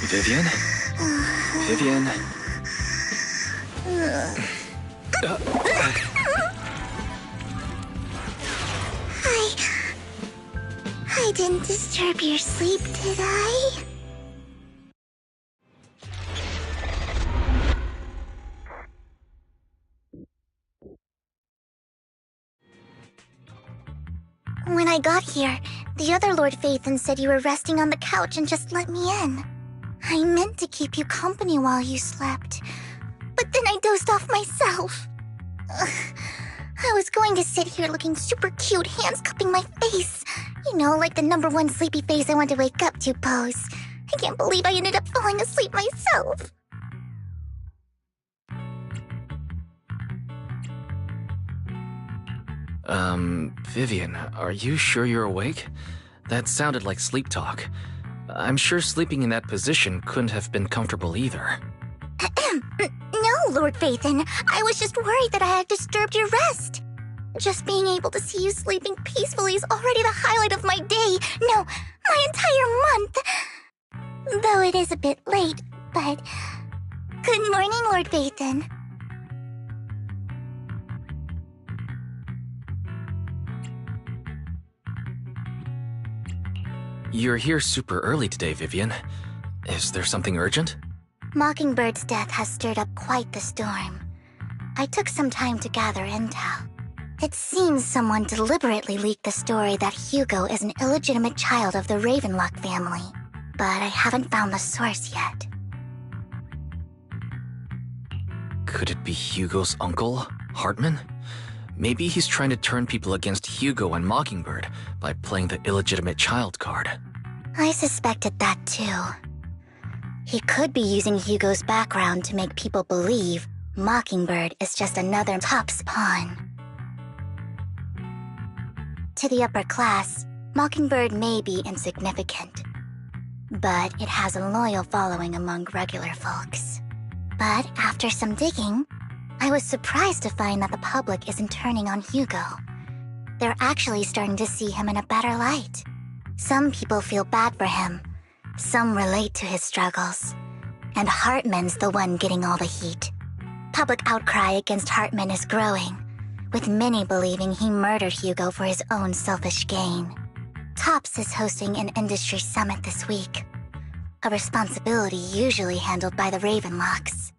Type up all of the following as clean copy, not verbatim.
Vivian? Vivian? I didn't disturb your sleep, did I? When I got here, the other Lord Phaethon said you were resting on the couch and just let me in. I meant to keep you company while you slept, but then I dozed off myself. Ugh. I was going to sit here looking super cute, hands cupping my face. You know, like the #1 sleepy face I want to wake up to pose. I can't believe I ended up falling asleep myself. Vivian, are you sure you're awake? That sounded like sleep talk. I'm sure sleeping in that position couldn't have been comfortable either. No, Lord Phaethon. I was just worried that I had disturbed your rest. Just being able to see you sleeping peacefully is already the highlight of my day. No, my entire month. Though it is a bit late, but... Good morning, Lord Phaethon. You're here super early today, Vivian. Is there something urgent? Mockingbird's death has stirred up quite the storm. I took some time to gather intel. It seems someone deliberately leaked the story that Hugo is an illegitimate child of the Ravenlock family, but I haven't found the source yet. Could it be Hugo's uncle, Hartman? Maybe he's trying to turn people against Hugo and Mockingbird by playing the illegitimate child card. I suspected that too. He could be using Hugo's background to make people believe Mockingbird is just another Top's pawn. To the upper class, Mockingbird may be insignificant, but it has a loyal following among regular folks. But after some digging, I was surprised to find that the public isn't turning on Hugo. They're actually starting to see him in a better light. Some people feel bad for him, some relate to his struggles, and Hartman's the one getting all the heat. Public outcry against Hartman is growing, with many believing he murdered Hugo for his own selfish gain. Tops is hosting an industry summit this week, a responsibility usually handled by the Ravenlocks.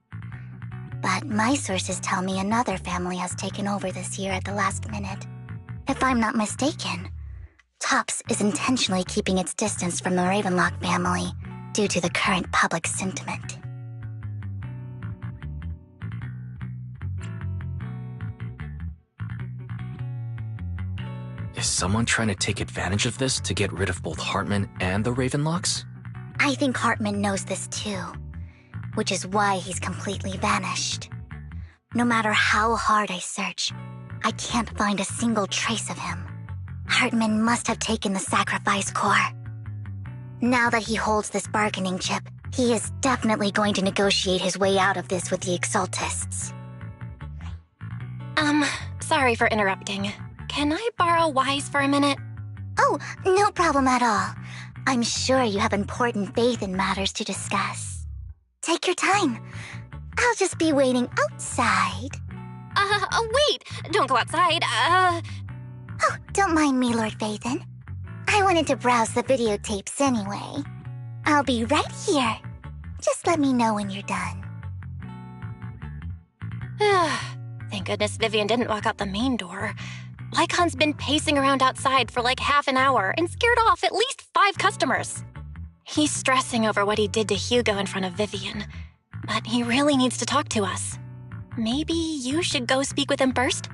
But my sources tell me another family has taken over this year at the last minute. If I'm not mistaken, Tops is intentionally keeping its distance from the Ravenlock family due to the current public sentiment. Is someone trying to take advantage of this to get rid of both Hartman and the Ravenlocks? I think Hartman knows this too, which is why he's completely vanished. No matter how hard I search, I can't find a single trace of him. Hartman must have taken the sacrifice core. Now that he holds this bargaining chip, he is definitely going to negotiate his way out of this with the Exaltists. Sorry for interrupting. Can I borrow Wise for a minute? Oh, no problem at all. I'm sure you have important faith in matters to discuss. Take your time. I'll just be waiting outside. Wait! Don't go outside, Oh, don't mind me, Lord Phaethon. I wanted to browse the videotapes anyway. I'll be right here. Just let me know when you're done. Thank goodness Vivian didn't walk out the main door. Lycon's been pacing around outside for like half an hour and scared off at least 5 customers. He's stressing over what he did to Hugo in front of Vivian, but he really needs to talk to us. Maybe you should go speak with him first?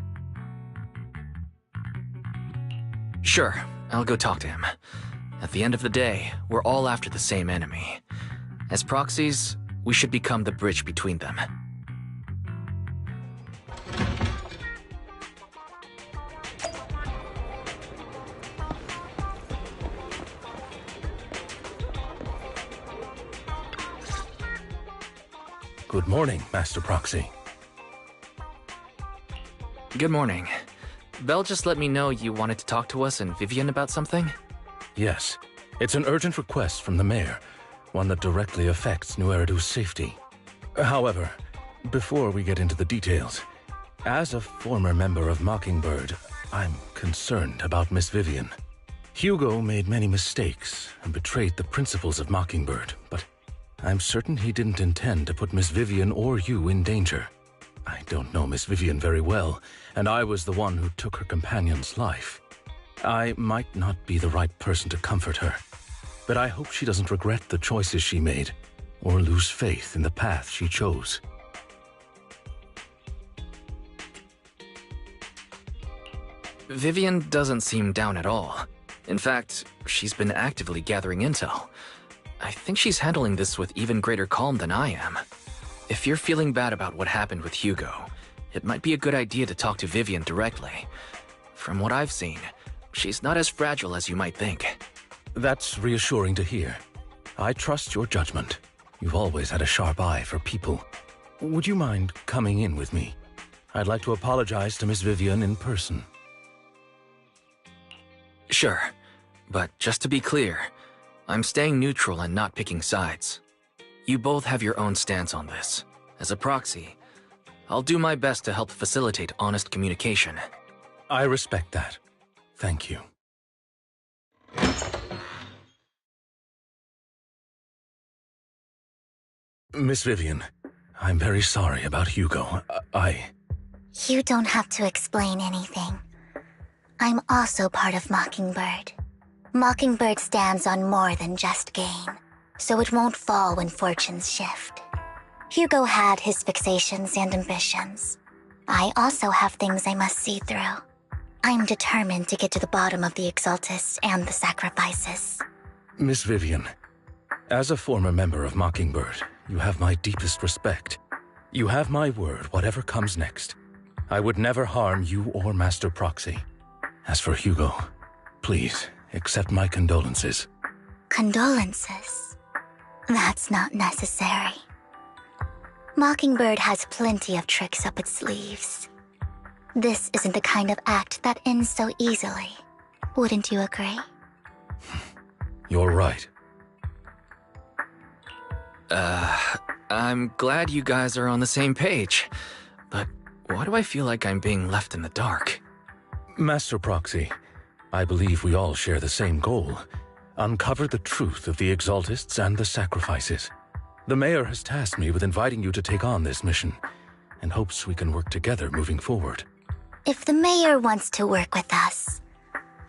Sure, I'll go talk to him. At the end of the day, we're all after the same enemy. As proxies, we should become the bridge between them. Good morning, Master Proxy. Good morning. Belle just let me know you wanted to talk to us and Vivian about something? Yes, it's an urgent request from the mayor. one that directly affects New Eridu's safety. However, before we get into the details, as a former member of Mockingbird, I'm concerned about Miss Vivian. Hugo made many mistakes and betrayed the principles of Mockingbird, but I'm certain he didn't intend to put Miss Vivian or you in danger. I don't know Miss Vivian very well, and I was the one who took her companion's life. I might not be the right person to comfort her, but I hope she doesn't regret the choices she made or lose faith in the path she chose. Vivian doesn't seem down at all. In fact, she's been actively gathering intel. I think she's handling this with even greater calm than I am. If you're feeling bad about what happened with Hugo, it might be a good idea to talk to Vivian directly. From what I've seen, she's not as fragile as you might think. That's reassuring to hear. I trust your judgment. You've always had a sharp eye for people. Would you mind coming in with me? I'd like to apologize to Miss Vivian in person. Sure, but just to be clear, I'm staying neutral and not picking sides. You both have your own stance on this. As a proxy, I'll do my best to help facilitate honest communication. I respect that. Thank you. Miss Vivian, I'm very sorry about Hugo. You don't have to explain anything. I'm also part of Mockingbird. Mockingbird stands on more than just gain, so it won't fall when fortunes shift. Hugo had his fixations and ambitions. I also have things I must see through. I'm determined to get to the bottom of the Exaltists and the sacrifices. Miss Vivian, as a former member of Mockingbird, you have my deepest respect. You have my word, whatever comes next. I would never harm you or Master Proxy. As for Hugo, please accept my condolences. Condolences? That's not necessary. Mockingbird has plenty of tricks up its sleeves. This isn't the kind of act that ends so easily. Wouldn't you agree? You're right. I'm glad you guys are on the same page, but why do I feel like I'm being left in the dark? Master Proxy, I believe we all share the same goal. Uncover the truth of the Exaltists and the sacrifices. The Mayor has tasked me with inviting you to take on this mission, and hopes we can work together moving forward. If the Mayor wants to work with us,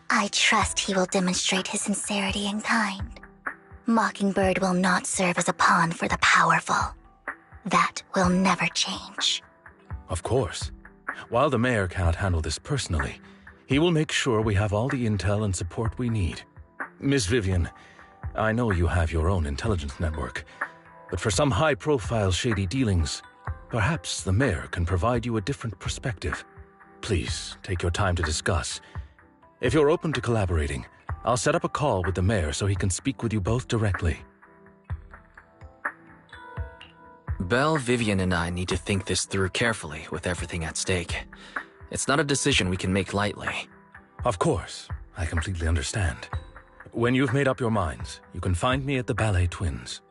I trust he will demonstrate his sincerity in kind. Mockingbird will not serve as a pawn for the powerful. That will never change. Of course. While the Mayor cannot handle this personally, he will make sure we have all the intel and support we need. Miss Vivian, I know you have your own intelligence network, but for some high-profile shady dealings, perhaps the Mayor can provide you a different perspective. Please, take your time to discuss. If you're open to collaborating, I'll set up a call with the Mayor so he can speak with you both directly. Belle, Vivian, and I need to think this through carefully with everything at stake. It's not a decision we can make lightly. Of course, I completely understand. When you've made up your minds, you can find me at the Ballet Twins.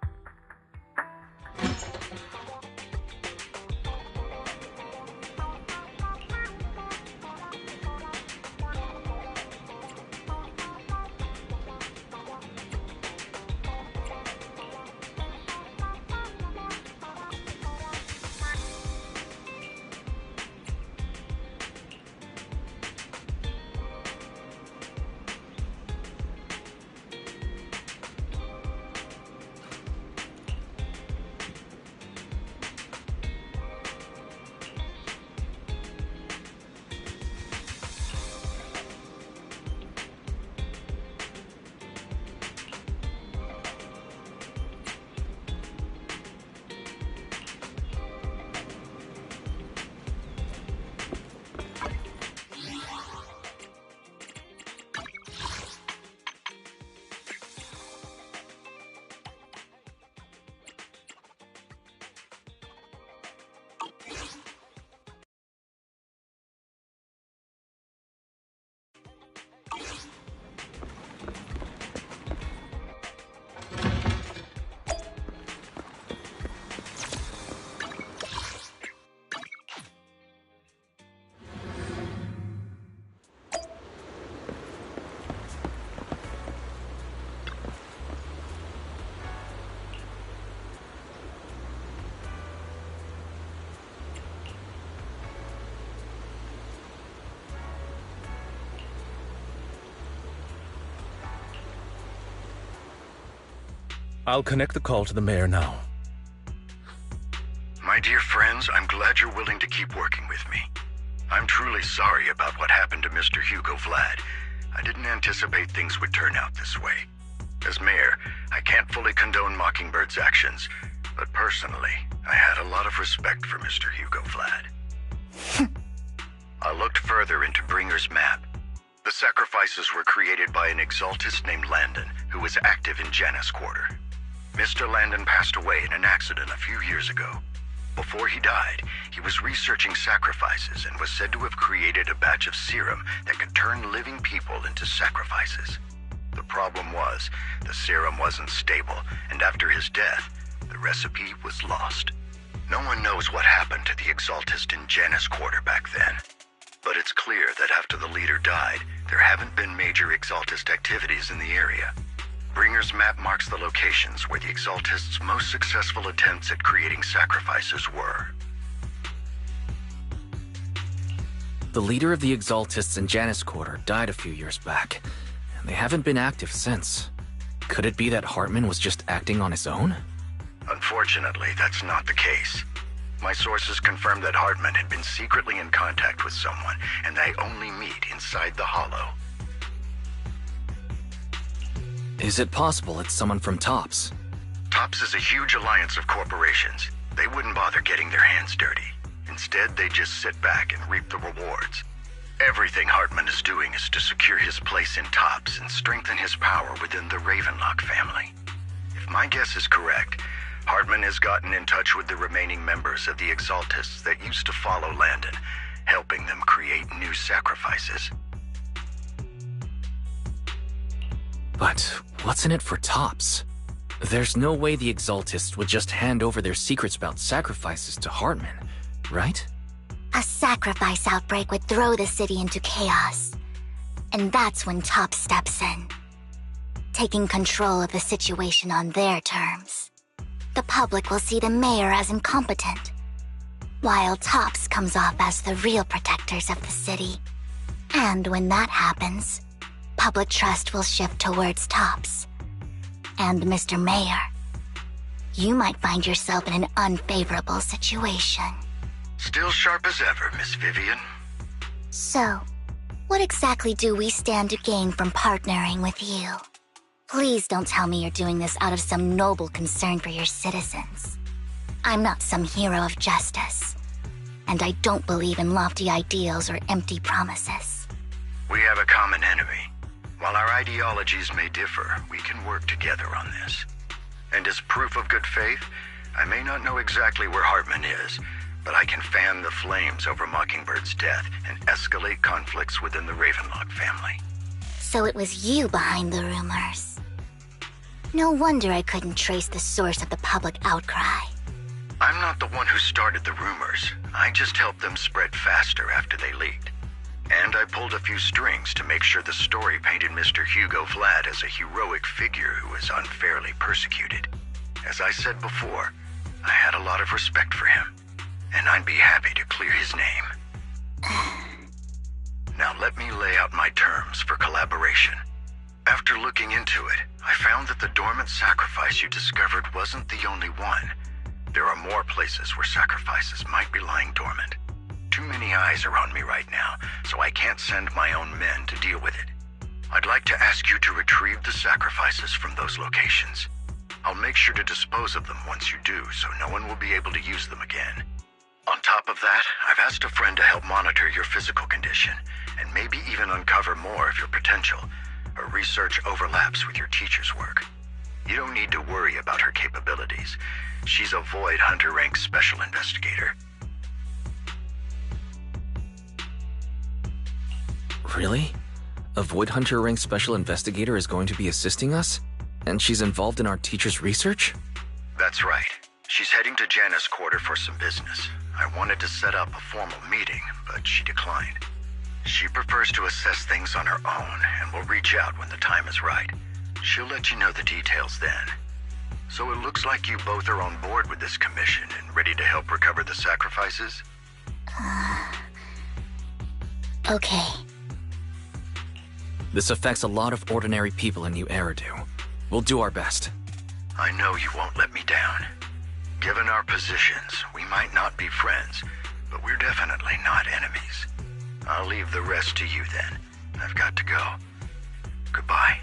I'll connect the call to the mayor now. My dear friends, I'm glad you're willing to keep working with me. I'm truly sorry about what happened to Mr. Hugo Vlad. I didn't anticipate things would turn out this way. As mayor, I can't fully condone Mockingbird's actions, but personally, I had a lot of respect for Mr. Hugo Vlad. I looked further into Bringer's map. The sacrifices were created by an exaltist named Landon, who was active in Janus Quarter. Mr. Landon passed away in an accident a few years ago. Before he died, he was researching sacrifices and was said to have created a batch of serum that could turn living people into sacrifices. The problem was, the serum wasn't stable, and after his death, the recipe was lost. No one knows what happened to the exaltist in Janus Quarter back then. But it's clear that after the leader died, there haven't been major exaltist activities in the area. Bringer's map marks the locations where the exaltists' most successful attempts at creating sacrifices were. The leader of the exaltists in Janus Quarter died a few years back, and they haven't been active since. Could it be that Hartman was just acting on his own? Unfortunately, that's not the case. My sources confirmed that Hartman had been secretly in contact with someone, and they only meet inside the Hollow. Is it possible it's someone from TOPS? TOPS is a huge alliance of corporations. They wouldn't bother getting their hands dirty. Instead, they just sit back and reap the rewards. Everything Hartman is doing is to secure his place in TOPS and strengthen his power within the Ravenlock family. If my guess is correct, Hartman has gotten in touch with the remaining members of the Exaltists that used to follow Landon, helping them create new sacrifices. But what's in it for TOPS? There's no way the Exaltists would just hand over their secrets about sacrifices to Hartman, right? A sacrifice outbreak would throw the city into chaos. And that's when TOPS steps in, taking control of the situation on their terms. The public will see the mayor as incompetent, while TOPS comes off as the real protectors of the city. And when that happens, public trust will shift towards TOPS. And Mr. Mayor, you might find yourself in an unfavorable situation. Still sharp as ever, Miss Vivian. So, what exactly do we stand to gain from partnering with you? Please don't tell me you're doing this out of some noble concern for your citizens. I'm not some hero of justice, and I don't believe in lofty ideals or empty promises. We have a common enemy. While our ideologies may differ, we can work together on this. And as proof of good faith, I may not know exactly where Hartman is, but I can fan the flames over Mockingbird's death and escalate conflicts within the Ravenlock family. So it was you behind the rumors. No wonder I couldn't trace the source of the public outcry. I'm not the one who started the rumors. I just helped them spread faster after they leaked. And I pulled a few strings to make sure the story painted Mr. Hugo Vlad as a heroic figure who was unfairly persecuted. As I said before, I had a lot of respect for him, and I'd be happy to clear his name. Now let me lay out my terms for collaboration. After looking into it, I found that the dormant sacrifice you discovered wasn't the only one. There are more places where sacrifices might be lying dormant. Too many eyes are on me right now, so I can't send my own men to deal with it. I'd like to ask you to retrieve the sacrifices from those locations. I'll make sure to dispose of them once you do, so no one will be able to use them again. On top of that, I've asked a friend to help monitor your physical condition, and maybe even uncover more of your potential. Her research overlaps with your teacher's work. You don't need to worry about her capabilities. She's a Void Hunter rank special investigator. Really? A Void Hunter rank special investigator is going to be assisting us? And she's involved in our teacher's research? That's right. She's heading to Janus Quarter for some business. I wanted to set up a formal meeting, but she declined. She prefers to assess things on her own and will reach out when the time is right. She'll let you know the details then. So it looks like you both are on board with this commission and ready to help recover the sacrifices? Okay. This affects a lot of ordinary people in New Eridu. We'll do our best. I know you won't let me down. Given our positions, we might not be friends, but we're definitely not enemies. I'll leave the rest to you then. I've got to go. Goodbye.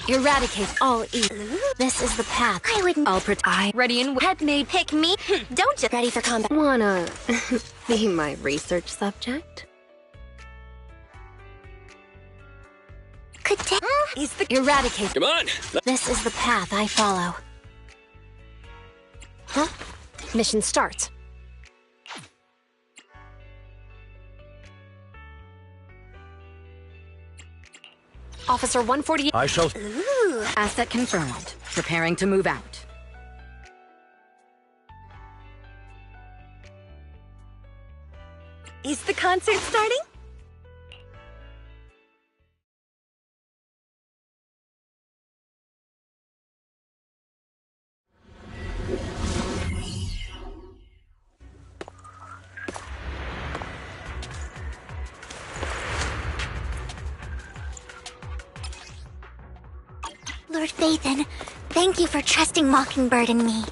Eradicate all evil. This is the path. I wouldn't. Ready and head made. Pick me? Don't you? Ready for combat. Wanna be my research subject? Could Is the eradicate. Come on! This is the path I follow. Huh? Mission starts. Officer 148. I shall... Asset confirmed. Preparing to move out. Is the concert starting? Lord Vathan, thank you for trusting Mockingbird and me.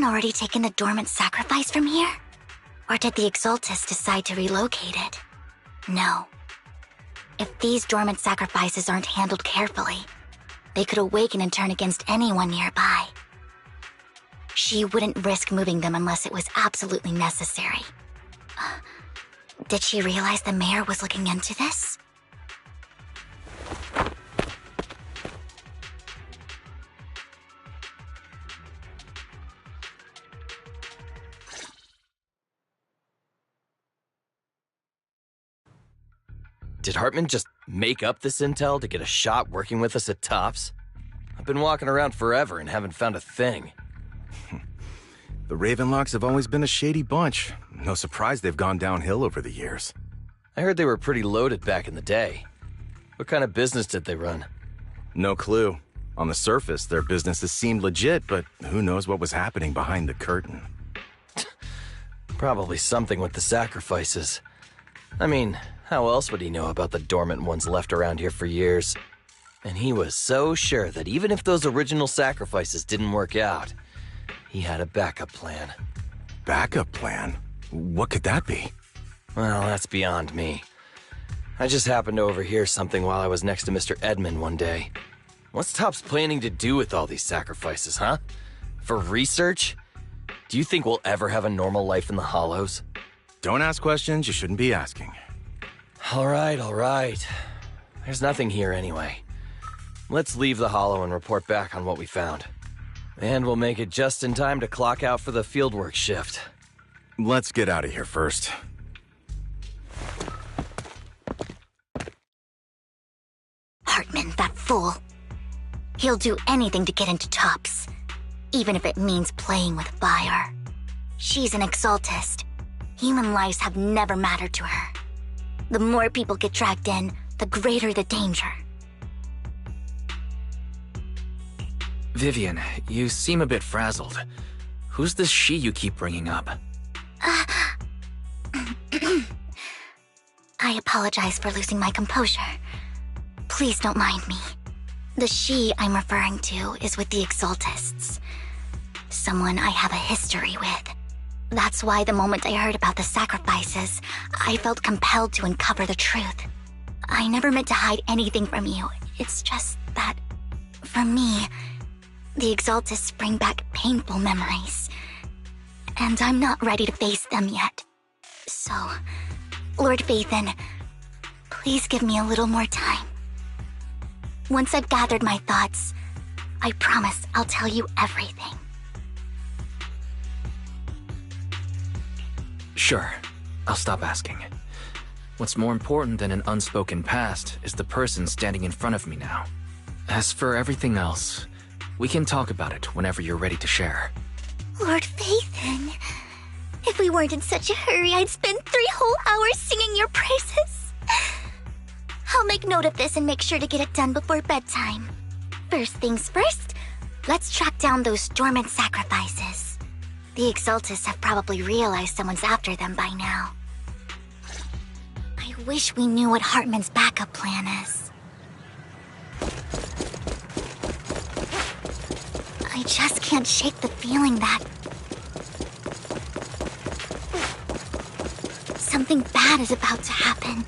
Already taken the dormant sacrifice from here? Or did the Exaltus decide to relocate it? No. If these dormant sacrifices aren't handled carefully, they could awaken and turn against anyone nearby. She wouldn't risk moving them unless it was absolutely necessary. Did she realize the mayor was looking into this? Did Hartman just make up this intel to get a shot working with us at Tops? I've been walking around forever and haven't found a thing. The Ravenlocks have always been a shady bunch. No surprise they've gone downhill over the years. I heard they were pretty loaded back in the day. What kind of business did they run? No clue. On the surface, their businesses seemed legit, but who knows what was happening behind the curtain. Probably something with the sacrifices. I mean, how else would he know about the dormant ones left around here for years? And he was so sure that even if those original sacrifices didn't work out, he had a backup plan. Backup plan? What could that be? Well, that's beyond me. I just happened to overhear something while I was next to Mr. Edmund one day. What's Tops planning to do with all these sacrifices, huh? For research? Do you think we'll ever have a normal life in the Hollows? Don't ask questions you shouldn't be asking. All right. There's nothing here anyway. Let's leave the Hollow and report back on what we found. And we'll make it just in time to clock out for the fieldwork shift. Let's get out of here first. Hartman, that fool. He'll do anything to get into Tops, even if it means playing with fire. She's an Exaltist. Human lives have never mattered to her. The more people get dragged in, the greater the danger. Vivian, you seem a bit frazzled. Who's this she you keep bringing up? I apologize for losing my composure. Please don't mind me. The she I'm referring to is with the Exaltists. Someone I have a history with. That's why the moment I heard about the sacrifices, I felt compelled to uncover the truth. I never meant to hide anything from you. It's just that, for me, the Exaltists bring back painful memories. And I'm not ready to face them yet. So, Lord Phaethon, please give me a little more time. Once I've gathered my thoughts, I promise I'll tell you everything. Sure, I'll stop asking. What's more important than an unspoken past is the person standing in front of me now. As for everything else, we can talk about it whenever you're ready to share. Lord Phaethon, if we weren't in such a hurry, I'd spend 3 whole hours singing your praises. I'll make note of this and make sure to get it done before bedtime. First things first, let's track down those dormant sacrifices. The Exaltists have probably realized someone's after them by now. I wish we knew what Hartman's backup plan is. I just can't shake the feeling that something bad is about to happen.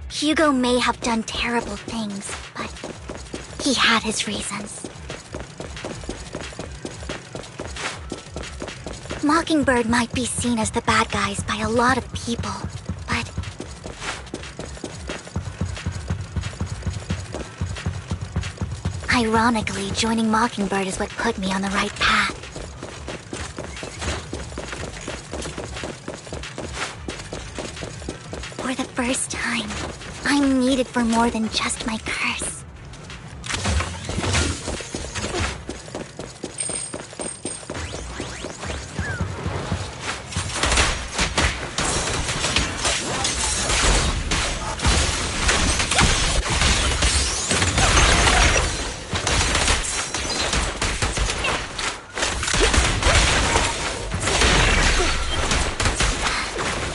Hugo may have done terrible things, but he had his reasons. Mockingbird might be seen as the bad guys by a lot of people, but ironically, joining Mockingbird is what put me on the right path. For the first time, I'm needed for more than just my curse.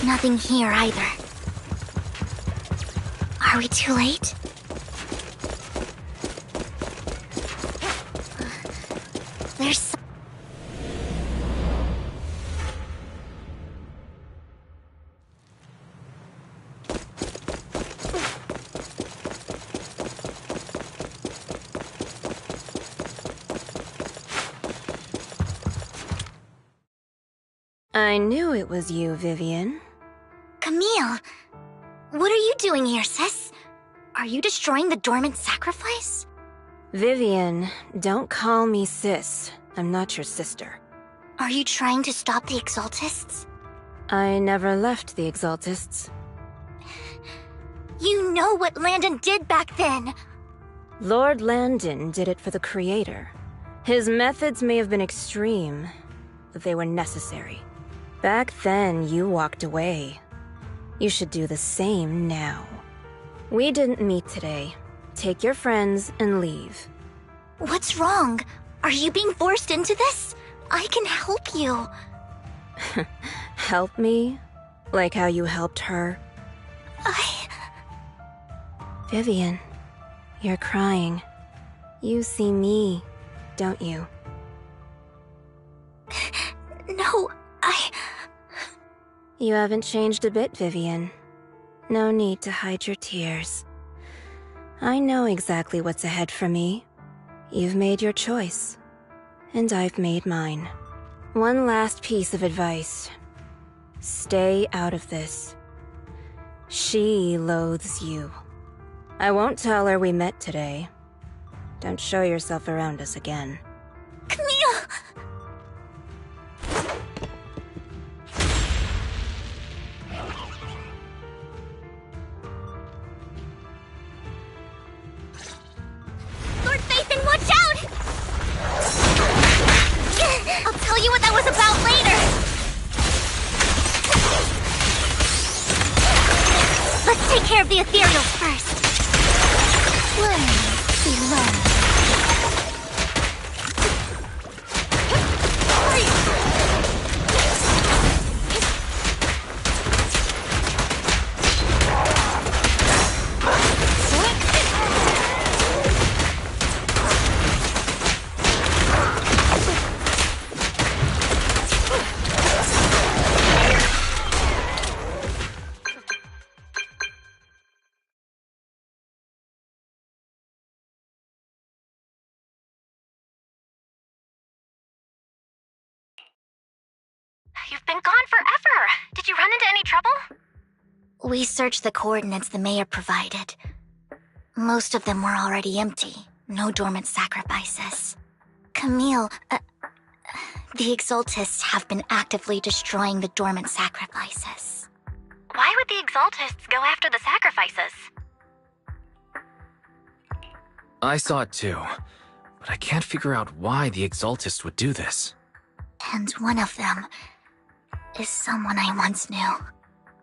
Nothing here either. Are we too late? There's I knew it was you, Vivian. Camille! What are you doing here, sis? Are you destroying the dormant sacrifice? Vivian, don't call me sis. I'm not your sister. Are you trying to stop the Exaltists? I never left the Exaltists. You know what Landon did back then! Lord Landon did it for the Creator. His methods may have been extreme, but they were necessary. Back then, you walked away. You should do the same now. We didn't meet today. Take your friends and leave. What's wrong? Are you being forced into this? I can help you. Help me? Like how you helped her? Vivian, you're crying. You see me, don't you? No, You haven't changed a bit, Vivian. No need to hide your tears. I know exactly what's ahead for me. You've made your choice, and I've made mine. One last piece of advice. Stay out of this. She loathes you. I won't tell her we met today. Don't show yourself around us again. Camille! care of the ethereals first. Learn, be learned. You've been gone forever. Did you run into any trouble? We searched the coordinates the mayor provided. Most of them were already empty. No dormant sacrifices. Camille, the Exaltists have been actively destroying the dormant sacrifices. Why would the Exaltists go after the sacrifices? I saw it too, but I can't figure out why the Exaltist would do this. And one of them is someone I once knew.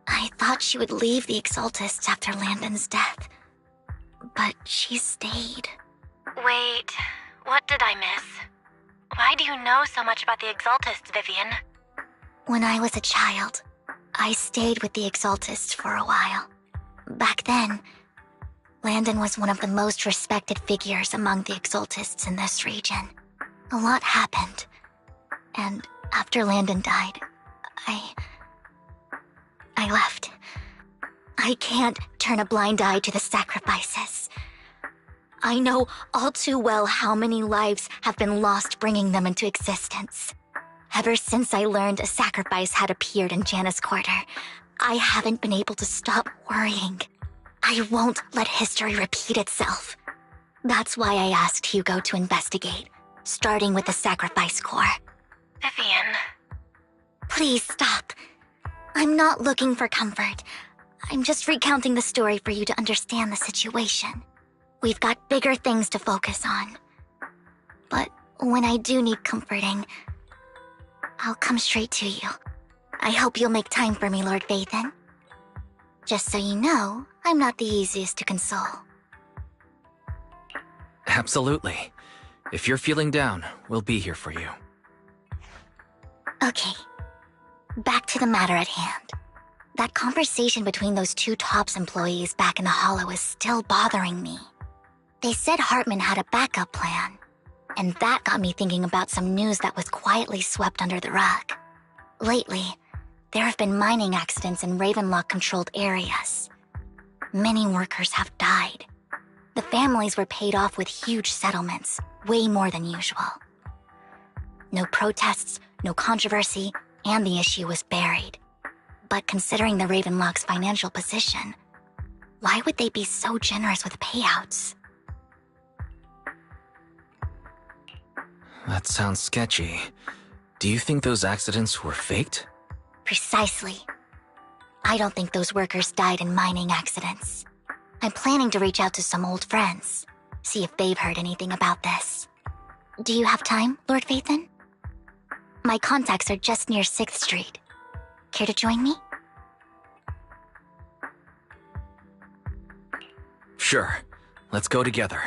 I thought she would leave the Exaltists after Landon's death, but she stayed. Wait, what did I miss? Why do you know so much about the Exaltists, Vivian? When I was a child, I stayed with the Exaltists for a while. Back then, Landon was one of the most respected figures among the Exaltists in this region. A lot happened, and after Landon died, I left. I can't turn a blind eye to the sacrifices. I know all too well how many lives have been lost bringing them into existence. Ever since I learned a sacrifice had appeared in Janus Quarter, I haven't been able to stop worrying. I won't let history repeat itself. That's why I asked Hugo to investigate, starting with the Sacrifice Corps. Vivian. Please stop. I'm not looking for comfort. I'm just recounting the story for you to understand the situation. We've got bigger things to focus on. But when I do need comforting, I'll come straight to you. I hope you'll make time for me, Lord Vathan. Just so you know, I'm not the easiest to console. Absolutely. If you're feeling down, we'll be here for you. Okay. Back to the matter at hand. That conversation between those two TOPS employees back in the Hollow is still bothering me. They said Hartman had a backup plan, and that got me thinking about some news that was quietly swept under the rug. Lately, there have been mining accidents in Ravenlock-controlled areas. Many workers have died. The families were paid off with huge settlements, way more than usual. No protests, no controversy, and the issue was buried. But considering the Ravenlock's financial position, why would they be so generous with payouts? That sounds sketchy. Do you think those accidents were faked? Precisely. I don't think those workers died in mining accidents. I'm planning to reach out to some old friends, see if they've heard anything about this. Do you have time, Lord Vathan? My contacts are just near 6th Street. Care to join me? Sure. Let's go together.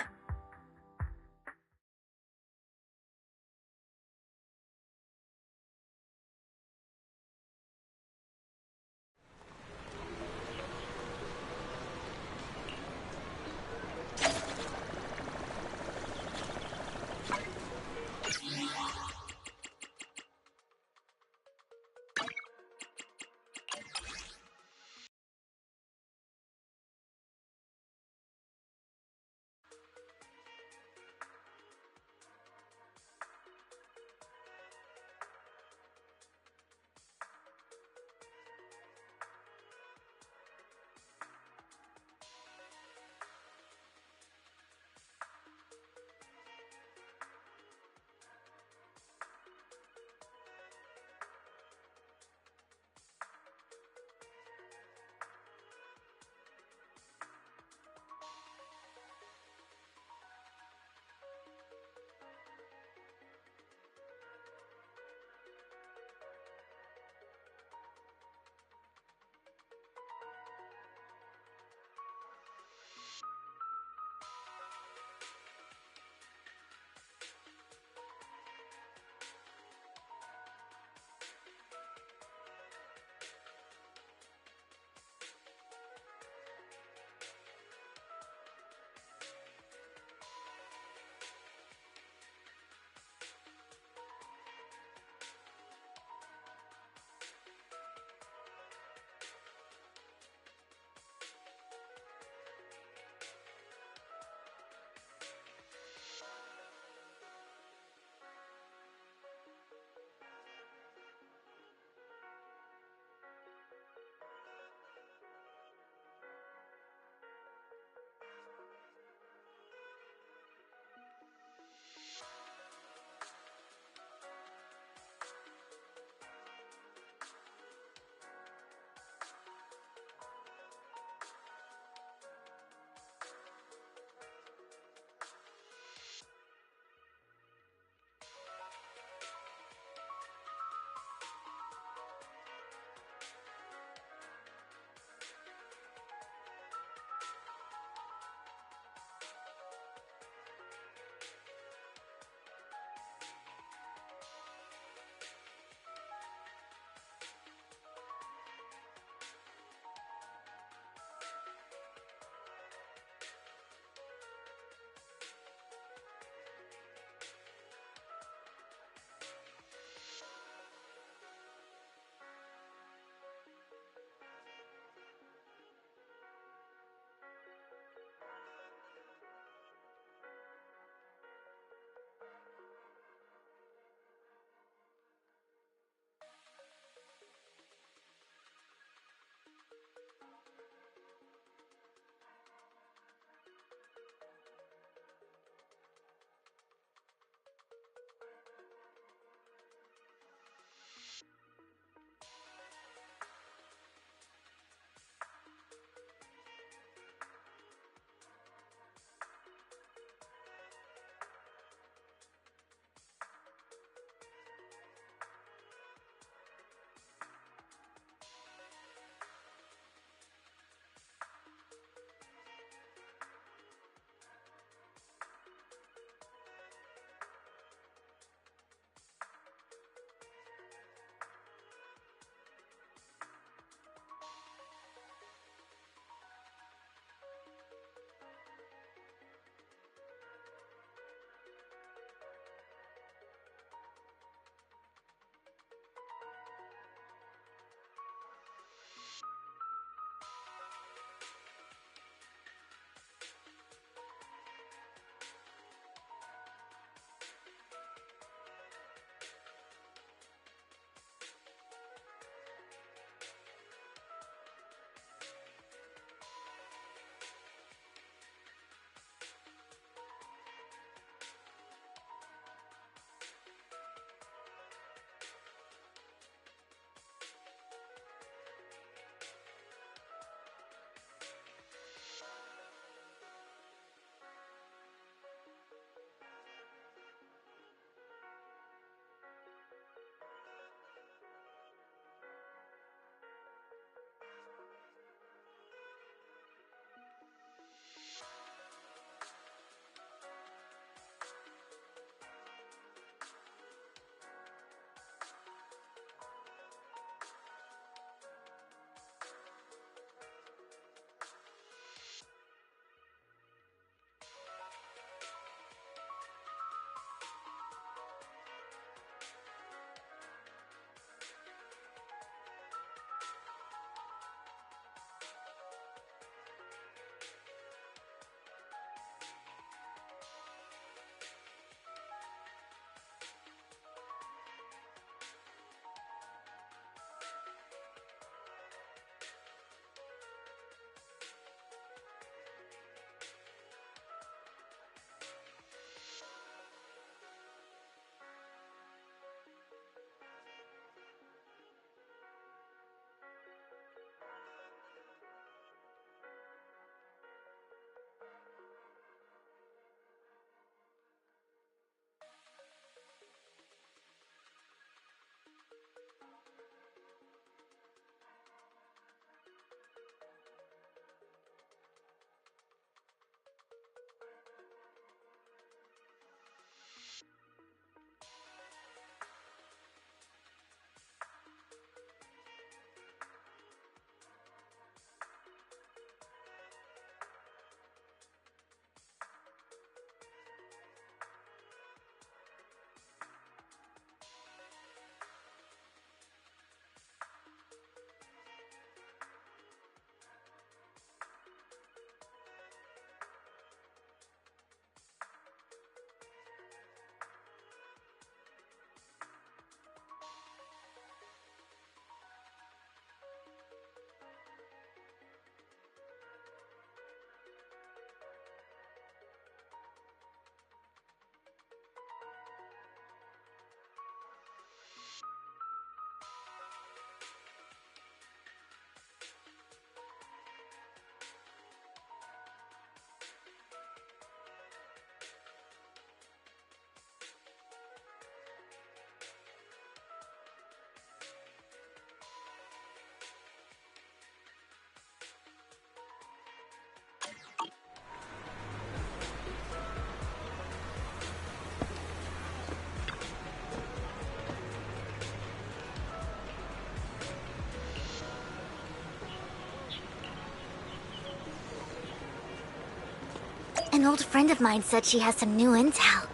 An old friend of mine said she has some new intel.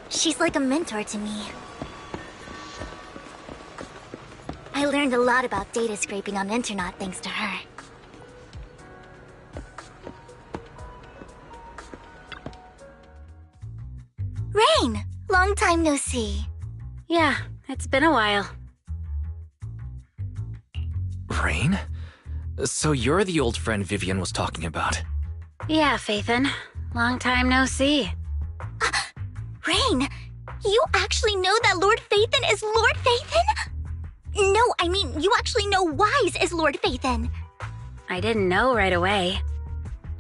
She's like a mentor to me. I learned a lot about data scraping on Internet thanks to her. Rain! Long time no see. Yeah, it's been a while. Rain? So you're the old friend Vivian was talking about. Yeah, Phaethon. Long time no see. Rain! You actually know that Lord Phaethon is Lord Phaethon? No, I mean, you actually know Wise is Lord Phaethon. I didn't know right away.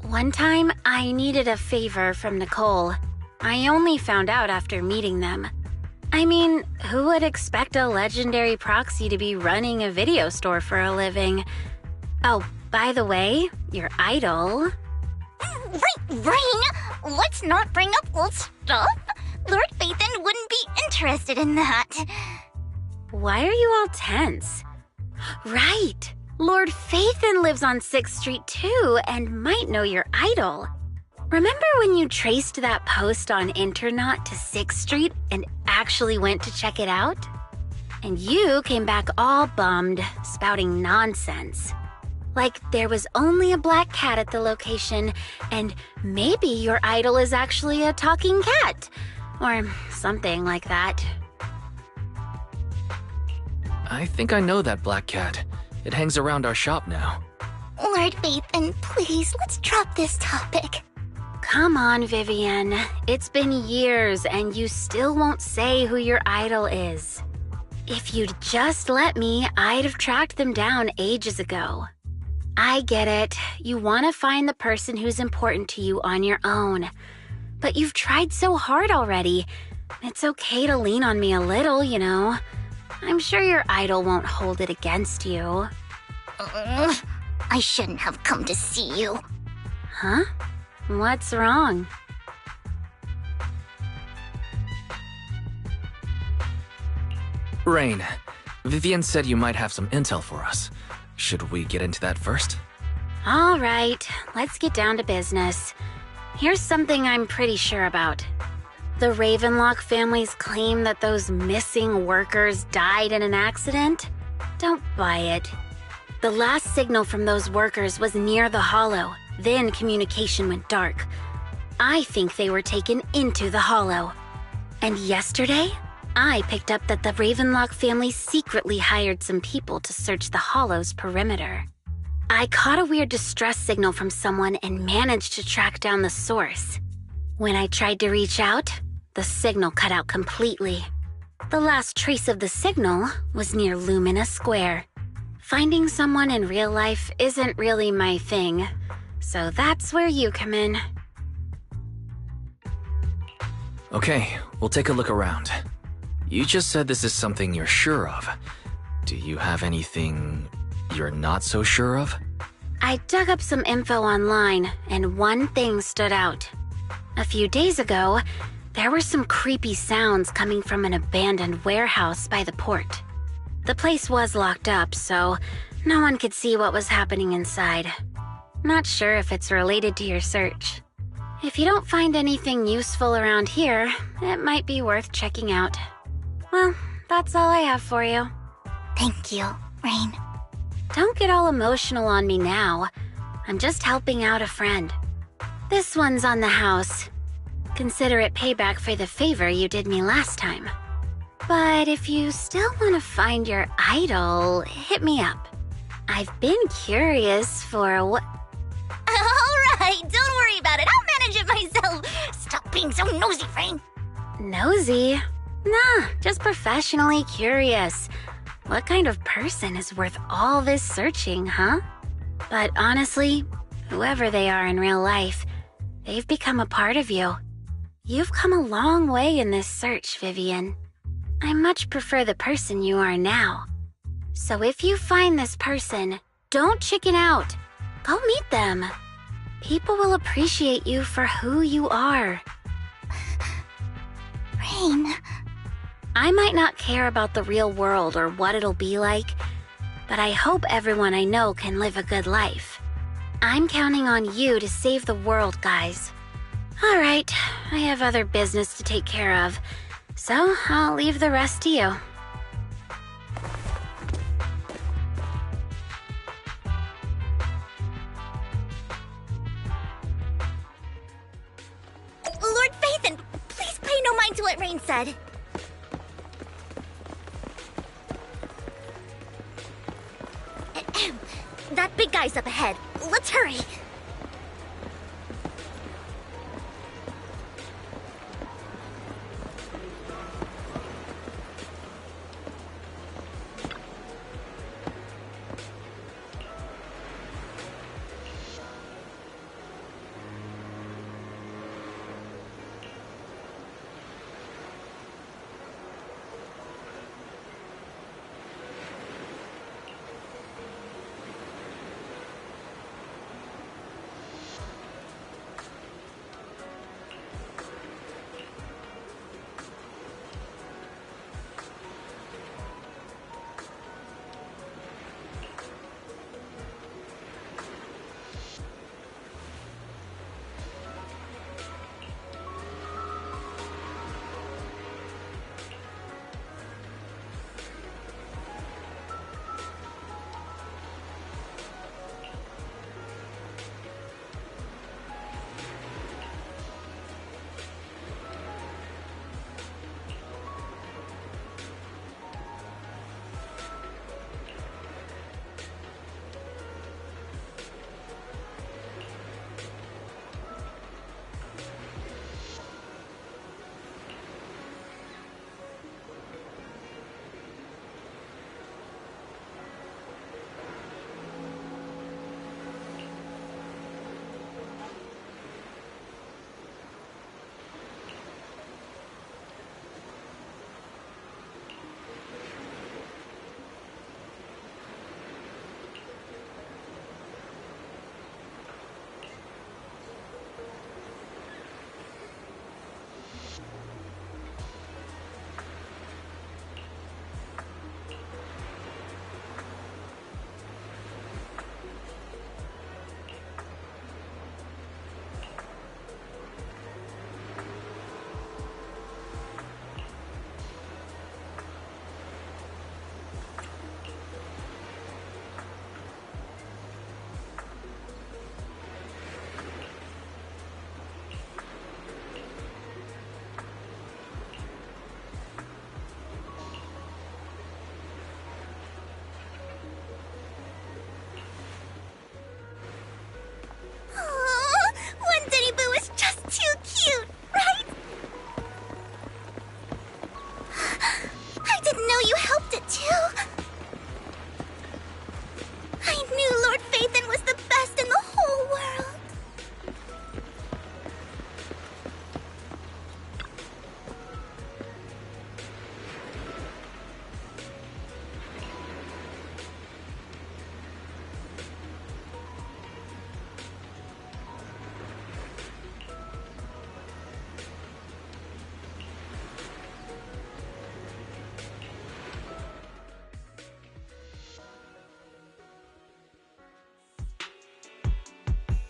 One time, I needed a favor from Nicole. I only found out after meeting them. I mean, who would expect a legendary proxy to be running a video store for a living? Oh, by the way, your idol... Rain, let's not bring up old stuff. Lord Phaethon wouldn't be interested in that. Why are you all tense? Right! Lord Phaethon lives on 6th Street too, and might know your idol. Remember when you traced that post on Internet to 6th Street and actually went to check it out? And you came back all bummed, spouting nonsense. Like there was only a black cat at the location, and maybe your idol is actually a talking cat. Or something like that. I think I know that black cat. It hangs around our shop now. Lord Phaethon, please, let's drop this topic. Come on, Vivian. It's been years and you still won't say who your idol is. If you'd just let me, I'd have tracked them down ages ago. I get it. You want to find the person who's important to you on your own. But you've tried so hard already. It's okay to lean on me a little, you know. I'm sure your idol won't hold it against you. I shouldn't have come to see you. Huh? What's wrong? Rain, Vivian said you might have some intel for us. Should we get into that first? All right, let's get down to business. Here's something I'm pretty sure about. The Ravenlock family's claim that those missing workers died in an accident? Don't buy it. The last signal from those workers was near the Hollow. Then communication went dark. I think they were taken into the Hollow. And yesterday, I picked up that the Ravenlock family secretly hired some people to search the Hollow's perimeter. I caught a weird distress signal from someone and managed to track down the source. When I tried to reach out, the signal cut out completely. The last trace of the signal was near Lumina Square. Finding someone in real life isn't really my thing, so that's where you come in. Okay, we'll take a look around. You just said this is something you're sure of. Do you have anything you're not so sure of? I dug up some info online, and one thing stood out. A few days ago, there were some creepy sounds coming from an abandoned warehouse by the port. The place was locked up, so no one could see what was happening inside. Not sure if it's related to your search. If you don't find anything useful around here, it might be worth checking out. Well, that's all I have for you. Thank you, Rain. Don't get all emotional on me now. I'm just helping out a friend. This one's on the house. Consider it payback for the favor you did me last time. But if you still want to find your idol, hit me up. I've been curious for what... Alright, don't worry about it. I'll manage it myself. Stop being so nosy, Rain. Nosy? Nah, just professionally curious. What kind of person is worth all this searching, huh? But honestly, whoever they are in real life, they've become a part of you. You've come a long way in this search, Vivian. I much prefer the person you are now. So if you find this person, don't chicken out. Go meet them. People will appreciate you for who you are. Rain. I might not care about the real world or what it'll be like, but I hope everyone I know can live a good life. I'm counting on you to save the world, guys. All right, I have other business to take care of, so I'll leave the rest to you. Lord Phaethon, please pay no mind to what Rain said. That big guy's up ahead. Let's hurry.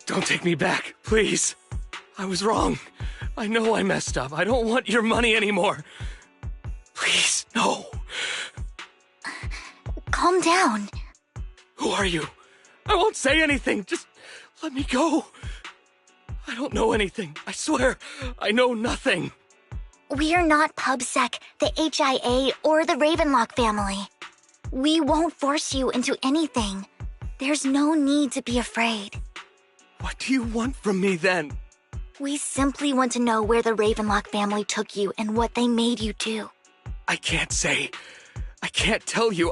Don't take me back, please. I was wrong. I know I messed up. I don't want your money anymore. Please, no. Calm down. Who are you? I won't say anything. Just let me go. I don't know anything. I swear, I know nothing. We are not PubSec, the HIA, or the Ravenlock family. We won't force you into anything. There's no need to be afraid. What do you want from me, then? We simply want to know where the Ravenlock family took you and what they made you do. I can't say. I can't tell you.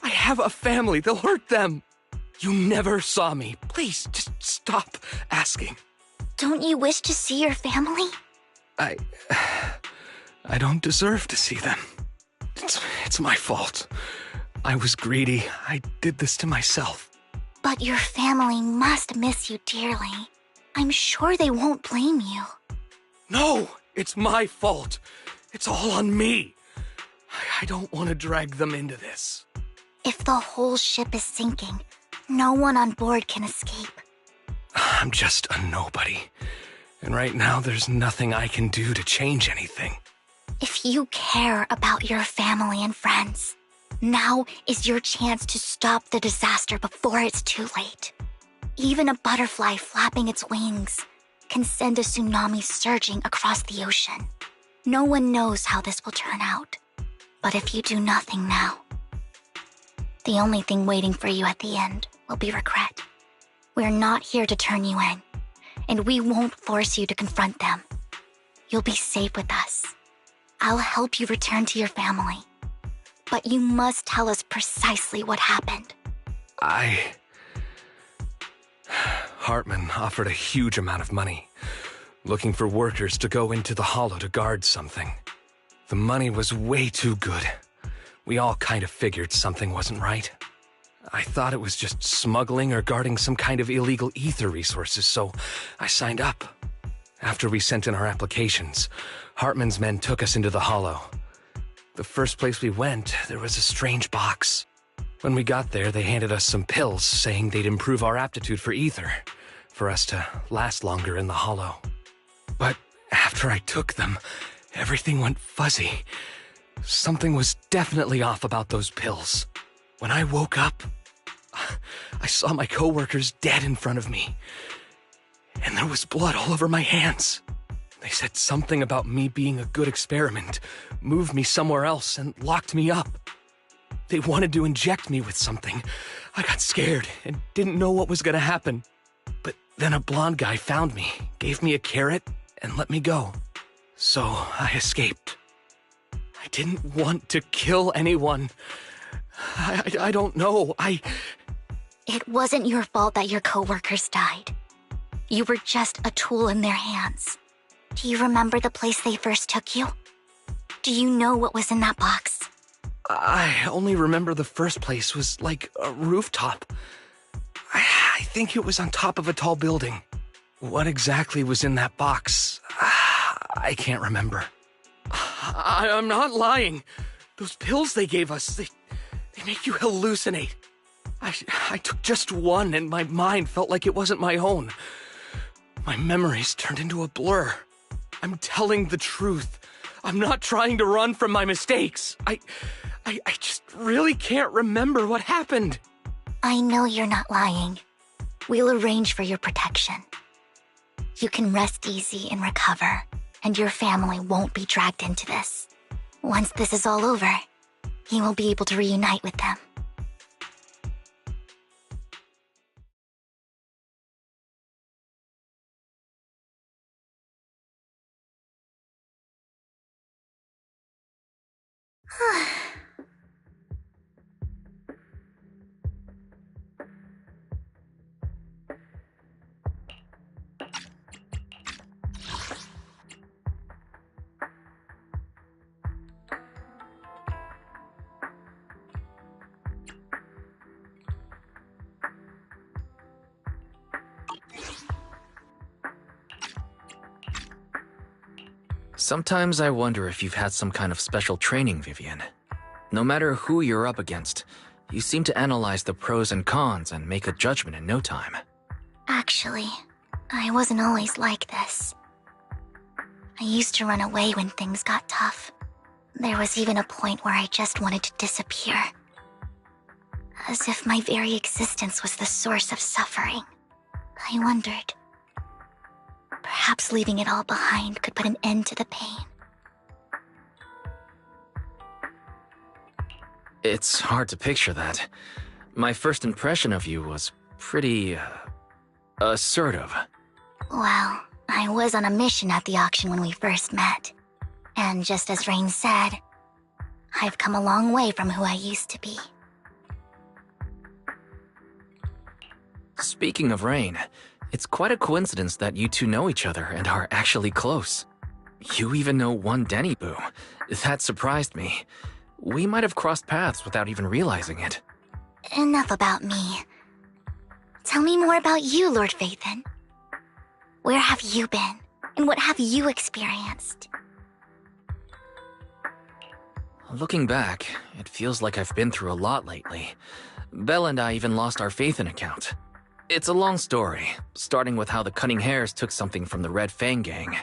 I have a family. They'll hurt them. You never saw me. Please, just stop asking. Don't you wish to see your family? I don't deserve to see them. It's my fault. I was greedy. I did this to myself. But your family must miss you dearly. I'm sure they won't blame you. No, it's my fault. It's all on me. I don't want to drag them into this. If the whole ship is sinking, no one on board can escape. I'm just a nobody. And right now, there's nothing I can do to change anything. If you care about your family and friends, now is your chance to stop the disaster before it's too late. Even a butterfly flapping its wings can send a tsunami surging across the ocean. No one knows how this will turn out. But if you do nothing now, the only thing waiting for you at the end will be regret. We're not here to turn you in, and we won't force you to confront them. You'll be safe with us. I'll help you return to your family. But you must tell us precisely what happened. Hartman offered a huge amount of money, looking for workers to go into the hollow to guard something. The money was way too good. We all kind of figured something wasn't right. I thought it was just smuggling or guarding some kind of illegal ether resources, so I signed up. After we sent in our applications, Hartman's men took us into the hollow. The first place we went, there was a strange box. When we got there, they handed us some pills, saying they'd improve our aptitude for ether, for us to last longer in the hollow. But after I took them, everything went fuzzy. Something was definitely off about those pills. When I woke up, I saw my coworkers dead in front of me, and there was blood all over my hands. They said something about me being a good experiment, moved me somewhere else, and locked me up. They wanted to inject me with something. I got scared and didn't know what was gonna happen. But then a blonde guy found me, gave me a carrot, and let me go. So I escaped. I didn't want to kill anyone. I don't know. It wasn't your fault that your coworkers died. You were just a tool in their hands. Do you remember the place they first took you? Do you know what was in that box? I only remember the first place was like a rooftop. I think it was on top of a tall building. What exactly was in that box? I can't remember. I'm not lying. Those pills they gave us, they make you hallucinate. I took just one and my mind felt like it wasn't my own. My memories turned into a blur. I'm telling the truth. I'm not trying to run from my mistakes. I just really can't remember what happened. I know you're not lying. We'll arrange for your protection. You can rest easy and recover, and your family won't be dragged into this. Once this is all over, you will be able to reunite with them. Sometimes I wonder if you've had some kind of special training, Vivian. No matter who you're up against, you seem to analyze the pros and cons and make a judgment in no time. Actually, I wasn't always like this. I used to run away when things got tough. There was even a point where I just wanted to disappear. As if my very existence was the source of suffering. I wondered. Perhaps leaving it all behind could put an end to the pain. It's hard to picture that. My first impression of you was pretty, assertive. Well, I was on a mission at the auction when we first met. And just as Rain said, I've come a long way from who I used to be. Speaking of Rain, it's quite a coincidence that you two know each other and are actually close. You even know one Denny Boo. That surprised me. We might have crossed paths without even realizing it. Enough about me. Tell me more about you, Lord Phaethon. Where have you been? And what have you experienced? Looking back, it feels like I've been through a lot lately. Belle and I even lost our Phaethon account. It's a long story, starting with how the Cunning Hares took something from the Red Fang gang.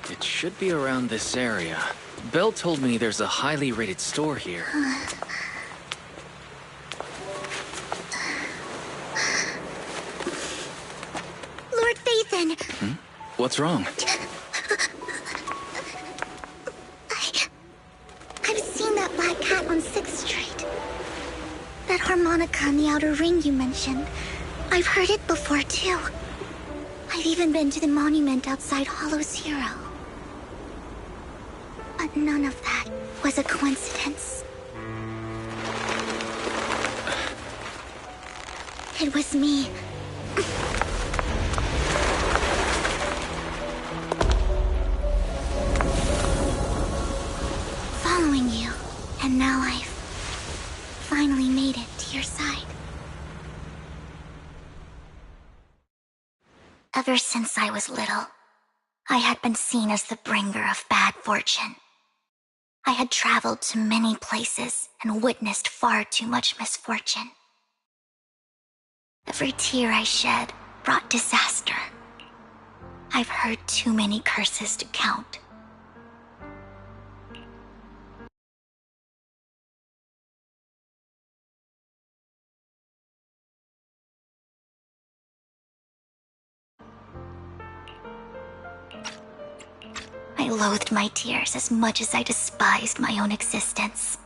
It should be around this area. Belle told me there's a highly rated store here. Lord Phaethon! What's wrong? I've seen that black cat on 6th Street. That harmonica in the outer ring you mentioned. I've heard it before, too. I've even been to the monument outside Hollow Zero. But none of that was a coincidence. It was me. Following you, and now I've finally made it to your side. Ever since I was little, I had been seen as the bringer of bad fortune. I had traveled to many places and witnessed far too much misfortune. Every tear I shed brought disaster. I've heard too many curses to count. I loathed my tears as much as I despised my own existence.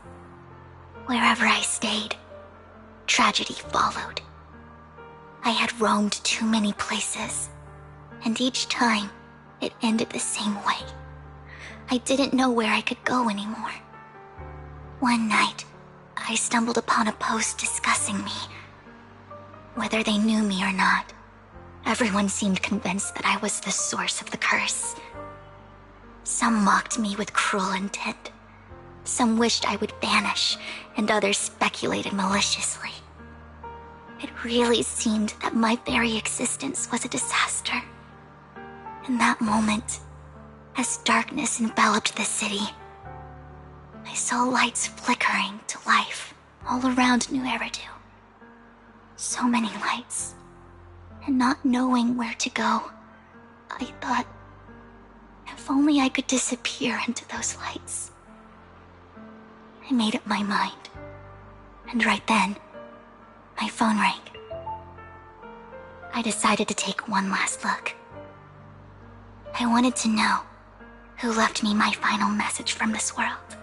Wherever I stayed, tragedy followed. I had roamed too many places, and each time, it ended the same way. I didn't know where I could go anymore. One night, I stumbled upon a post discussing me. Whether they knew me or not, everyone seemed convinced that I was the source of the curse. Some mocked me with cruel intent. Some wished I would vanish, and others speculated maliciously. It really seemed that my very existence was a disaster. In that moment, as darkness enveloped the city, I saw lights flickering to life all around New Eridu. So many lights, and not knowing where to go, I thought, if only I could disappear into those lights. I made up my mind, and right then, my phone rang. I decided to take one last look. I wanted to know who left me my final message from this world.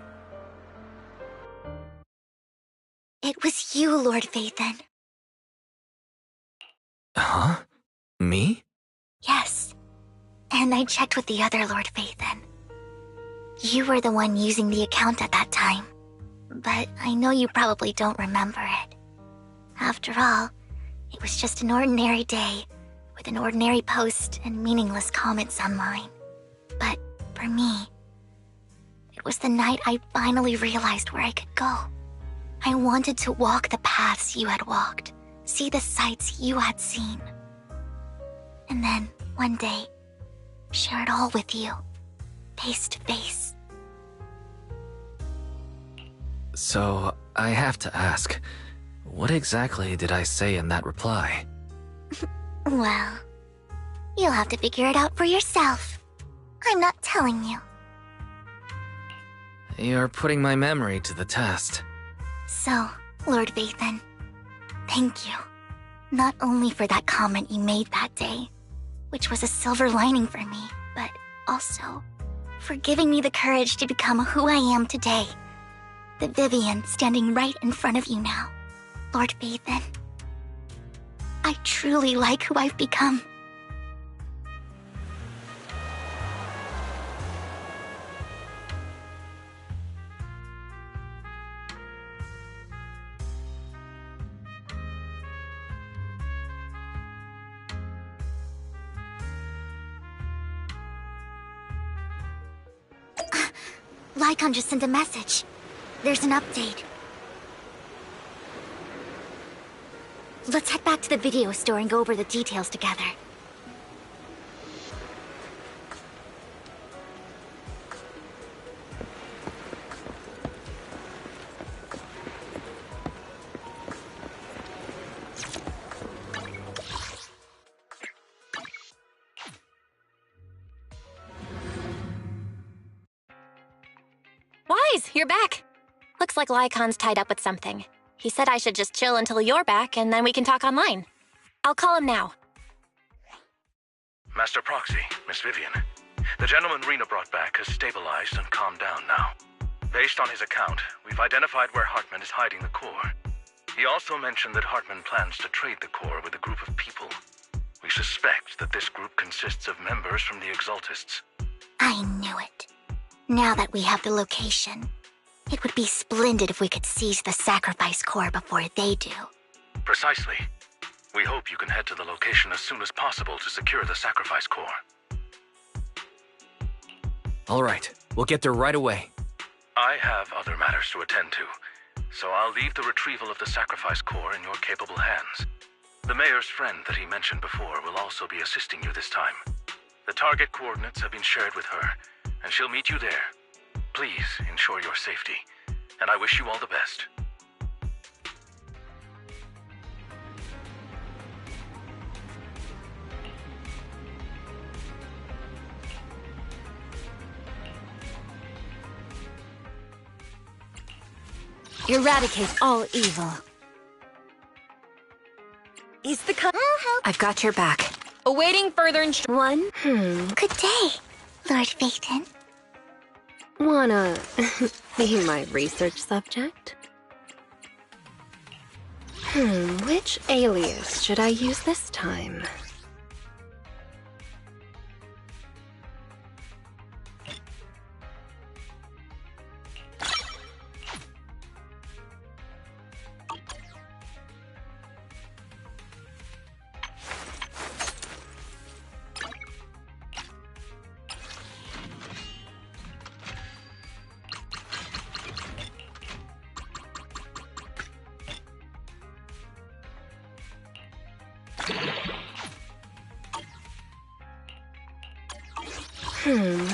It was you, Lord Phaethon. Huh? Me? Yes. And I checked with the other Lord Phaethon. You were the one using the account at that time, but I know you probably don't remember it. After all, it was just an ordinary day, with an ordinary post and meaningless comments online. But for me, it was the night I finally realized where I could go. I wanted to walk the paths you had walked, see the sights you had seen. And then, one day, share it all with you, face to face. So, I have to ask, what exactly did I say in that reply? Well, you'll have to figure it out for yourself. I'm not telling you. You're putting my memory to the test. So, Lord Phaethon, thank you. Not only for that comment you made that day, which was a silver lining for me, but also for giving me the courage to become who I am today. The Vivian standing right in front of you now, Lord Phaethon. I truly like who I've become. Lycon just sent a message. There's an update. Let's head back to the video store and go over the details together. Wise, you're back. Looks like Lycon's tied up with something. He said I should just chill until you're back, and then we can talk online. I'll call him now. Master Proxy, Miss Vivian. The gentleman Rena brought back has stabilized and calmed down now. Based on his account, we've identified where Hartman is hiding the core. He also mentioned that Hartman plans to trade the core with a group of people. We suspect that this group consists of members from the Exaltists. I knew it. Now that we have the location, it would be splendid if we could seize the sacrifice core before they do. Precisely. We hope you can head to the location as soon as possible to secure the sacrifice core. All right, we'll get there right away. I have other matters to attend to, so I'll leave the retrieval of the sacrifice core in your capable hands. The mayor's friend that he mentioned before will also be assisting you this time. The target coordinates have been shared with her, and she'll meet you there. Please ensure your safety, and I wish you all the best. Eradicate all evil. Is the I've got your back. awaiting further instructions? Good day, Lord Phaethon. Wanna be my research subject? Which alias should I use this time?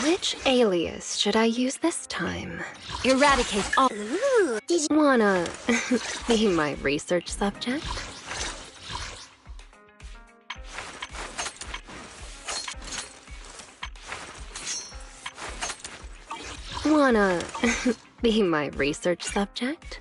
Which alias should I use this time? Eradicate all. Ooh, did you... Wanna be my research subject? Wanna be my research subject?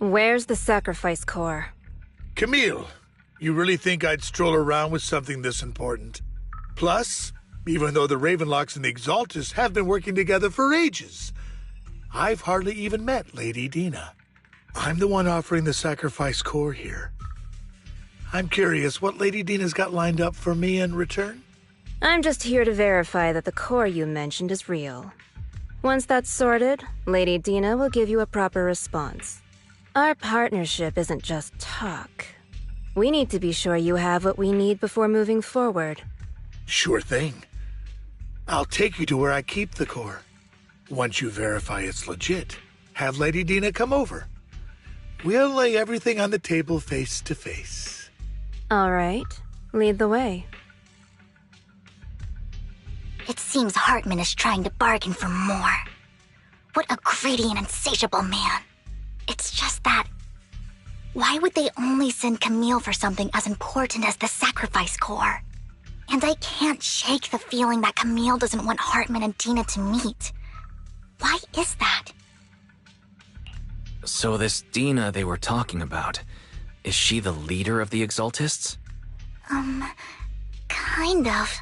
Where's the sacrifice core? Camille, you really think I'd stroll around with something this important? Plus, even though the Ravenlocks and the Exaltists have been working together for ages, I've hardly even met Lady Dina. I'm the one offering the sacrifice core here. I'm curious what Lady Dina's got lined up for me in return? I'm just here to verify that the core you mentioned is real. Once that's sorted, Lady Dina will give you a proper response. Our partnership isn't just talk. We need to be sure you have what we need before moving forward. Sure thing. I'll take you to where I keep the core. Once you verify it's legit, have Lady Dina come over. We'll lay everything on the table face to face. All right, lead the way. It seems Hartman is trying to bargain for more. What a greedy and insatiable man. It's just that... why would they only send Camille for something as important as the sacrifice core? And I can't shake the feeling that Camille doesn't want Hartman and Dina to meet. Why is that? So this Dina they were talking about, is she the leader of the Exaltists? Kind of.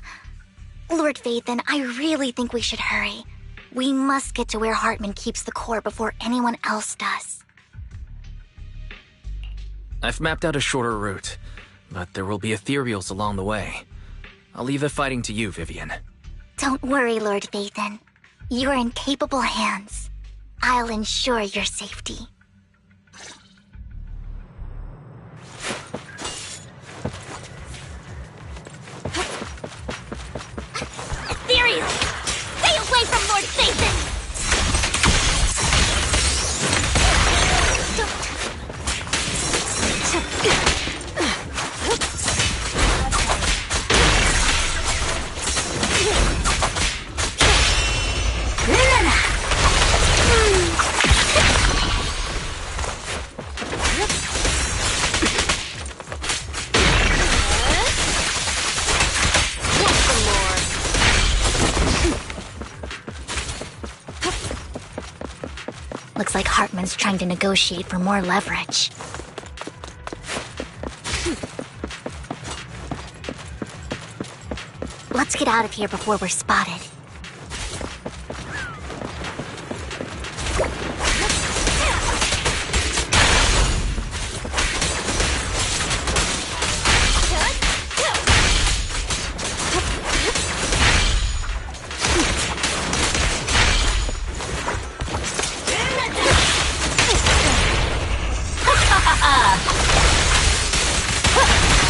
Lord Phaethon, I really think we should hurry. We must get to where Hartman keeps the core before anyone else does. I've mapped out a shorter route, but there will be ethereals along the way. I'll leave the fighting to you, Vivian. Don't worry, Lord Vathan. You're in capable hands. I'll ensure your safety. Ethereal! Stay away from Lord Vathan! Looks like Hartman's trying to negotiate for more leverage. Let's get out of here before we're spotted.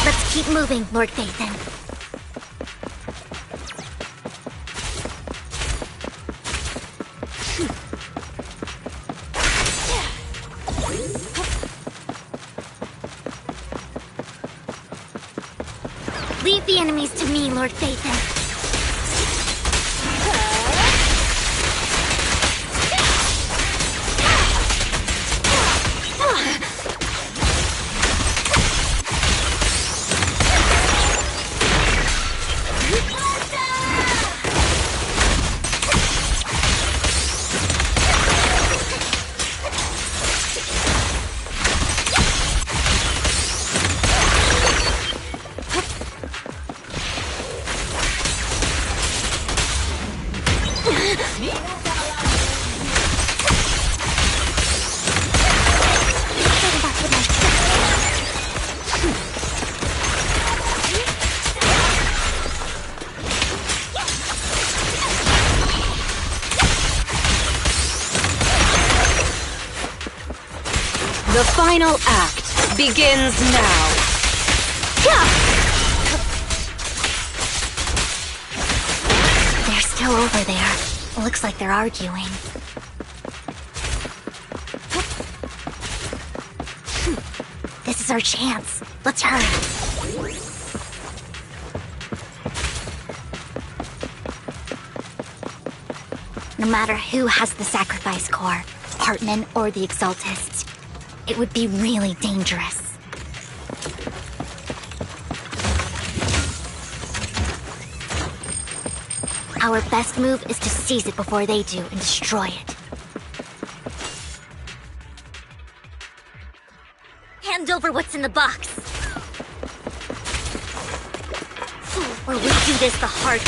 Let's keep moving, Lord Vathan. Leave the enemies to me, Lord Vathan. The final act begins now. They're still over there. Looks like they're arguing. This is our chance. Let's hurry. No matter who has the sacrifice core, Hartman or the Exaltists, it would be really dangerous. Our best move is to seize it before they do and destroy it. Hand over what's in the box. Or we do this the hard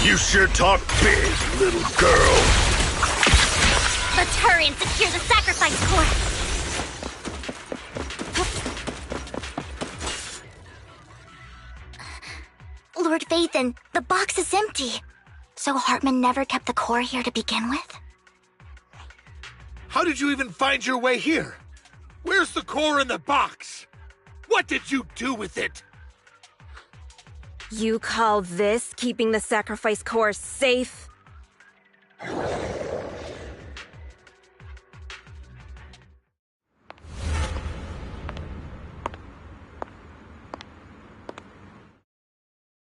way. You sure talk big, little girl. Let's hurry and secure the sacrifice core. Lord Vathan, the box is empty. So Hartman never kept the core here to begin with? How did you even find your way here? Where's the core in the box? What did you do with it? You call this keeping the sacrifice core safe?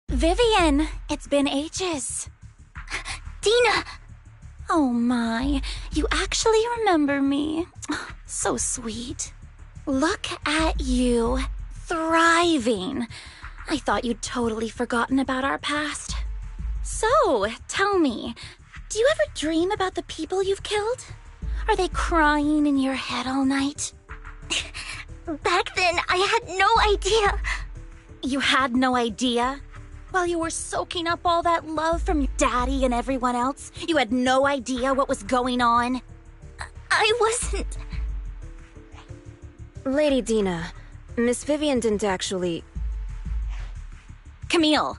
Vivian, it's been ages. Dina! Oh my, you actually remember me. So sweet. Look at you, thriving. I thought you'd totally forgotten about our past. So, tell me, do you ever dream about the people you've killed? Are they crying in your head all night? Back then, I had no idea. You had no idea? While you were soaking up all that love from your daddy and everyone else, you had no idea what was going on? I wasn't... Lady Dina, Miss Vivian didn't actually... Camille,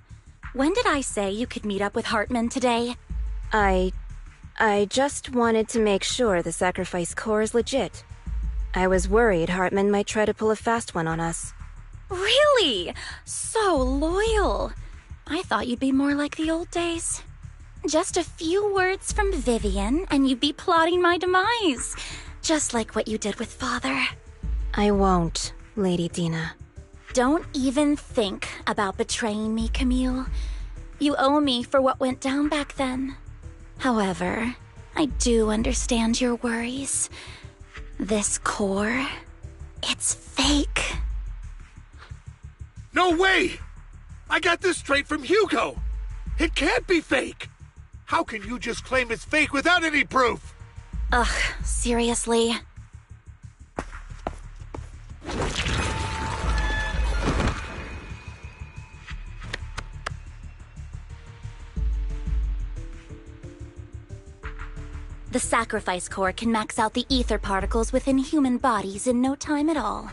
when did I say you could meet up with Hartman today? I just wanted to make sure the sacrifice core is legit. I was worried Hartman might try to pull a fast one on us. Really? So loyal. I thought you'd be more like the old days. Just a few words from Vivian, and you'd be plotting my demise. Just like what you did with Father. I won't, Lady Dina. Don't even think about betraying me, Camille. You owe me for what went down back then. However, I do understand your worries. This core, it's fake. No way! I got this straight from Hugo! It can't be fake! How can you just claim it's fake without any proof? Ugh, seriously? The sacrifice core can max out the ether particles within human bodies in no time at all.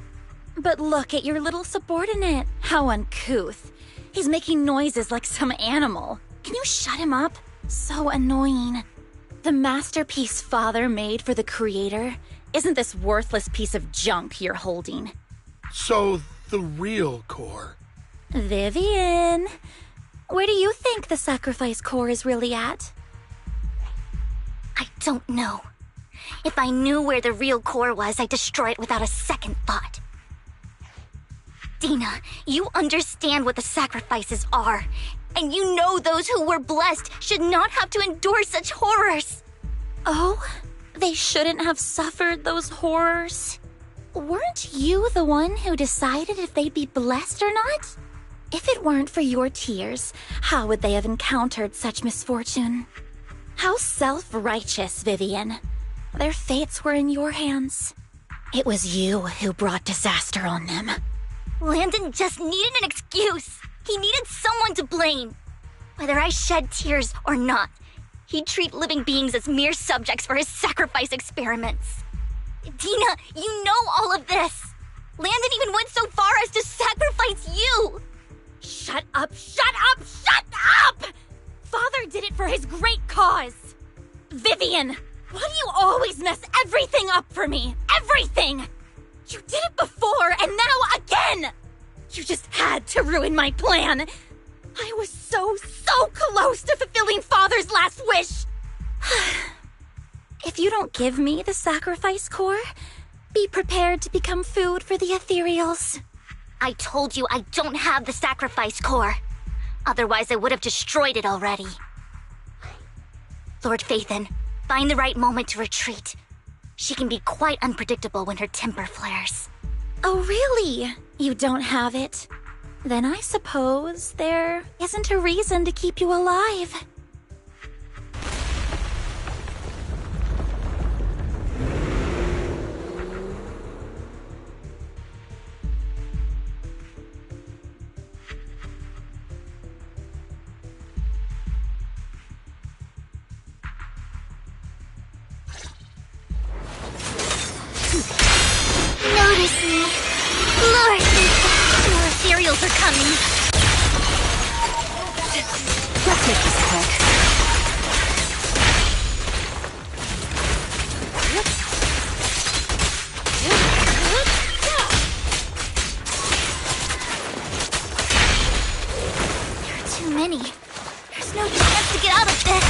But look at your little subordinate. How uncouth. He's making noises like some animal. Can you shut him up? So annoying. The masterpiece Father made for the Creator isn't this worthless piece of junk you're holding. So, the real core. Vivian, where do you think the sacrifice core is really at? I don't know. If I knew where the real core was, I'd destroy it without a second thought. Dina, you understand what the sacrifices are. And you know those who were blessed should not have to endure such horrors. Oh, they shouldn't have suffered those horrors. Weren't you the one who decided if they'd be blessed or not? If it weren't for your tears, how would they have encountered such misfortune? How self-righteous, Vivian. Their fates were in your hands. It was you who brought disaster on them. Landon just needed an excuse. He needed someone to blame. Whether I shed tears or not, he'd treat living beings as mere subjects for his sacrifice experiments. Dina, you know all of this. Landon even went so far as to sacrifice you. Shut up, shut up, shut up! Father did it for his great cause. Vivian, why do you always mess everything up for me? Everything! You did it before, and now again! You just had to ruin my plan. I was so close to fulfilling Father's last wish. If you don't give me the sacrifice core, be prepared to become food for the ethereals. I told you I don't have the sacrifice core. Otherwise, I would have destroyed it already. Lord Phaethon, find the right moment to retreat. She can be quite unpredictable when her temper flares. Oh, really? You don't have it? Then I suppose there isn't a reason to keep you alive. Notice me. Lure me. More ethereals are coming. Let's make this quick. There are too many. There's no chance to get out of this.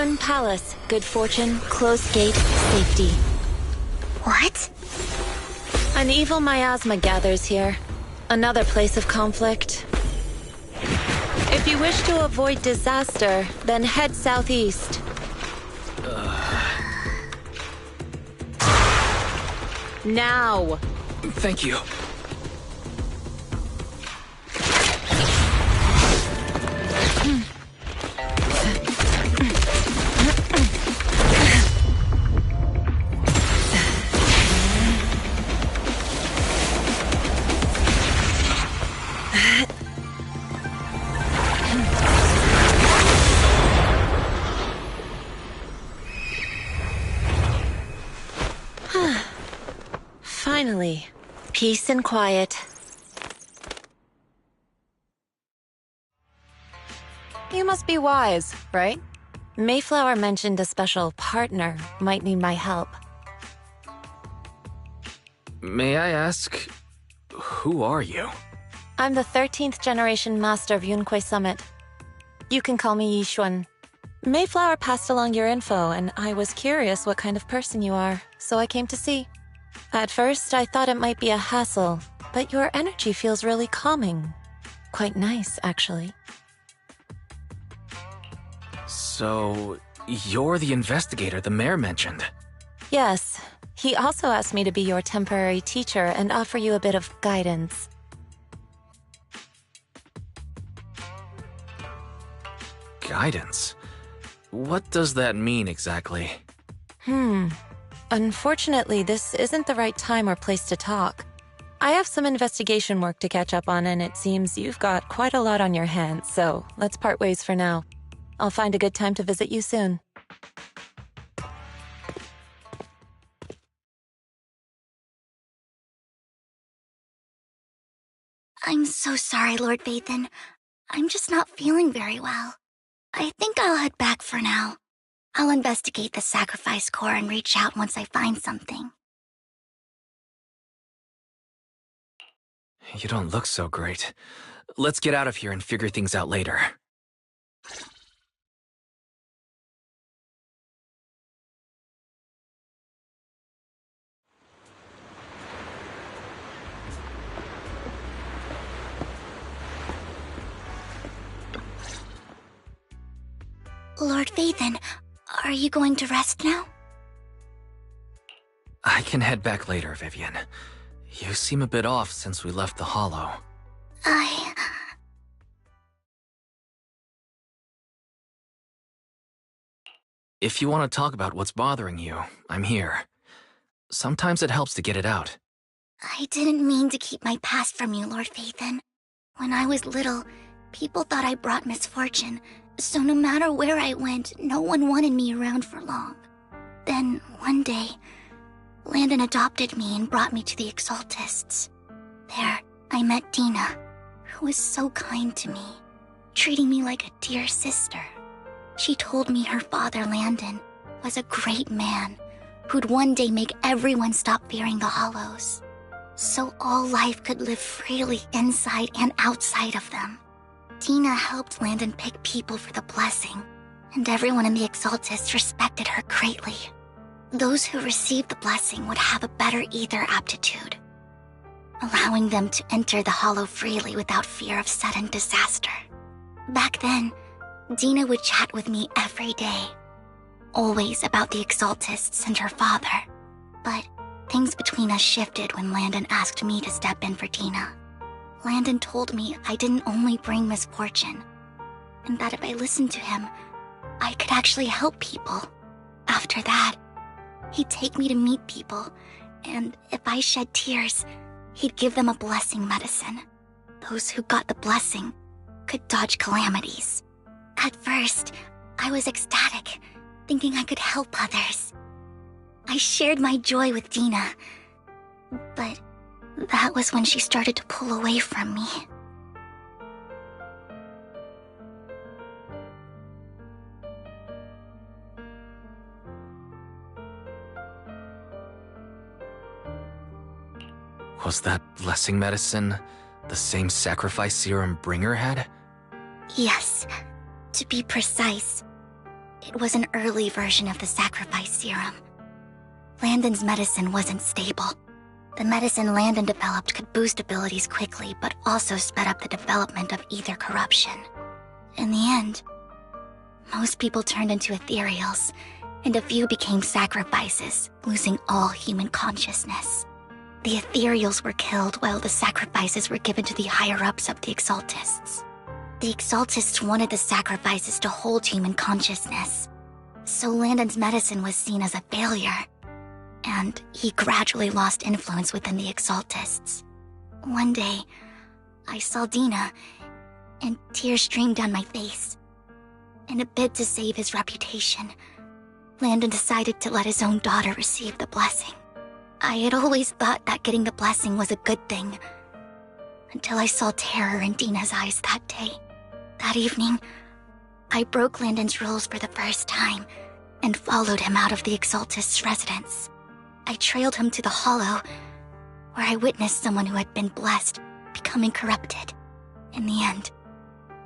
Yishun Palace. Good fortune, closed gate, safety. What? An evil miasma gathers here. Another place of conflict. If you wish to avoid disaster, then head southeast. Now! Thank you. Finally, peace and quiet. You must be wise, right? Mayflower mentioned a special partner might need my help. May I ask, who are you? I'm the 13th generation master of Yunque Summit. You can call me Yishun. Mayflower passed along your info, and I was curious what kind of person you are, so I came to see. At first, I thought it might be a hassle, but your energy feels really calming. Quite nice, actually. So, you're the investigator the mayor mentioned? Yes. He also asked me to be your temporary teacher and offer you a bit of guidance. Guidance? What does that mean exactly? Unfortunately, this isn't the right time or place to talk. I have some investigation work to catch up on, and it seems you've got quite a lot on your hands, so let's part ways for now. I'll find a good time to visit you soon. I'm so sorry, Lord Vathan. I'm just not feeling very well. I think I'll head back for now. I'll investigate the sacrifice core and reach out once I find something. You don't look so great. Let's get out of here and figure things out later. Lord Vathan, are you going to rest now? I can head back later, Vivian. You seem a bit off since we left the Hollow. If you want to talk about what's bothering you, I'm here. Sometimes it helps to get it out. I didn't mean to keep my past from you, Lord Vathan. When I was little, people thought I brought misfortune, so no matter where I went, no one wanted me around for long. Then, one day, Landon adopted me and brought me to the Exaltists. There, I met Dina, who was so kind to me, treating me like a dear sister. She told me her father, Landon, was a great man who'd one day make everyone stop fearing the Hollows, so all life could live freely inside and outside of them. Dina helped Landon pick people for the blessing, and everyone in the Exaltists respected her greatly. Those who received the blessing would have a better ether aptitude, allowing them to enter the Hollow freely without fear of sudden disaster. Back then, Dina would chat with me every day, always about the Exaltists and her father. But things between us shifted when Landon asked me to step in for Dina. Landon told me I didn't only bring misfortune, and that if I listened to him, I could actually help people. After that, he'd take me to meet people, and if I shed tears, he'd give them a blessing medicine. Those who got the blessing could dodge calamities. At first, I was ecstatic, thinking I could help others. I shared my joy with Dina, but that was when she started to pull away from me. Was that blessing medicine the same sacrifice serum Bringer had? Yes, to be precise, It was an early version of the sacrifice serum. Landon's medicine wasn't stable. The medicine Landon developed could boost abilities quickly, but also sped up the development of ether corruption. In the end, most people turned into ethereals, and a few became sacrifices, losing all human consciousness. The ethereals were killed while the sacrifices were given to the higher-ups of the Exaltists. The Exaltists wanted the sacrifices to hold human consciousness, so Landon's medicine was seen as a failure, and he gradually lost influence within the Exaltists. One day, I saw Dina, and tears streamed down my face. In a bid to save his reputation, Landon decided to let his own daughter receive the blessing. I had always thought that getting the blessing was a good thing, until I saw terror in Dina's eyes that day. That evening, I broke Landon's rules for the first time and followed him out of the Exaltist's residence. I trailed him to the Hollow, where I witnessed someone who had been blessed becoming corrupted. In the end,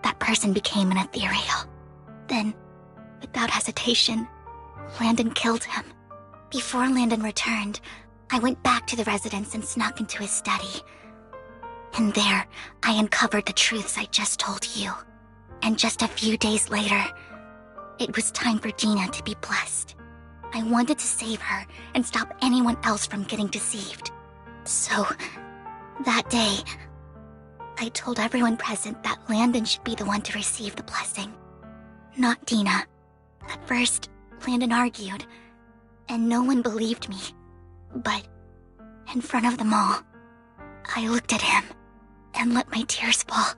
that person became an ethereal. Then, without hesitation, Landon killed him. Before Landon returned, I went back to the residence and snuck into his study. And there, I uncovered the truths I just told you. And just a few days later, it was time for Dina to be blessed. I wanted to save her and stop anyone else from getting deceived. So, that day, I told everyone present that Landon should be the one to receive the blessing, not Dina. At first, Landon argued, and no one believed me. But, in front of them all, I looked at him and let my tears fall.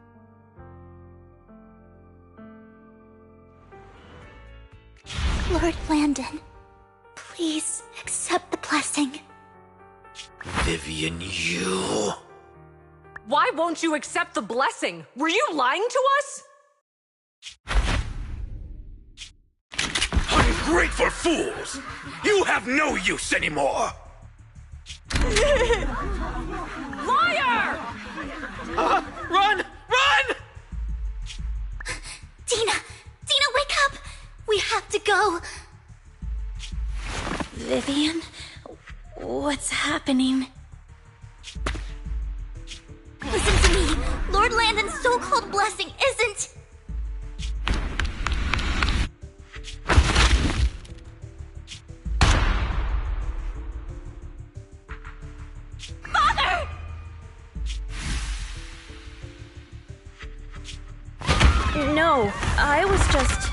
Lord Landon, please accept the blessing. Vivian, you... Why won't you accept the blessing? Were you lying to us? Ungrateful fools! You have no use anymore! Liar! Run! Run! Dina! Dina, wake up! We have to go! Vivian? What's happening? Listen to me! Lord Landon's so-called blessing isn't... Father! No, I was just...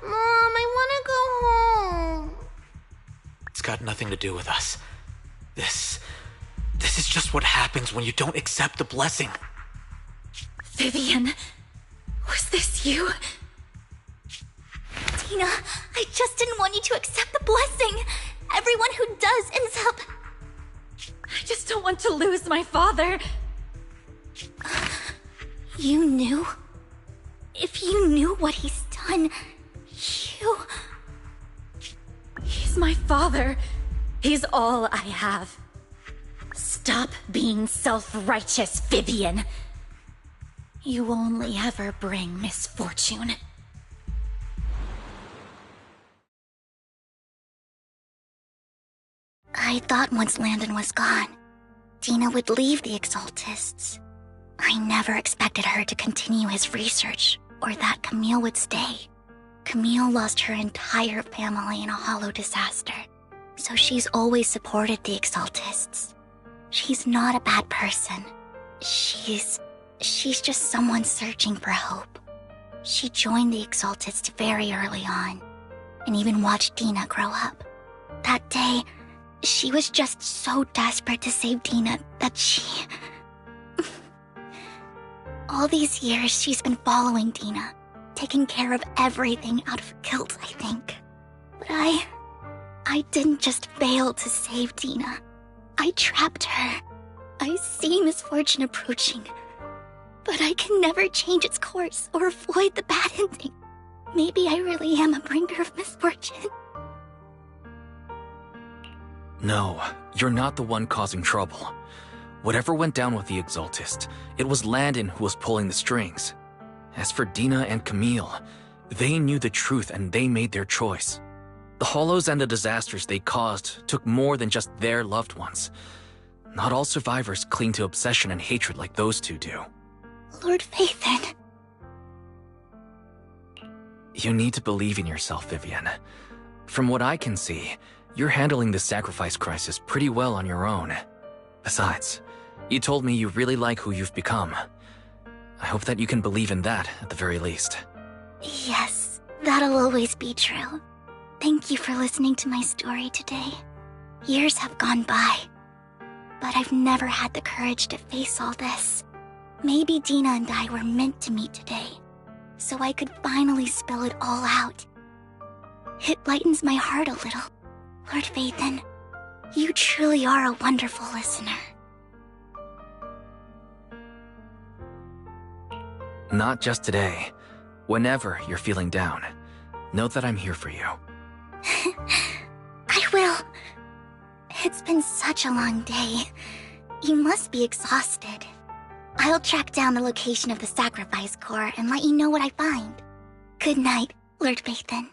Mom, I want to go home. It's got nothing to do with us. This is just what happens when you don't accept the blessing. Vivian, was this you? Dina, I just didn't want you to accept the blessing. Everyone who does ends up... I just don't want to lose my father. You knew? If you knew what he's done, you... He's my father. He's all I have. Stop being self-righteous, Vivian. You only ever bring misfortune. I thought once Landon was gone, Dina would leave the Exaltists. I never expected her to continue his research, or that Camille would stay. Camille lost her entire family in a Hollow disaster, so she's always supported the Exaltists. She's not a bad person. She's just someone searching for hope. She joined the Exaltists very early on, and even watched Dina grow up. That day, she was just so desperate to save Dina that she... All these years, she's been following Dina, taking care of everything out of guilt, I think. But I didn't just fail to save Dina. I trapped her. I see misfortune approaching, but I can never change its course or avoid the bad ending. Maybe I really am a bringer of misfortune. No, you're not the one causing trouble. Whatever went down with the Exaltist, it was Landon who was pulling the strings. As for Dina and Camille, they knew the truth and they made their choice. The Hollows and the disasters they caused took more than just their loved ones. Not all survivors cling to obsession and hatred like those two do. Lord Phaethon. You need to believe in yourself, Vivian. From what I can see, you're handling this sacrifice crisis pretty well on your own. Besides, you told me you really like who you've become. I hope that you can believe in that at the very least. Yes, that'll always be true. Thank you for listening to my story today. Years have gone by, but I've never had the courage to face all this. Maybe Dina and I were meant to meet today, so I could finally spill it all out. It lightens my heart a little. Lord Phaethon, you truly are a wonderful listener. Not just today. Whenever you're feeling down, know that I'm here for you. I will. It's been such a long day. You must be exhausted. I'll track down the location of the Sacrifice Core and let you know what I find. Good night, Lord Phaethon.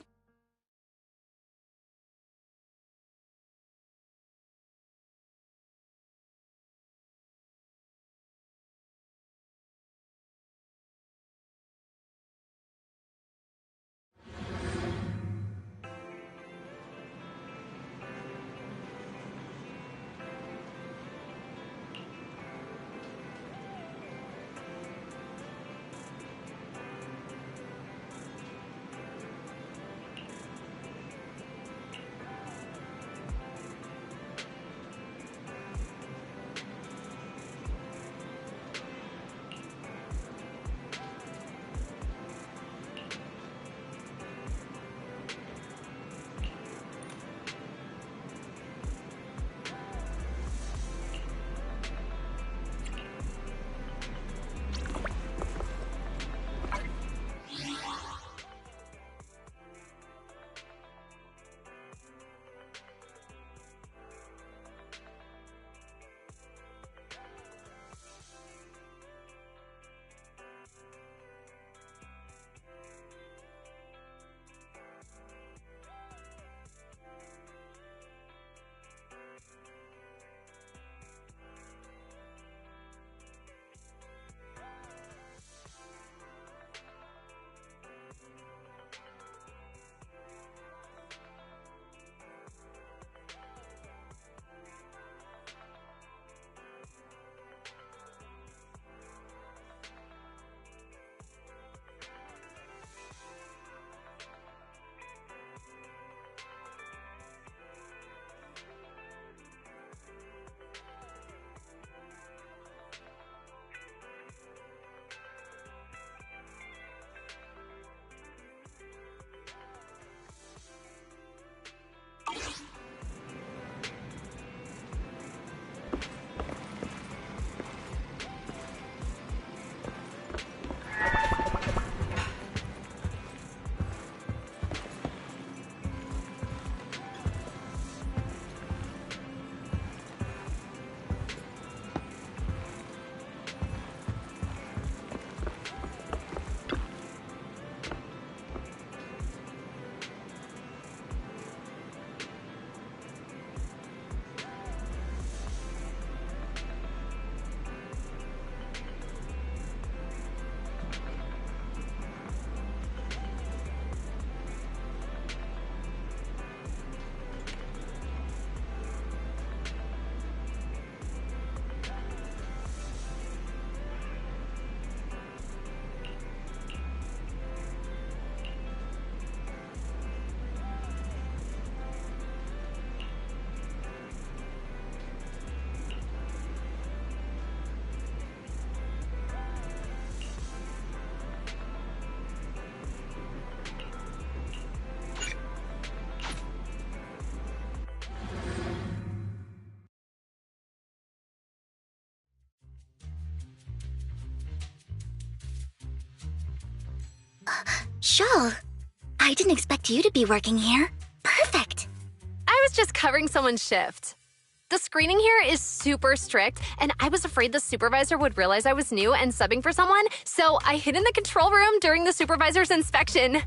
Shul, I didn't expect you to be working here. Perfect. I was just covering someone's shift. The screening here is super strict, and I was afraid the supervisor would realize I was new and subbing for someone, so I hid in the control room during the supervisor's inspection.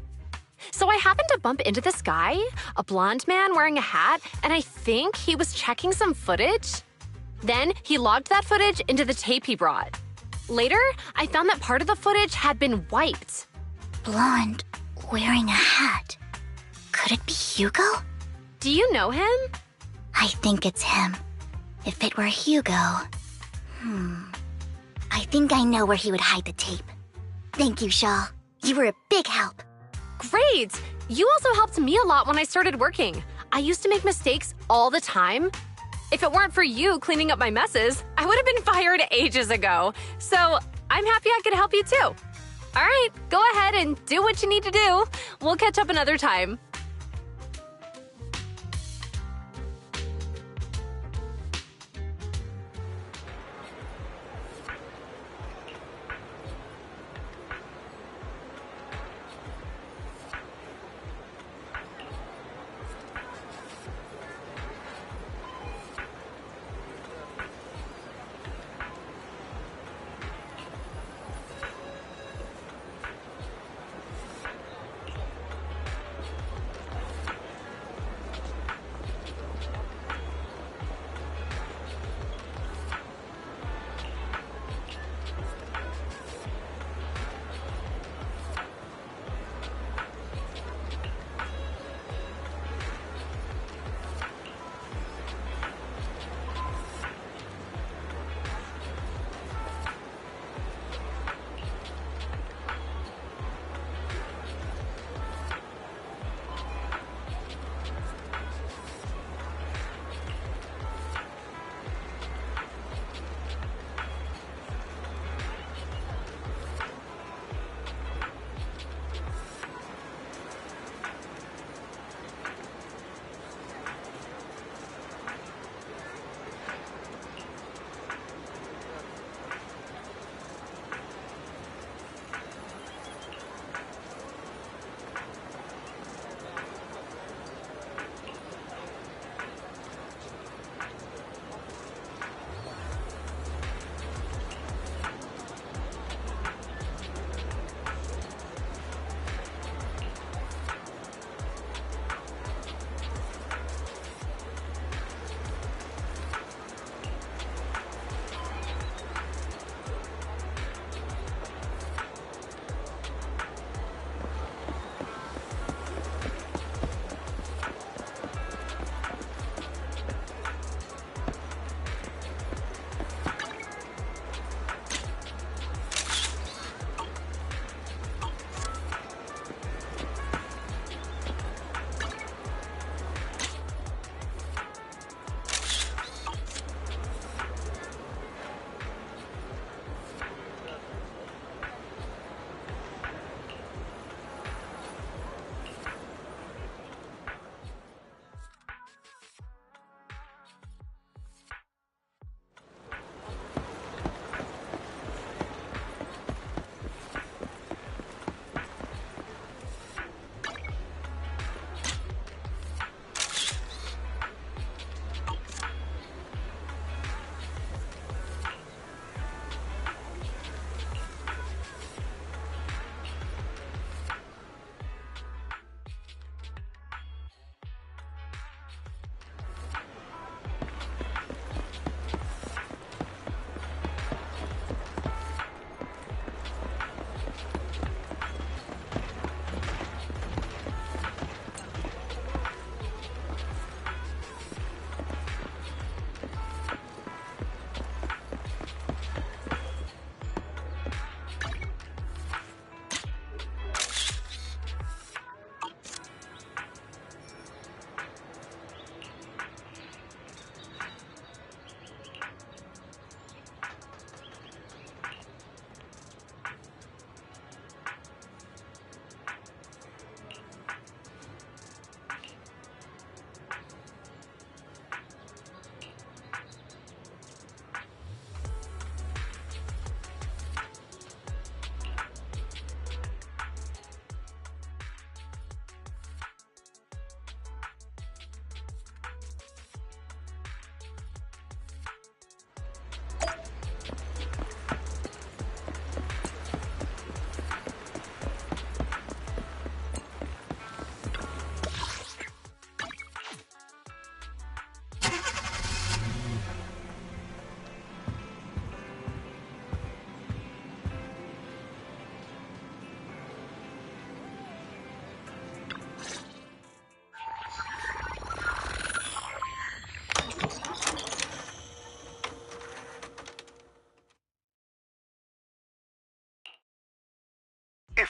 So I happened to bump into this guy, a blonde man wearing a hat, and I think he was checking some footage. Then he logged that footage into the tape he brought. Later, I found that part of the footage had been wiped. Blonde, wearing a hat. Could it be Hugo? Do you know him? I think it's him. If it were Hugo... I think I know where he would hide the tape. Thank you, Shaw. You were a big help. Great! You also helped me a lot when I started working. I used to make mistakes all the time. If it weren't for you cleaning up my messes, I would have been fired ages ago. So I'm happy I could help you too. All right, go ahead and do what you need to do. We'll catch up another time.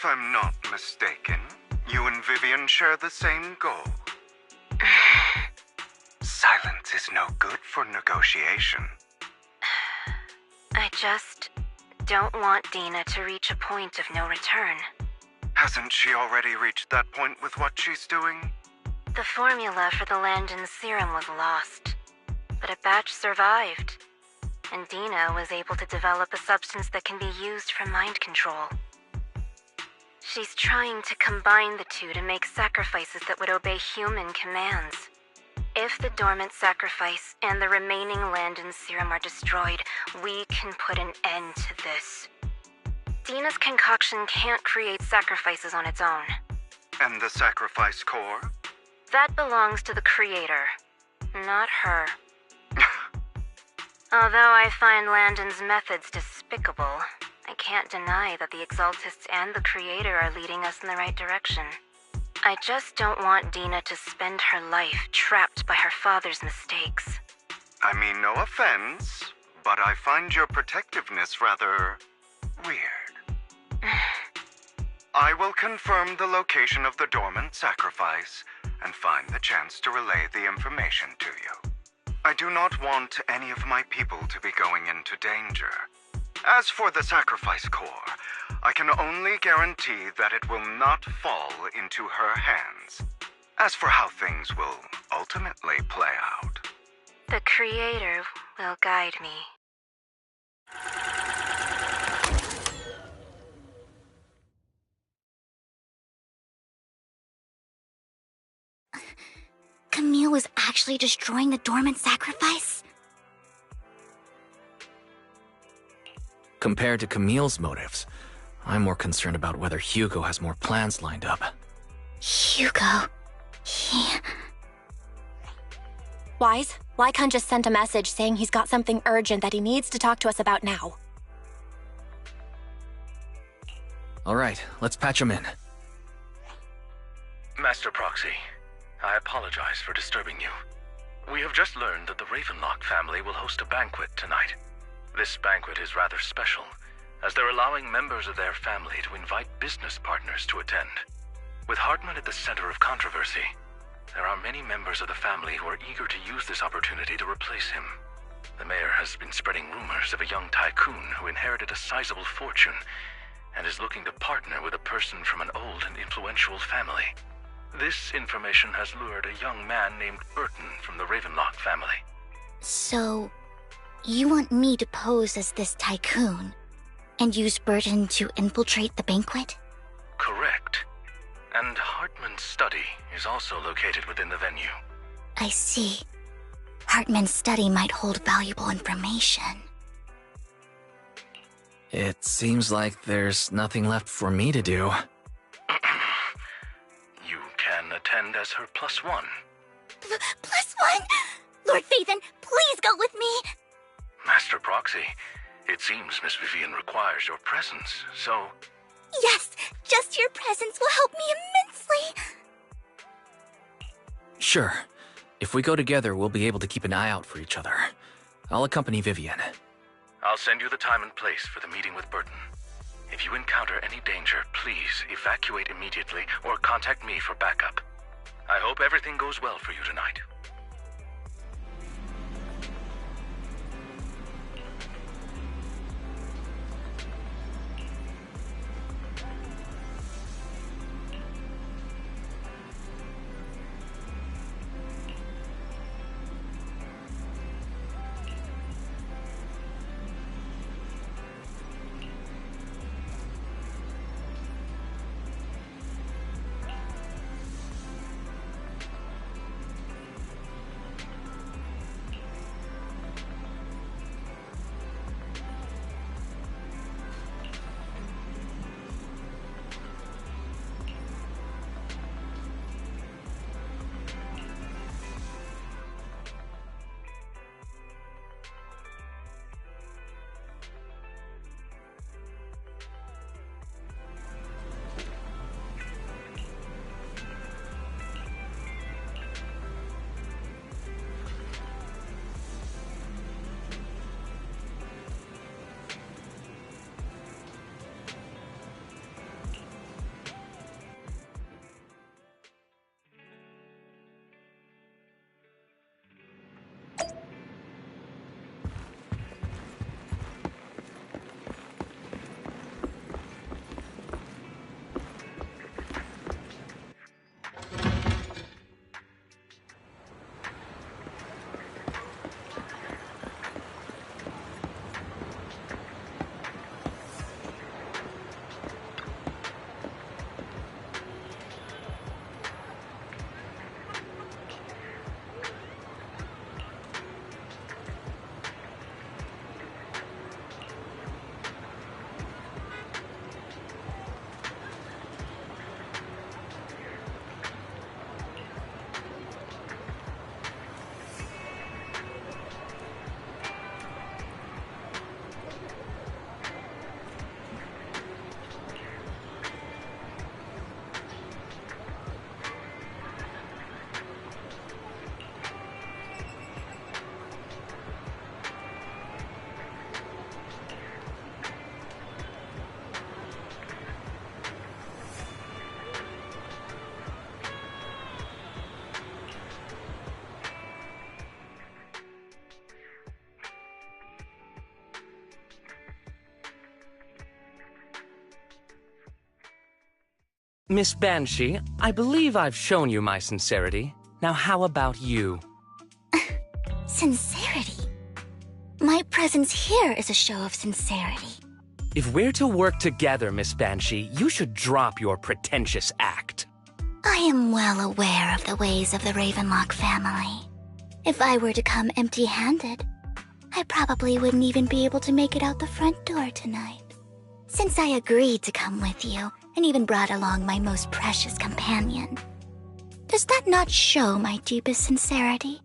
If I'm not mistaken, you and Vivian share the same goal. Silence is no good for negotiation. I just don't want Dina to reach a point of no return. Hasn't she already reached that point with what she's doing? The formula for the Landon serum was lost, but a batch survived, and Dina was able to develop a substance that can be used for mind control. She's trying to combine the two to make sacrifices that would obey human commands. If the dormant sacrifice and the remaining Landon serum are destroyed, we can put an end to this. Dina's concoction can't create sacrifices on its own. And the sacrifice core? That belongs to the creator, not her. Although I find Landon's methods despicable, I can't deny that the Exaltists and the creator are leading us in the right direction. I just don't want Dina to spend her life trapped by her father's mistakes. I mean, no offense, but I find your protectiveness rather weird. I will confirm the location of the dormant sacrifice and find the chance to relay the information to you. I do not want any of my people to be going into danger. As for the sacrifice core, I can only guarantee that it will not fall into her hands. As for how things will ultimately play out, the creator will guide me. Camille was actually destroying the dormant sacrifice? Compared to Camille's motives, I'm more concerned about whether Hugo has more plans lined up. Hugo... Wise, Lycon just sent a message saying he's got something urgent that he needs to talk to us about now. Alright, let's patch him in. Master Proxy, I apologize for disturbing you. We have just learned that the Ravenlock family will host a banquet tonight. This banquet is rather special, as they're allowing members of their family to invite business partners to attend. With Hartman at the center of controversy, there are many members of the family who are eager to use this opportunity to replace him. The mayor has been spreading rumors of a young tycoon who inherited a sizable fortune and is looking to partner with a person from an old and influential family. This information has lured a young man named Burton from the Ravenlock family. So, you want me to pose as this tycoon and use Burton to infiltrate the banquet? Correct. And Hartman's study is also located within the venue. I see. Hartman's study might hold valuable information. It seems like there's nothing left for me to do. You can attend as her +1. +1? Lord Phaethon, please go with me! Master Proxy, it seems Miss Vivian requires your presence, so... Yes, just your presence will help me immensely! Sure. If we go together, we'll be able to keep an eye out for each other. I'll accompany Vivian. I'll send you the time and place for the meeting with Burton. If you encounter any danger, please evacuate immediately or contact me for backup. I hope everything goes well for you tonight. Miss Banshee, I believe I've shown you my sincerity. Now how about you? Sincerity? My presence here is a show of sincerity. If we're to work together, Miss Banshee, you should drop your pretentious act. I am well aware of the ways of the Ravenlock family. If I were to come empty-handed, I probably wouldn't even be able to make it out the front door tonight. Since I agreed to come with you, and even brought along my most precious companion, does that not show my deepest sincerity?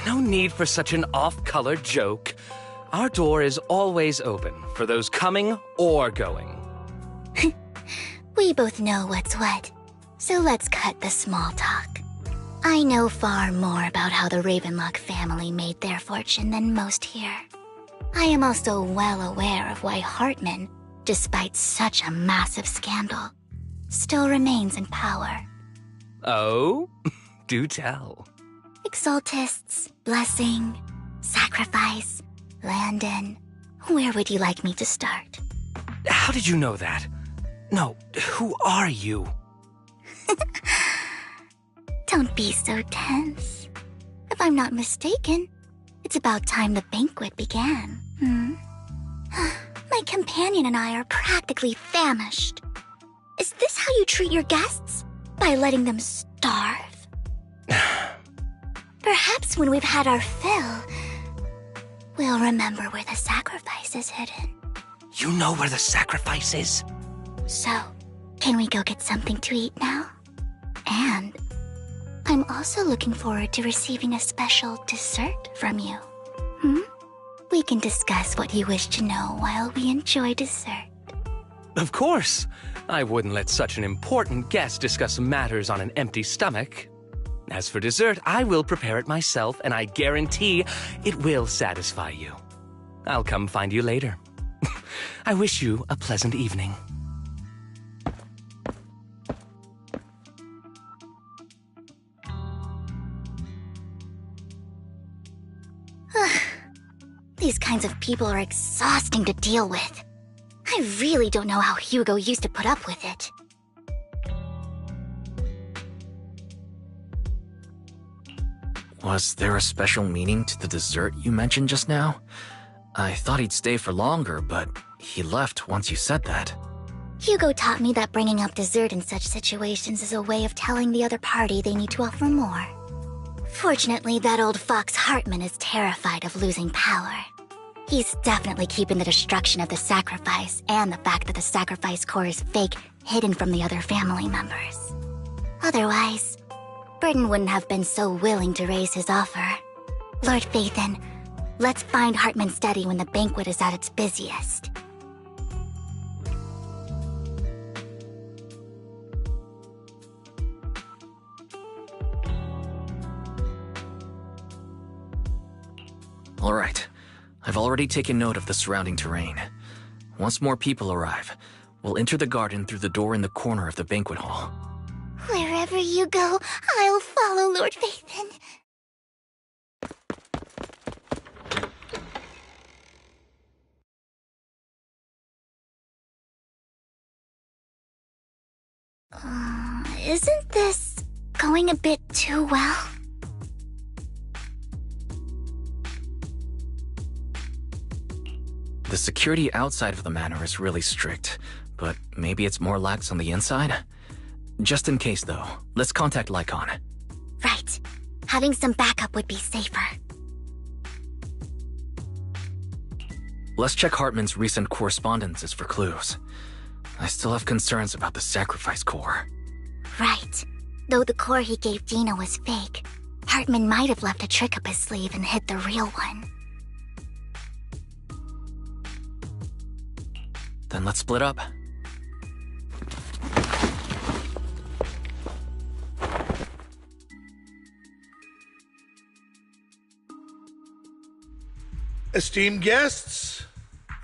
No need for such an off-color joke. Our door is always open for those coming or going. We both know what's what, so let's cut the small talk. I know far more about how the Ravenlock family made their fortune than most here. I am also well aware of why Hartman, despite such a massive scandal, still remains in power. Oh? Do tell. Exaltists, blessing, sacrifice, Landon. Where would you like me to start? How did you know that? No, who are you? Don't be so tense. If I'm not mistaken, it's about time the banquet began. My companion and I are practically famished. Is this how you treat your guests? By letting them starve? Perhaps when we've had our fill, we'll remember where the sacrifice is hidden. You know where the sacrifice is? So, can we go get something to eat now? And I'm also looking forward to receiving a special dessert from you. We can discuss what you wish to know while we enjoy dessert. Of course. I wouldn't let such an important guest discuss matters on an empty stomach. As for dessert, I will prepare it myself, and I guarantee it will satisfy you. I'll come find you later. I wish you a pleasant evening. These kinds of people are exhausting to deal with. I really don't know how Hugo used to put up with it. Was there a special meaning to the dessert you mentioned just now? I thought he'd stay for longer, but he left once you said that. Hugo taught me that bringing up dessert in such situations is a way of telling the other party they need to offer more. Fortunately, that old fox Hartman is terrified of losing power. He's definitely keeping the destruction of the sacrifice and the fact that the sacrifice core is fake hidden from the other family members. Otherwise, Burden wouldn't have been so willing to raise his offer. Lord Phaethon, let's find Hartman's study when the banquet is at its busiest. All right. I've already taken note of the surrounding terrain. Once more people arrive, we'll enter the garden through the door in the corner of the banquet hall. Wherever you go, I'll follow, Lord Phaethon. Isn't this going a bit too well? The security outside of the manor is really strict, but maybe it's more lax on the inside? Just in case, though, let's contact Lycon. Right. Having some backup would be safer. Let's check Hartman's recent correspondences for clues. I still have concerns about the sacrifice core. Right. Though the core he gave Gina was fake, Hartman might have left a trick up his sleeve and hid the real one. Then let's split up. Esteemed guests,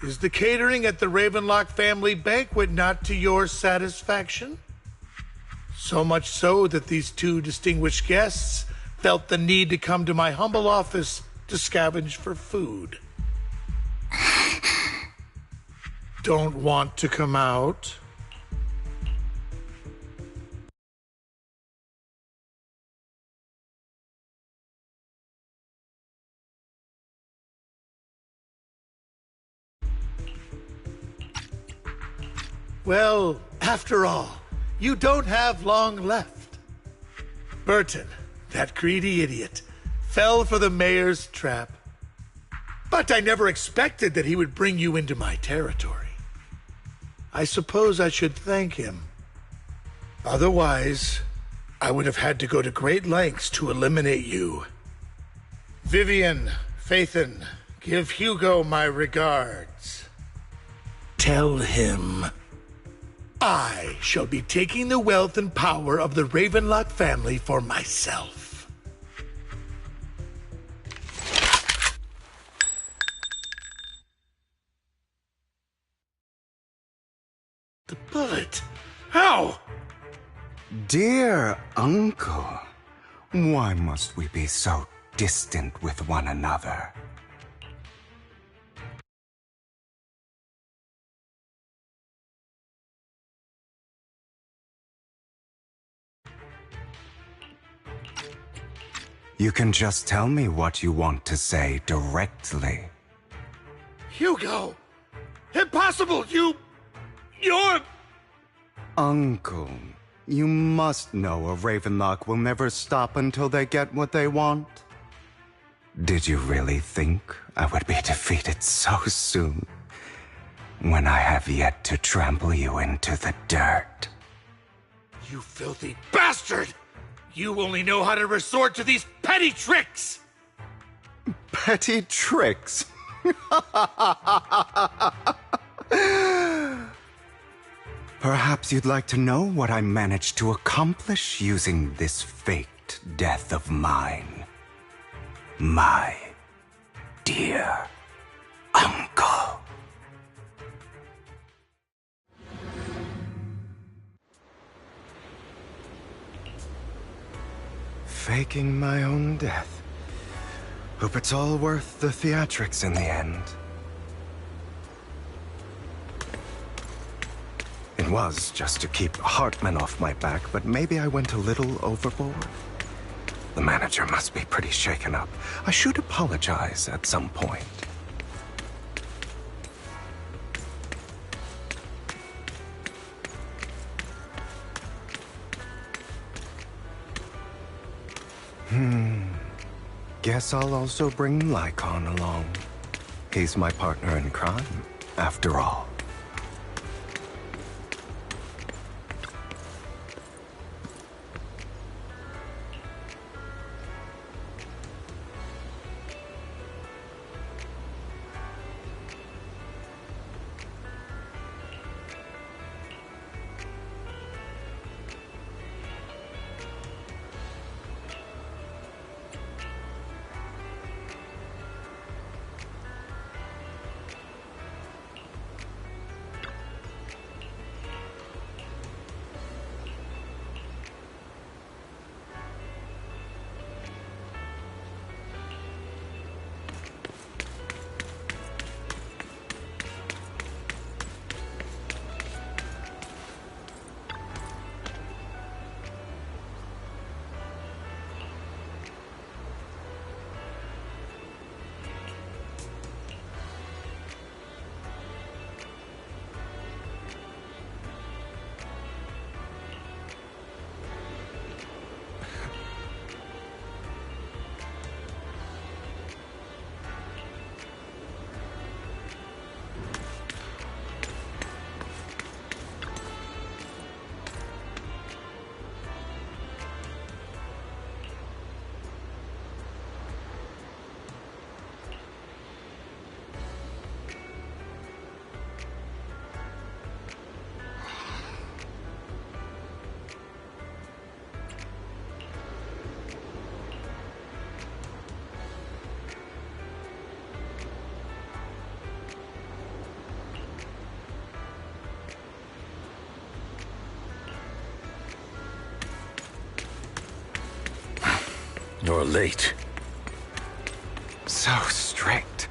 is the catering at the Ravenlock family banquet not to your satisfaction? So much so that these two distinguished guests felt the need to come to my humble office to scavenge for food. Don't want to come out? Well, after all, you don't have long left. Burton, that greedy idiot, fell for the mayor's trap. But I never expected that he would bring you into my territory. I suppose I should thank him. Otherwise, I would have had to go to great lengths to eliminate you. Vivian, Phaethon, give Hugo my regards. Tell him I shall be taking the wealth and power of the Ravenlock family for myself. The bullet? How? Dear Uncle, why must we be so distant with one another? You can just tell me what you want to say directly. Hugo! Impossible! You're... Uncle, you must know a Ravenlock will never stop until they get what they want. Did you really think I would be defeated so soon, when I have yet to trample you into the dirt? You filthy bastard! You only know how to resort to these petty tricks! Petty tricks? Perhaps you'd like to know what I managed to accomplish using this faked death of mine. My dear uncle. Faking my own death. Hope it's all worth the theatrics in the end. It was just to keep Hartman off my back, but maybe I went a little overboard. The manager must be pretty shaken up. I should apologize at some point. Guess I'll also bring Lycon along. He's my partner in crime, after all. You're late. So strict.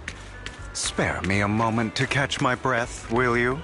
Spare me a moment to catch my breath, will you?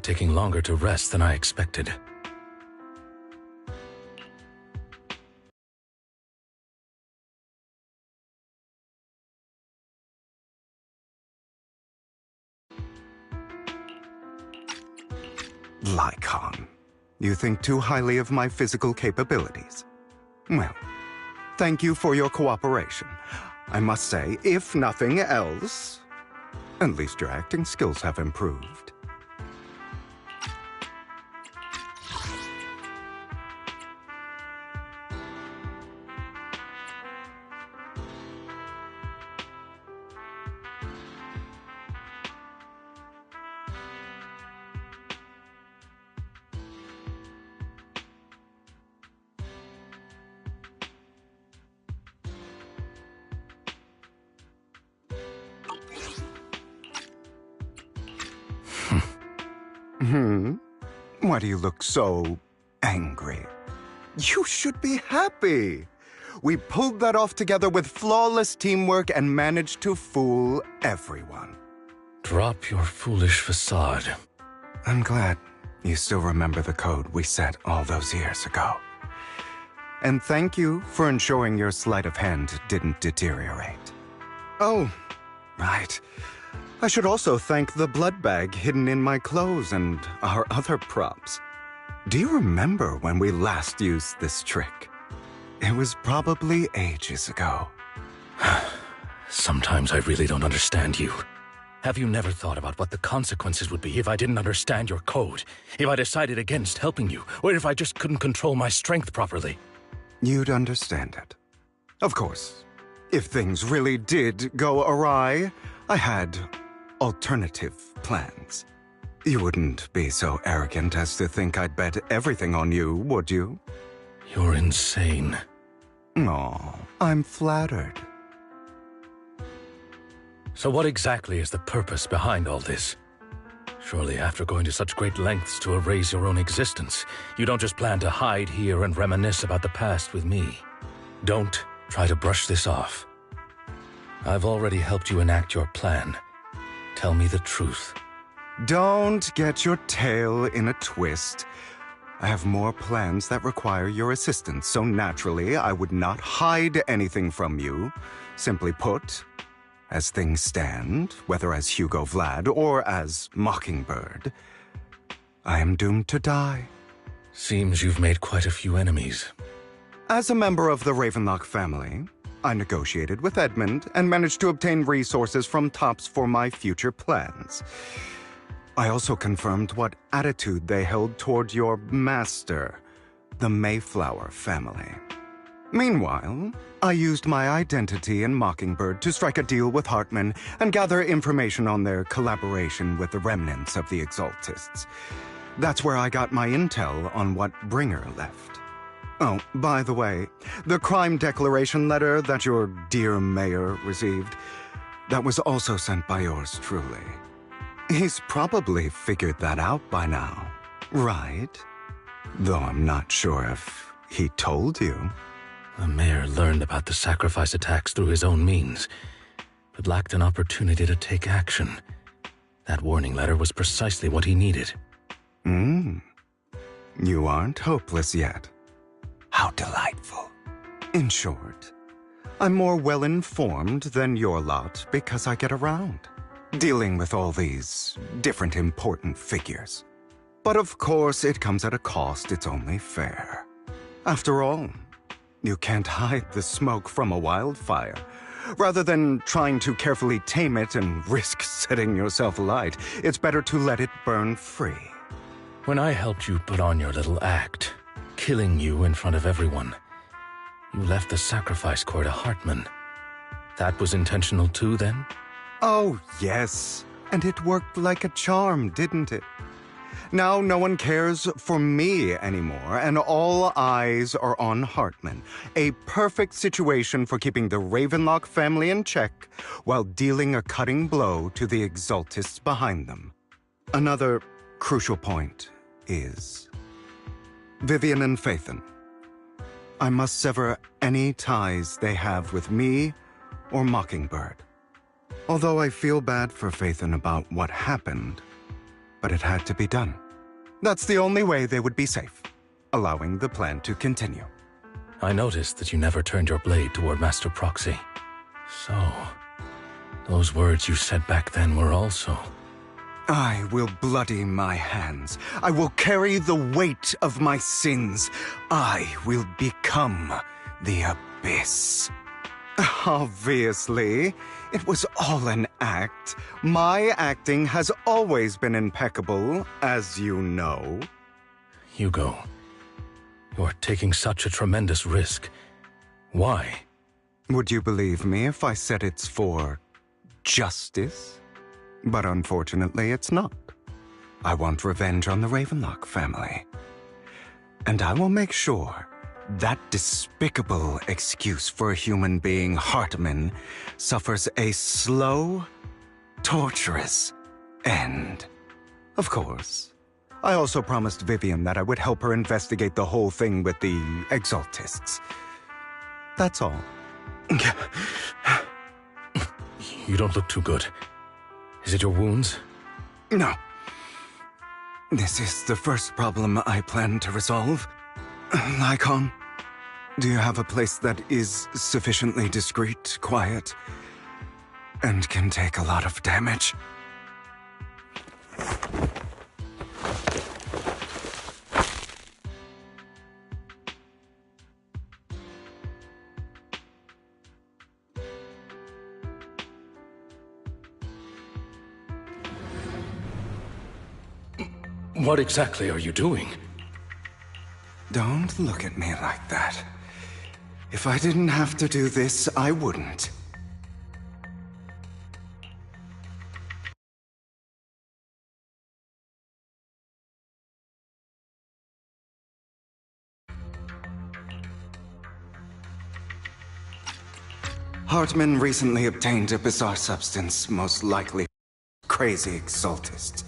taking longer to rest than I expected. Lycon, you think too highly of my physical capabilities. Well, thank you for your cooperation. I must say, if nothing else, at least your acting skills have improved. Why do you look so angry? You should be happy. We pulled that off together with flawless teamwork and managed to fool everyone. Drop your foolish facade. I'm glad you still remember the code we set all those years ago. And thank you for ensuring your sleight of hand didn't deteriorate. Oh, right. I should also thank the blood bag hidden in my clothes and our other props. Do you remember when we last used this trick? It was probably ages ago. Sometimes I really don't understand you. Have you never thought about what the consequences would be if I didn't understand your code? If I decided against helping you? Or if I just couldn't control my strength properly? You'd understand it. Of course, if things really did go awry, I had alternative plans. You wouldn't be so arrogant as to think I'd bet everything on you, would you? You're insane. Aw, I'm flattered. So what exactly is the purpose behind all this? Surely after going to such great lengths to erase your own existence, you don't just plan to hide here and reminisce about the past with me. Don't try to brush this off. I've already helped you enact your plan. Tell me the truth. Don't get your tail in a twist. I have more plans that require your assistance, so naturally I would not hide anything from you. Simply put, as things stand, whether as Hugo Vlad or as Mockingbird, I am doomed to die. Seems you've made quite a few enemies. As a member of the Ravenlock family, I negotiated with Edmund and managed to obtain resources from Tops for my future plans. I also confirmed what attitude they held toward your master, the Mayflower family. Meanwhile, I used my identity in Mockingbird to strike a deal with Hartman and gather information on their collaboration with the remnants of the Exaltists. That's where I got my intel on what Bringer left. Oh, by the way, the crime declaration letter that your dear mayor received, that was also sent by yours truly. He's probably figured that out by now, right? Though I'm not sure if he told you. The mayor learned about the sacrifice attacks through his own means, but lacked an opportunity to take action. That warning letter was precisely what he needed. You aren't hopeless yet. How delightful. In short, I'm more well-informed than your lot because I get around, dealing with all these different important figures. But of course, it comes at a cost. It's only fair. After all, you can't hide the smoke from a wildfire. Rather than trying to carefully tame it and risk setting yourself alight, it's better to let it burn free. When I helped you put on your little act, killing you in front of everyone, you left the sacrifice core to Hartman. That was intentional too, then? Oh, yes. And it worked like a charm, didn't it? Now no one cares for me anymore, and all eyes are on Hartman. A perfect situation for keeping the Ravenlock family in check while dealing a cutting blow to the Exaltists behind them. Another crucial point is Vivian and Phaethon. I must sever any ties they have with me or Mockingbird. Although I feel bad for Phaethon about what happened, but it had to be done. That's the only way they would be safe, allowing the plan to continue. I noticed that you never turned your blade toward Master Proxy. So, those words you said back then were also... I will bloody my hands. I will carry the weight of my sins. I will become the Abyss. Obviously, it was all an act. My acting has always been impeccable, as you know. Hugo, you're taking such a tremendous risk. Why? Would you believe me if I said it's for justice? But unfortunately, it's not. I want revenge on the Ravenlock family. And I will make sure that despicable excuse for a human being, Hartman, suffers a slow, torturous end. Of course. I also promised Vivian that I would help her investigate the whole thing with the Exaltists. That's all. You don't look too good. Is it your wounds? No. This is the first problem I plan to resolve. Lycon, do you have a place that is sufficiently discreet, quiet, and can take a lot of damage? What exactly are you doing? Don't look at me like that. If I didn't have to do this, I wouldn't. Hartman recently obtained a bizarre substance, most likely crazy Exaltist.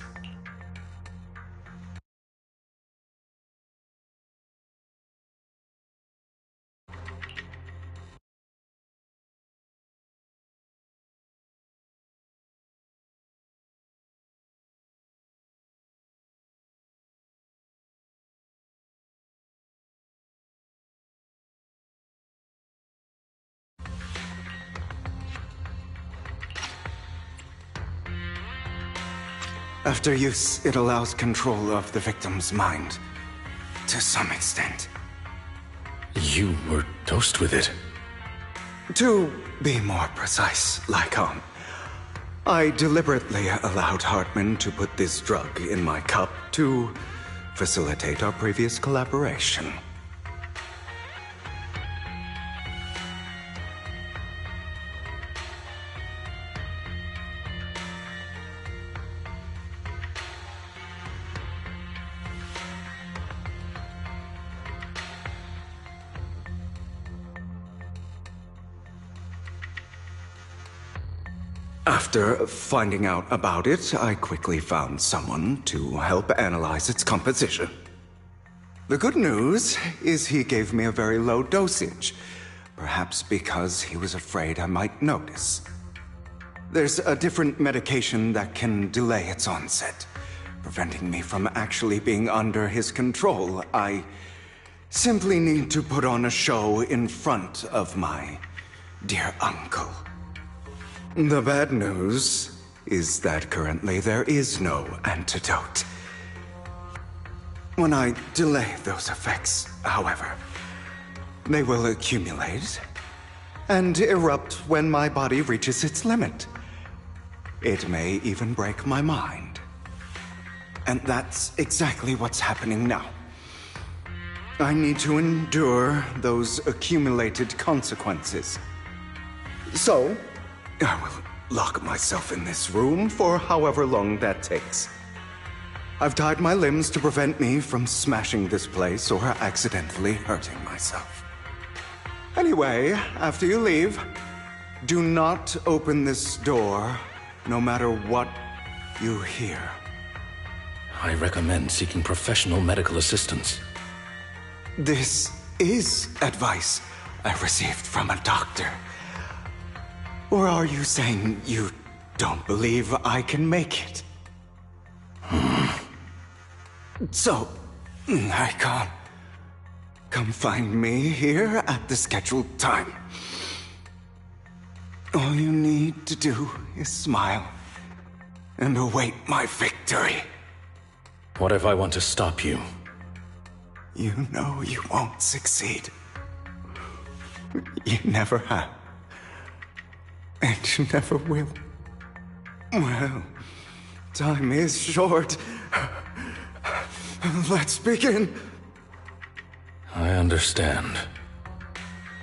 After use, it allows control of the victim's mind, to some extent. You were dosed with it? To be more precise, Lycon, I deliberately allowed Hartman to put this drug in my cup to facilitate our previous collaboration. After finding out about it, I quickly found someone to help analyze its composition. The good news is he gave me a very low dosage, perhaps because he was afraid I might notice. There's a different medication that can delay its onset, preventing me from actually being under his control. I simply need to put on a show in front of my dear uncle. The bad news is that currently there is no antidote. When I delay those effects, however, they will accumulate and erupt when my body reaches its limit. It may even break my mind. And that's exactly what's happening now. I need to endure those accumulated consequences. So, I will lock myself in this room for however long that takes. I've tied my limbs to prevent me from smashing this place or accidentally hurting myself. Anyway, after you leave, do not open this door, no matter what you hear. I recommend seeking professional medical assistance. This is advice I received from a doctor. Or are you saying you don't believe I can make it? So, Lycon, come find me here at the scheduled time. All you need to do is smile and await my victory. What if I want to stop you? You know you won't succeed. You never have. And you never will. Well, time is short. Let's begin. I understand.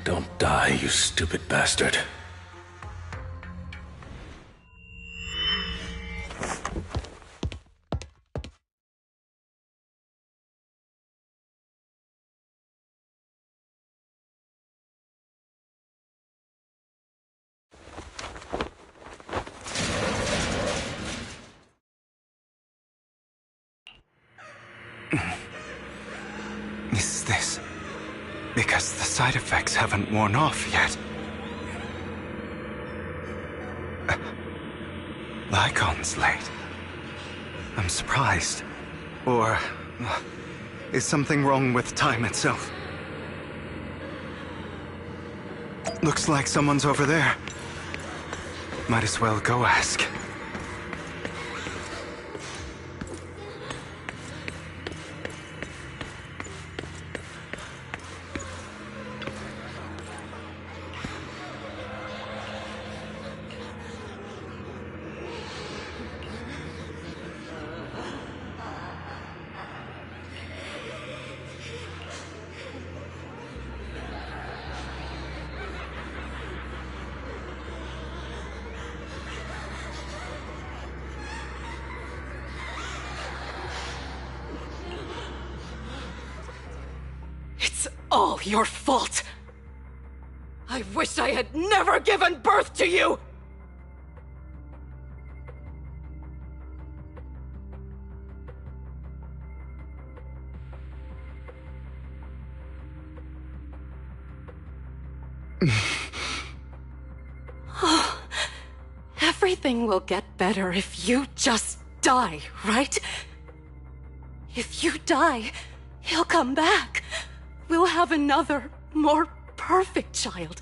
Don't die, you stupid bastard. Is this because the side effects haven't worn off yet? Lycon's late. I'm surprised. Or is something wrong with time itself? Looks like someone's over there. Might as well go ask. All your fault! I wish I had never given birth to you! Oh, everything will get better if you just die, right? If you die, he'll come back. We'll have another, more perfect child.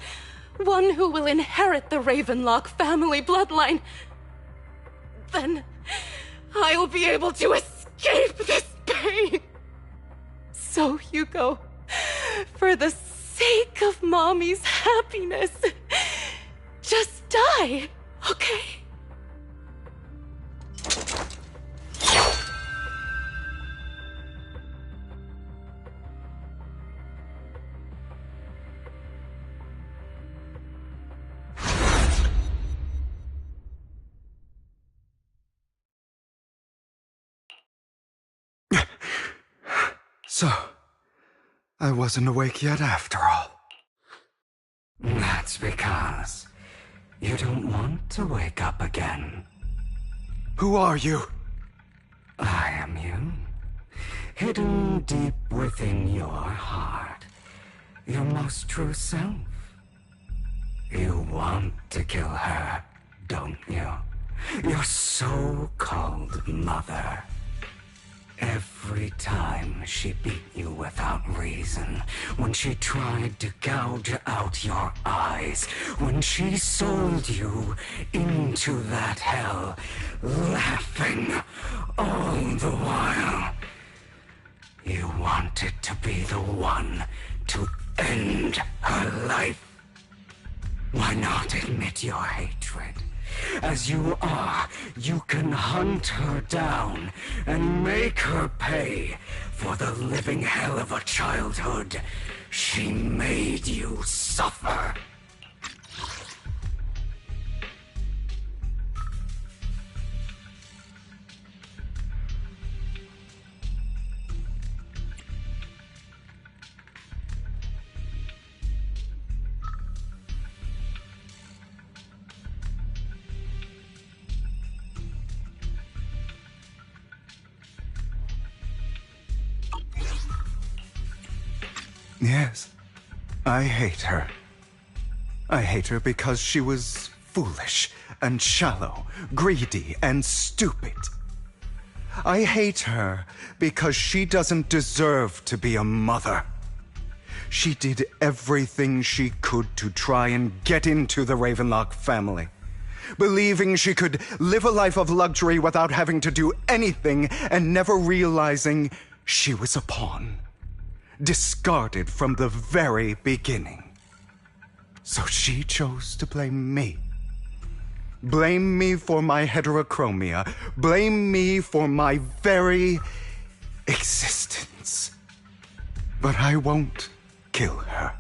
One who will inherit the Ravenlock family bloodline. Then I'll be able to escape this pain. So, Hugo, for the sake of Mommy's happiness, just die, okay? So, I wasn't awake yet after all. That's because you don't want to wake up again. Who are you? I am you. Hidden deep within your heart. Your most true self. You want to kill her, don't you? Your so-called mother. Every time she beat you without reason, when she tried to gouge out your eyes, when she sold you into that hell, laughing all the while. You wanted to be the one to end her life. Why not admit your hatred? As you are, you can hunt her down and make her pay for the living hell of a childhood she made you suffer. Yes, I hate her. I hate her because she was foolish and shallow, greedy and stupid. I hate her because she doesn't deserve to be a mother. She did everything she could to try and get into the Ravenlock family, believing she could live a life of luxury without having to do anything and never realizing she was a pawn, discarded from the very beginning. So she chose to blame me. Blame me for my heterochromia. Blame me for my very existence. But I won't kill her,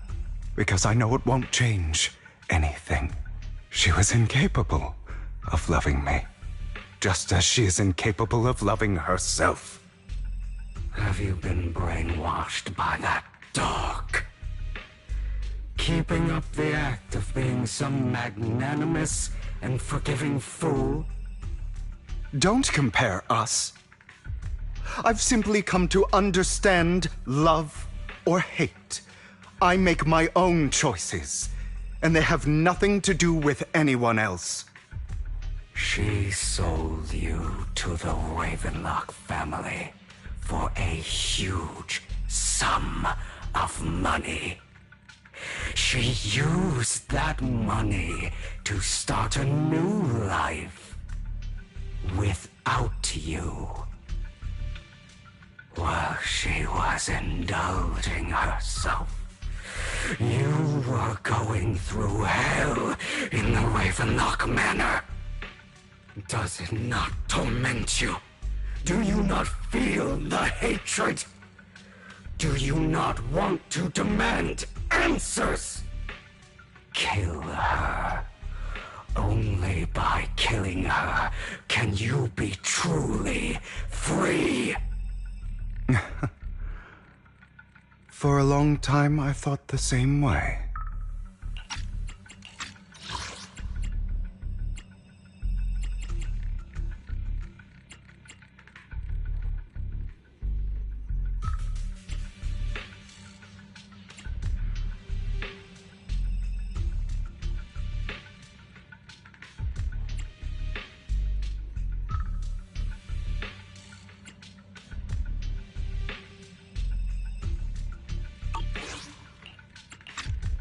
because I know it won't change anything. She was incapable of loving me, just as she is incapable of loving herself. Have you been brainwashed by that dog? Keeping up the act of being some magnanimous and forgiving fool? Don't compare us. I've simply come to understand love or hate. I make my own choices, and they have nothing to do with anyone else. She sold you to the Ravenlock family for a huge sum of money. She used that money to start a new life without you. While she was indulging herself, you were going through hell in the Ravenlock Manor. Does it not torment you? Do you not feel the hatred? Do you not want to demand answers? Kill her. Only by killing her can you be truly free. For a long time, I thought the same way.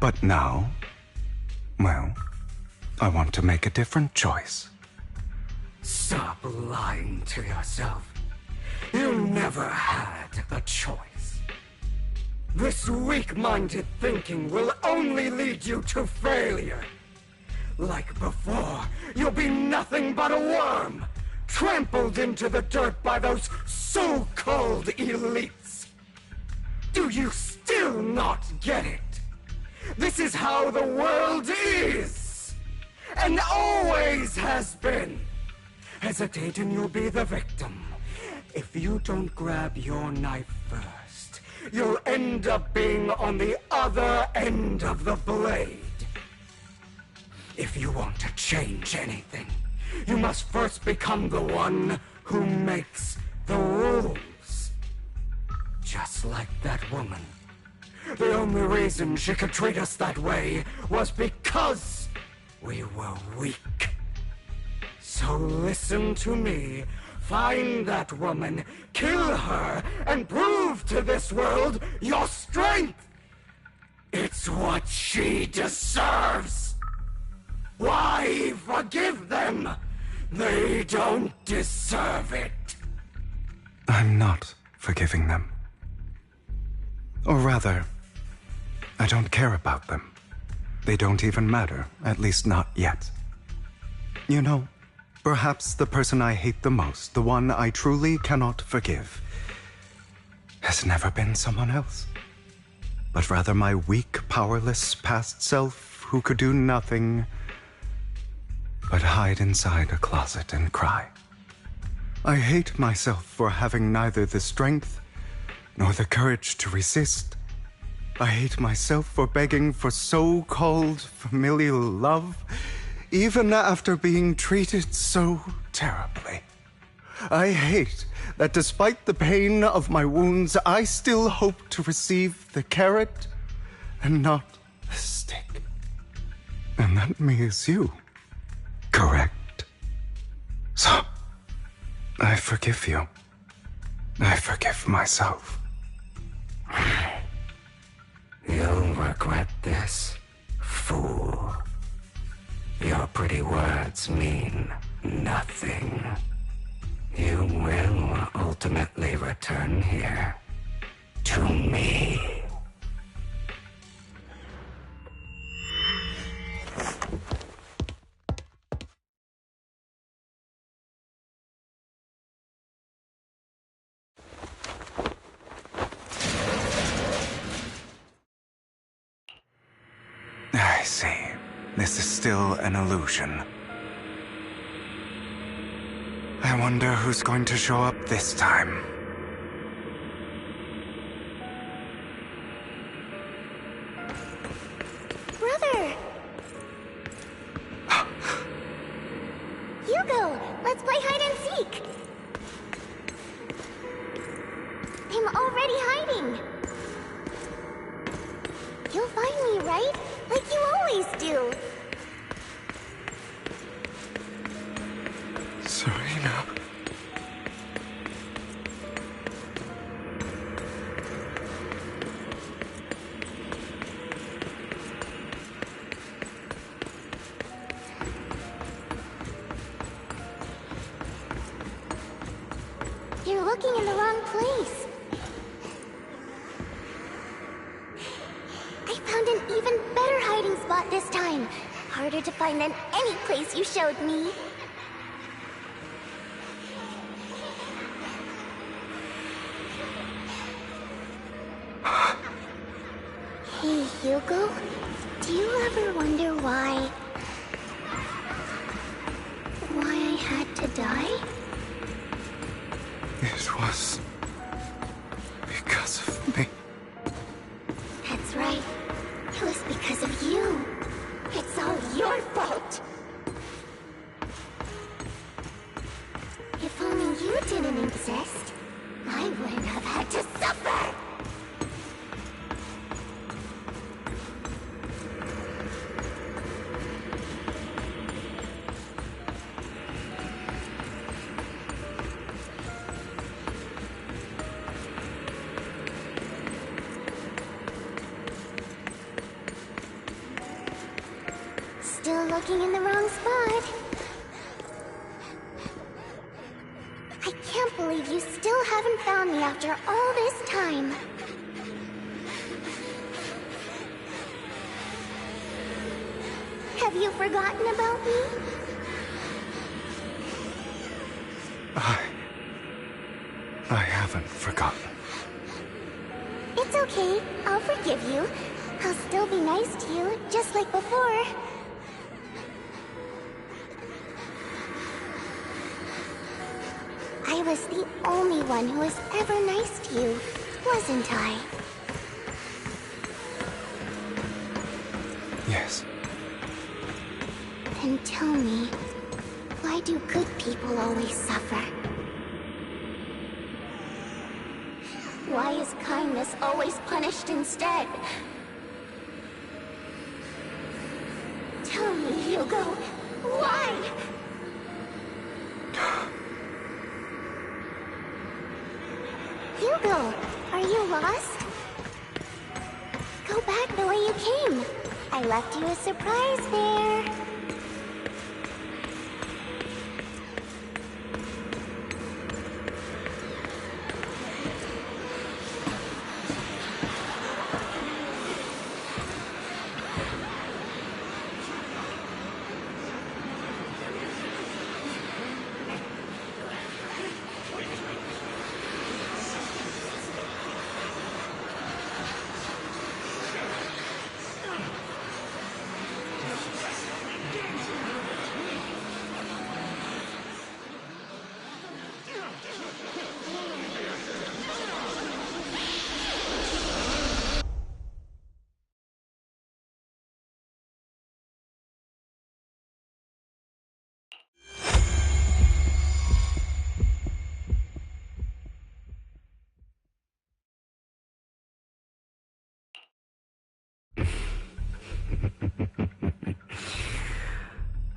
But now, well, I want to make a different choice. Stop lying to yourself. You never had a choice. This weak-minded thinking will only lead you to failure. Like before, you'll be nothing but a worm, trampled into the dirt by those so-called elites. Do you still not get it? This is how the world is, and always has been. Hesitate and you'll be the victim. If you don't grab your knife first, you'll end up being on the other end of the blade. If you want to change anything, you must first become the one who makes the rules. Just like that woman. The only reason she could treat us that way was because we were weak. So listen to me. Find that woman, kill her, and prove to this world your strength. It's what she deserves. Why forgive them? They don't deserve it. I'm not forgiving them. Or rather, I don't care about them. They don't even matter, at least not yet. You know, perhaps the person I hate the most, the one I truly cannot forgive, has never been someone else, but rather my weak, powerless past self who could do nothing but hide inside a closet and cry. I hate myself for having neither the strength nor the courage to resist. I hate myself for begging for so-called familial love, even after being treated so terribly. I hate that despite the pain of my wounds, I still hope to receive the carrot and not the stick. And that means you, correct? So, I forgive you. I forgive myself. You'll regret this, fool. Your pretty words mean nothing. You will ultimately return here to me. I see. This is still an illusion. I wonder who's going to show up this time. Brother! Hugo, let's play hide and seek! I'm already hiding! You'll find me, right? Like you always do! Serena. You're looking in the wrong place. I found an even better hiding spot this time. Harder to find than any place you showed me. Hey, Hugo. Do you ever wonder why I had to die? It was because of me. That's right. It was because of you. It's all your fault. If only you didn't exist, I wouldn't have had to suffer. Still looking in the wrong spot. I can't believe you still haven't found me after all this time. Have you forgotten about me? I haven't forgotten. It's okay. I'll forgive you. I'll still be nice to you, just like before. I was the only one who was ever nice to you, wasn't I? Yes. Then tell me, why do good people always suffer? Why is kindness always punished instead? Tell me, Hugo, why? Hugo, are you lost? Go back the way you came. I left you a surprise there.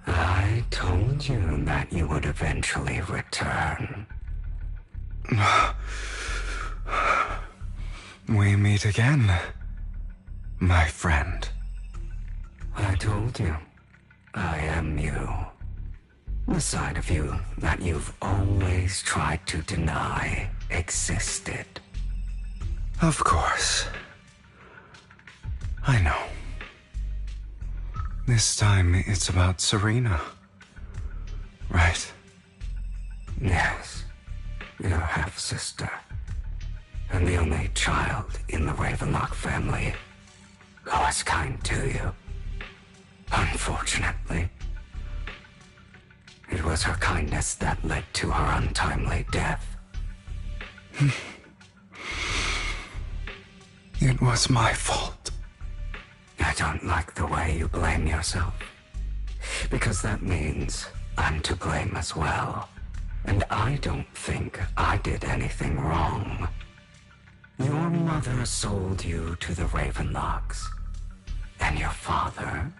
I told you that you would eventually return. We meet again, my friend. I told you, I am you. The side of you that you've always tried to deny existed. Of course. I know. This time it's about Serena. Right? Yes. Your half-sister. And the only child in the Ravenlock family who was kind to you. Unfortunately, it was her kindness that led to her untimely death. It was my fault. I don't like the way you blame yourself, because that means I'm to blame as well. And I don't think I did anything wrong. Your mother sold you to the Ravenlocks. And your father,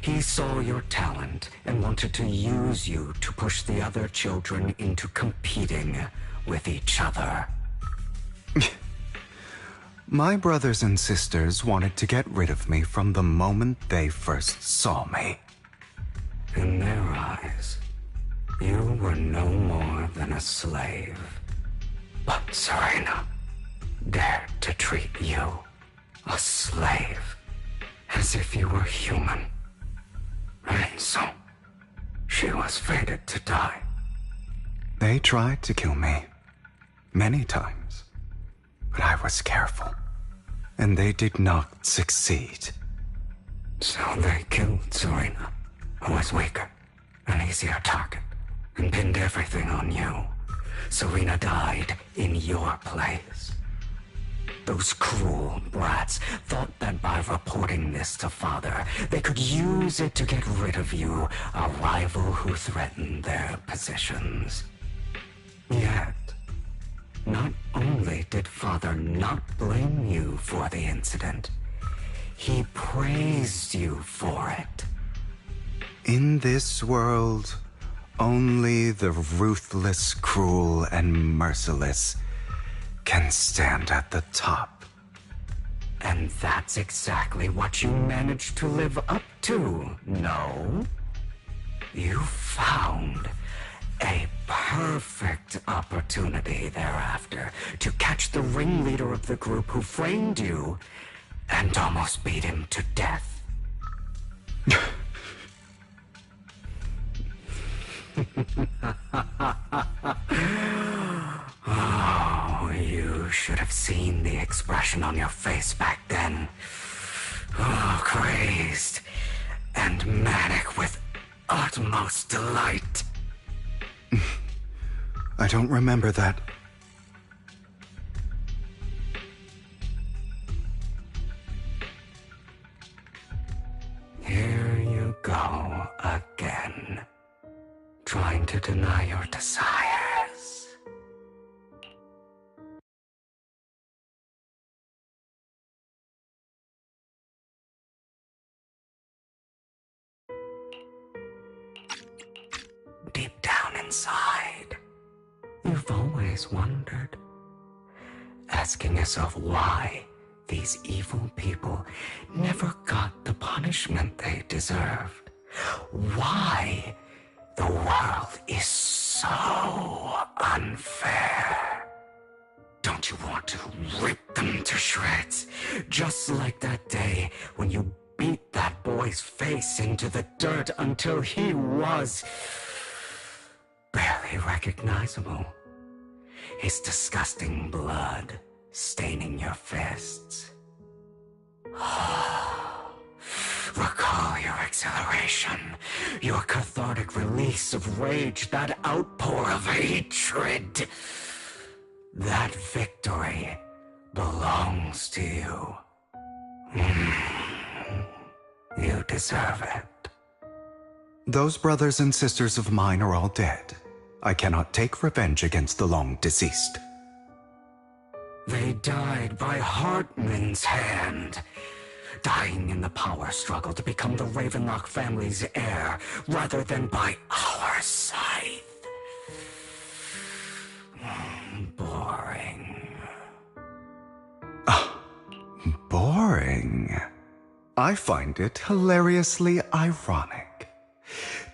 he saw your talent and wanted to use you to push the other children into competing with each other. My brothers and sisters wanted to get rid of me from the moment they first saw me. In their eyes, you were no more than a slave. But Serena dared to treat you, a slave, as if you were human. And so, she was fated to die. They tried to kill me many times, but I was careful, and they did not succeed. So they killed Serena, who was weaker, an easier target, and pinned everything on you. Serena died in your place. Those cruel brats thought that by reporting this to Father, they could use it to get rid of you, a rival who threatened their positions. Yet, not only did Father not blame you for the incident, he praised you for it. In this world, only the ruthless, cruel, and merciless can stand at the top. And that's exactly what you managed to live up to, no? You found a perfect opportunity thereafter to catch the ringleader of the group who framed you and almost beat him to death. Oh, you should have seen the expression on your face back then. Oh, crazed and manic with utmost delight. I don't remember that. Here you go again, trying to deny your desires. Deep down inside, you've always wondered, asking yourself why these evil people never got the punishment they deserved. Why the world is so unfair. Don't you want to rip them to shreds? Just like that day when you beat that boy's face into the dirt until he was barely recognizable. His disgusting blood staining your fists. Recall your exhilaration, your cathartic release of rage, that outpour of hatred. That victory belongs to you. You deserve it. Those brothers and sisters of mine are all dead. I cannot take revenge against the long deceased. They died by Hartman's hand, dying in the power struggle to become the Ravenlock family's heir, rather than by our scythe. I find it hilariously ironic.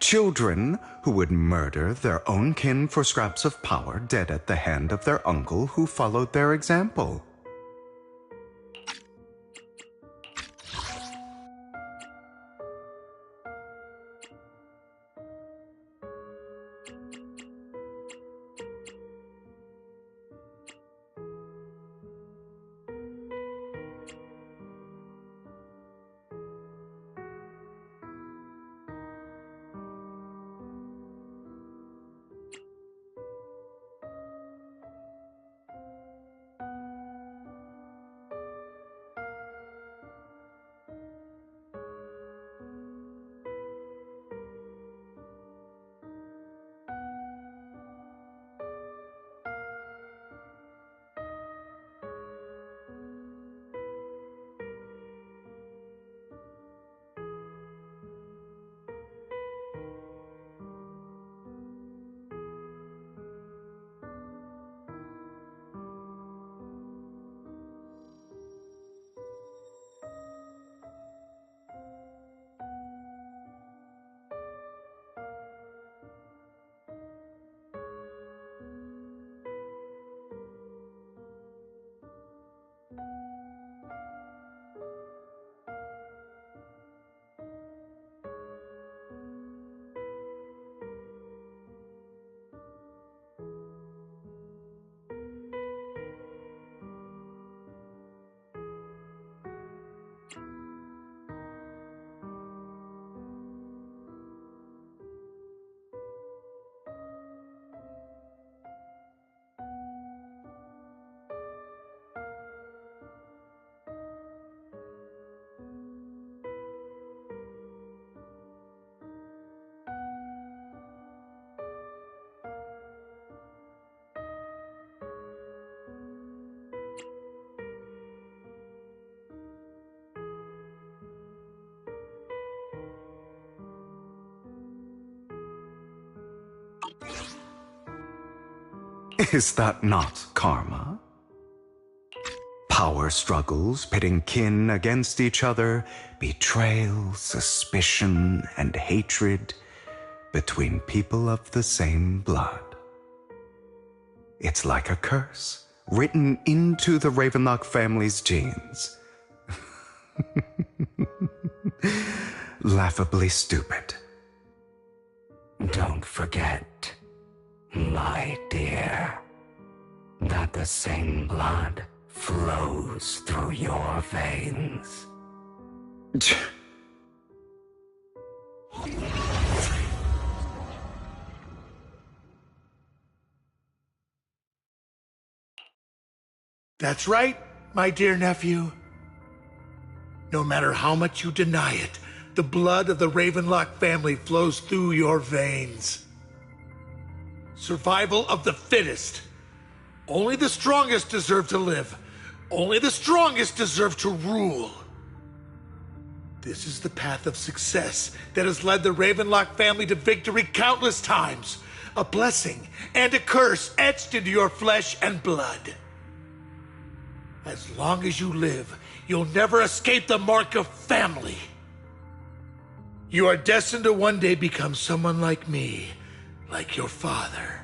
Children who would murder their own kin for scraps of power dead at the hand of their uncle who followed their example. Is that not karma? Power struggles pitting kin against each other, betrayal, suspicion, and hatred between people of the same blood. It's like a curse written into the Ravenlock family's genes. Laughably stupid. Don't forget, my dear, that the same blood flows through your veins. That's right, my dear nephew. No matter how much you deny it, the blood of the Ravenlock family flows through your veins. Survival of the fittest. Only the strongest deserve to live. Only the strongest deserve to rule. This is the path of success that has led the Ravenlock family to victory countless times. A blessing and a curse etched into your flesh and blood. As long as you live, you'll never escape the mark of family. You are destined to one day become someone like me, like your father.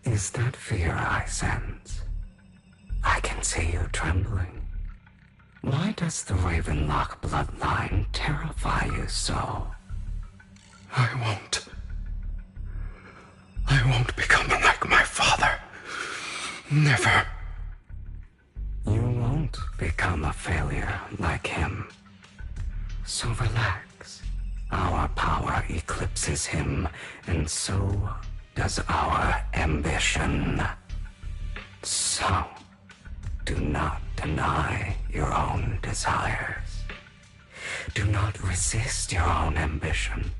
Is that fear I sense? I can see you trembling. Why does the Ravenlock bloodline terrify you so? I won't become like my father. Never. You won't become a failure like him. So relax. Our power eclipses him, and so does our ambition. So, do not deny your own desires. Do not resist your own ambition.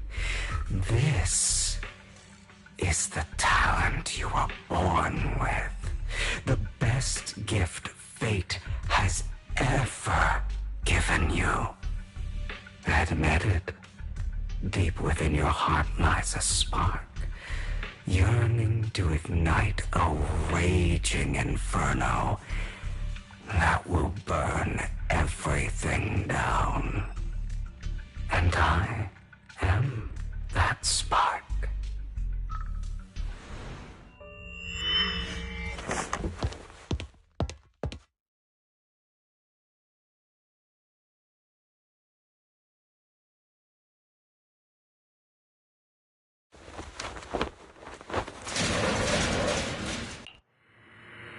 This is the talent you were born with. The best gift fate has ever given you. Admit it. Deep within your heart lies a spark. yearning to ignite a raging inferno that will burn everything down. And I am that spark.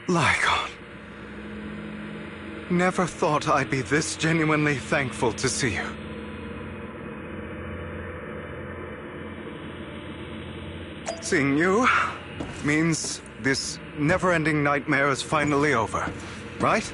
Lycon. Never thought I'd be this genuinely thankful to see you. Seeing you means this never-ending nightmare is finally over, right?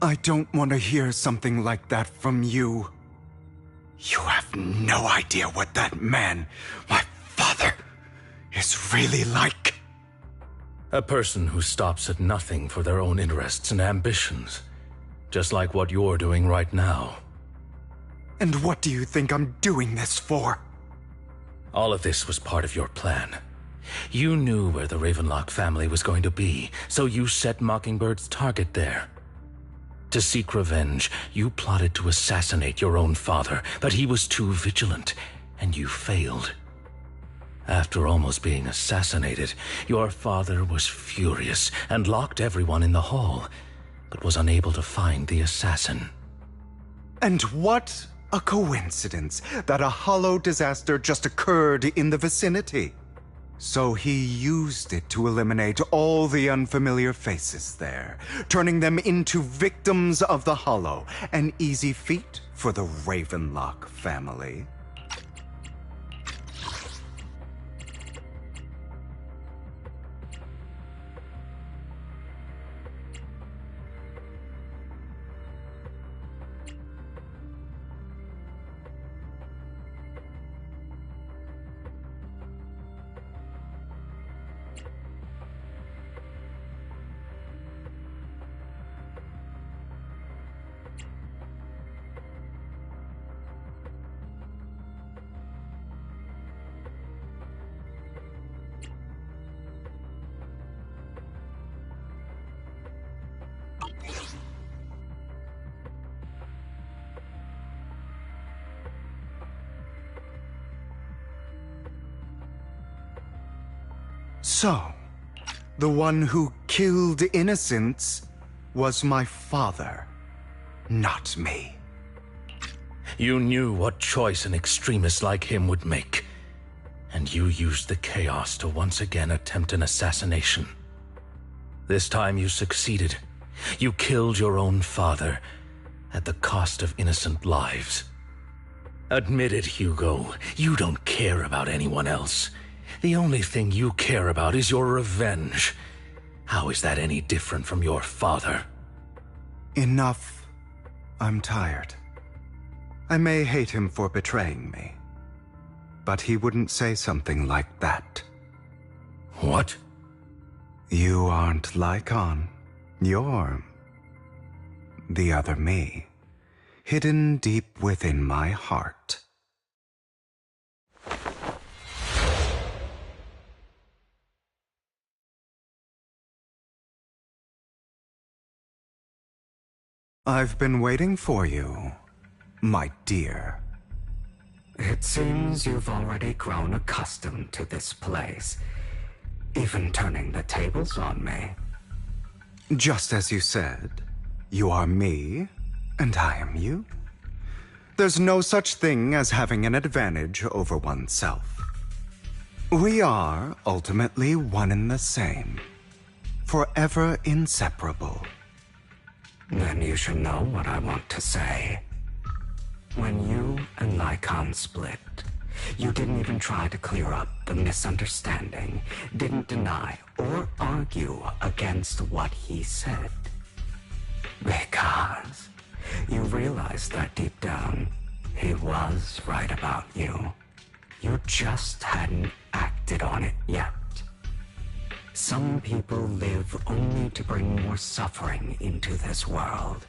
I don't want to hear something like that from you. You have no idea what that man, my father, is really like. A person who stops at nothing for their own interests and ambitions. Just like what you're doing right now. And what do you think I'm doing this for? All of this was part of your plan. You knew where the Ravenlock family was going to be, so you set Mockingbird's target there. To seek revenge, you plotted to assassinate your own father, but he was too vigilant, and you failed. After almost being assassinated, your father was furious and locked everyone in the hall, but was unable to find the assassin. And what a coincidence that a hollow disaster just occurred in the vicinity. So he used it to eliminate all the unfamiliar faces there, turning them into victims of the Hollow, an easy feat for the Ravenlock family. So, the one who killed innocents was my father, not me. You knew what choice an extremist like him would make, and you used the chaos to once again attempt an assassination. This time you succeeded. You killed your own father at the cost of innocent lives. Admit it, Hugo. You don't care about anyone else. The only thing you care about is your revenge. How is that any different from your father? Enough. I'm tired. I may hate him for betraying me, but he wouldn't say something like that. What? You aren't Lycon. You're the other me, hidden deep within my heart. I've been waiting for you, my dear. It seems you've already grown accustomed to this place, even turning the tables on me. Just as you said, you are me, and I am you. There's no such thing as having an advantage over oneself. We are ultimately one and the same, forever inseparable. Then you should know what I want to say. When you and Lycon split, you didn't even try to clear up the misunderstanding, didn't deny or argue against what he said. Because you realized that deep down, He was right about you. You just hadn't acted on it yet. Some people live only to bring more suffering into this world.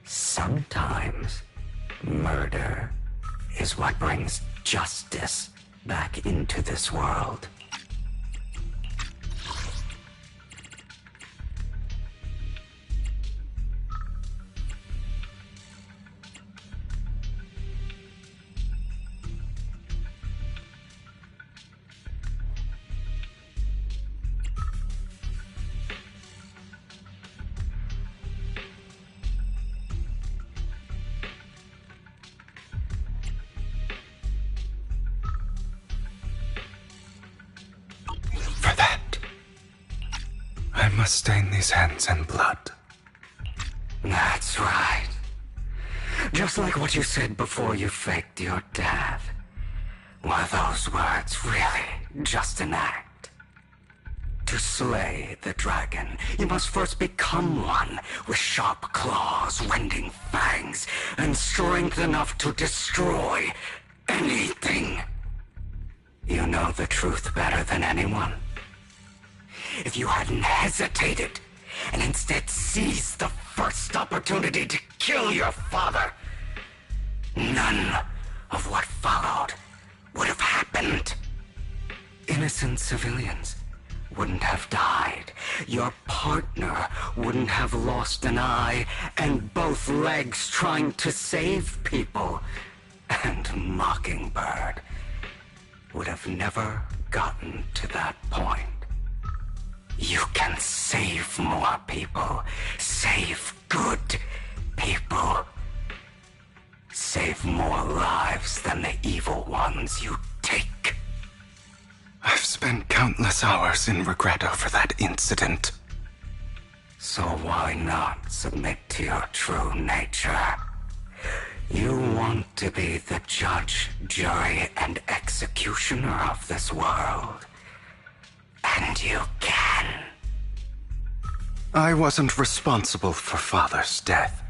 Sometimes, murder is what brings justice back into this world. I must stain these hands in blood. That's right. Just like what you said before you faked your death. Were those words really just an act? To slay the dragon, you must first become one with sharp claws, rending fangs, and strength enough to destroy anything. You know the truth better than anyone. If you hadn't hesitated and instead seized the first opportunity to kill your father, none of what followed would have happened. Innocent civilians wouldn't have died. Your partner wouldn't have lost an eye and both legs trying to save people. And Mockingbird would have never gotten to that point. You can save more people. Save good people. Save more lives than the evil ones you take. I've spent countless hours in regret over that incident. So why not submit to your true nature? You want to be the judge, jury, and executioner of this world. And you can. I wasn't responsible for Father's death.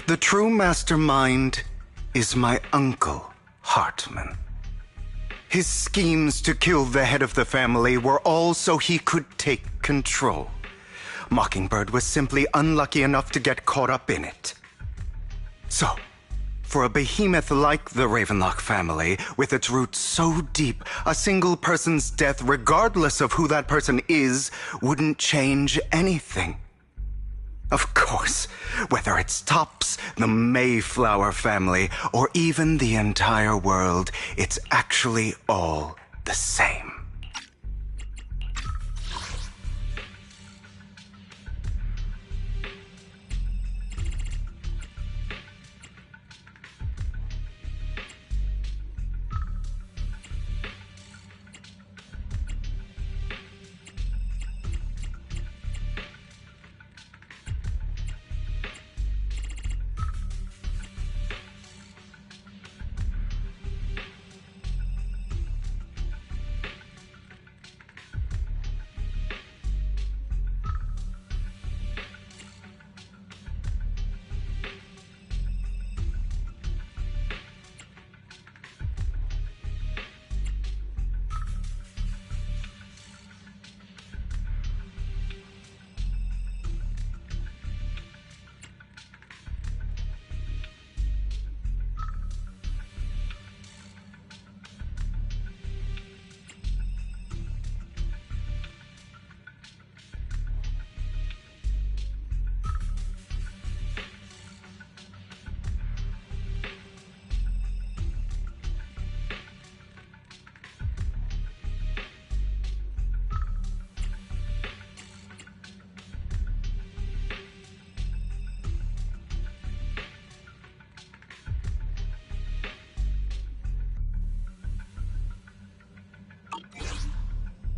The true mastermind is my uncle, Hartman. His schemes to kill the head of the family were all so he could take control. Mockingbird was simply unlucky enough to get caught up in it. So, for a behemoth like the Ravenlock family, with its roots so deep, a single person's death, regardless of who that person is, wouldn't change anything. Of course, whether it's Topps, the Mayflower family, or even the entire world, it's actually all the same.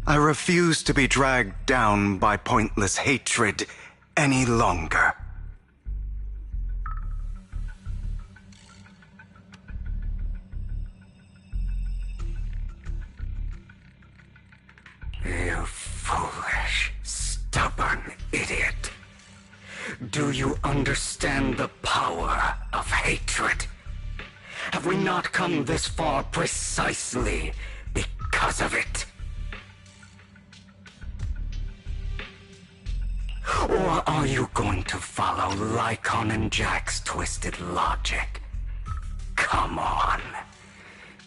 I refuse to be dragged down by pointless hatred any longer. You foolish, stubborn idiot. Do you understand the power of hatred? Have we not come this far precisely because of it? Or are you going to follow Lycon and Jack's twisted logic? Come on.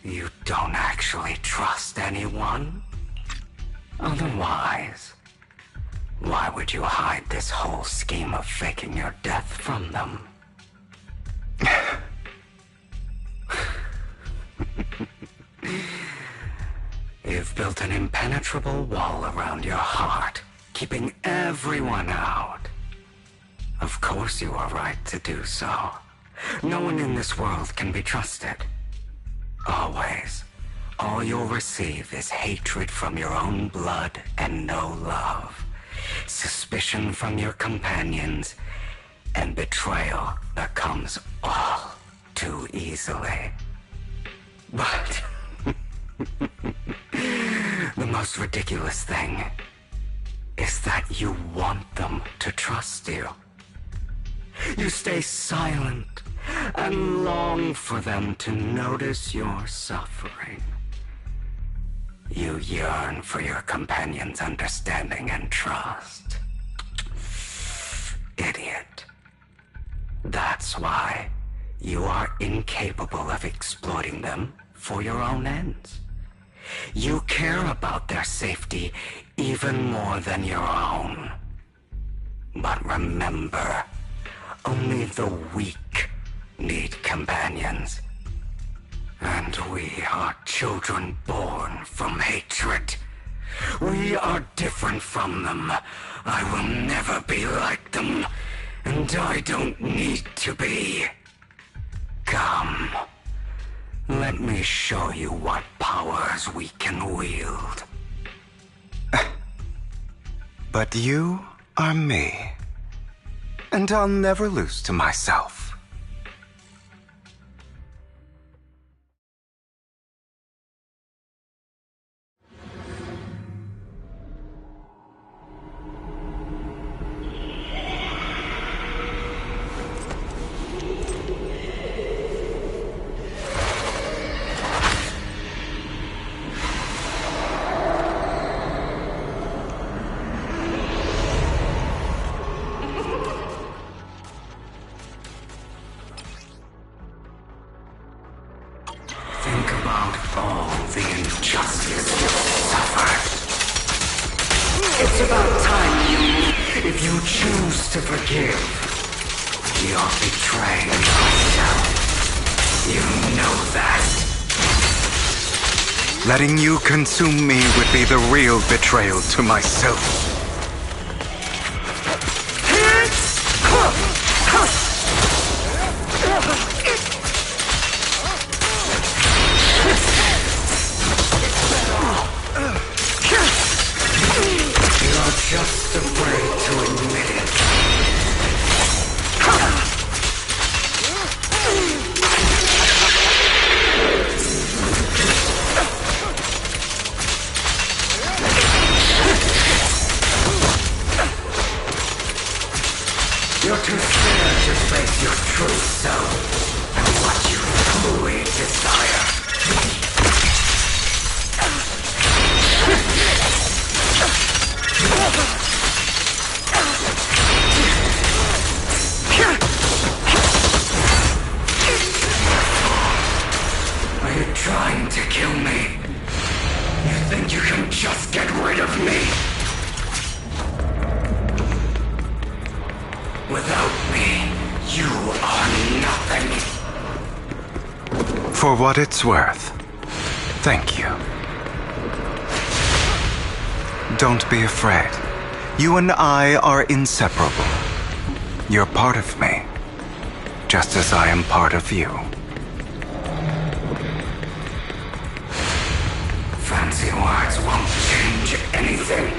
You don't actually trust anyone? Otherwise, why would you hide this whole scheme of faking your death from them? You've built an impenetrable wall around your heart, keeping everyone out. Of course you are right to do so. No one in this world can be trusted. Always. All you'll receive is hatred from your own blood and no love. Suspicion from your companions, and betrayal that comes all too easily. But the most ridiculous thing is that you want them to trust you. You stay silent and long for them to notice your suffering. You yearn for your companion's understanding and trust. Idiot. That's why you are incapable of exploiting them for your own ends. You care about their safety even more than your own. But remember, only the weak need companions. And we are children born from hatred. We are different from them. I will never be like them, and I don't need to be. Come, let me show you what powers we can wield. But you are me, and I'll never lose to myself. Letting you consume me would be the real betrayal to myself. You're just afraid to admit it. You're too scared to face your true self and what you truly desire. Are you trying to kill me? You think you can just get rid of me? Without me, you are nothing. For what it's worth, thank you. Don't be afraid. You and I are inseparable. You're part of me, just as I am part of you. Fancy words won't change anything.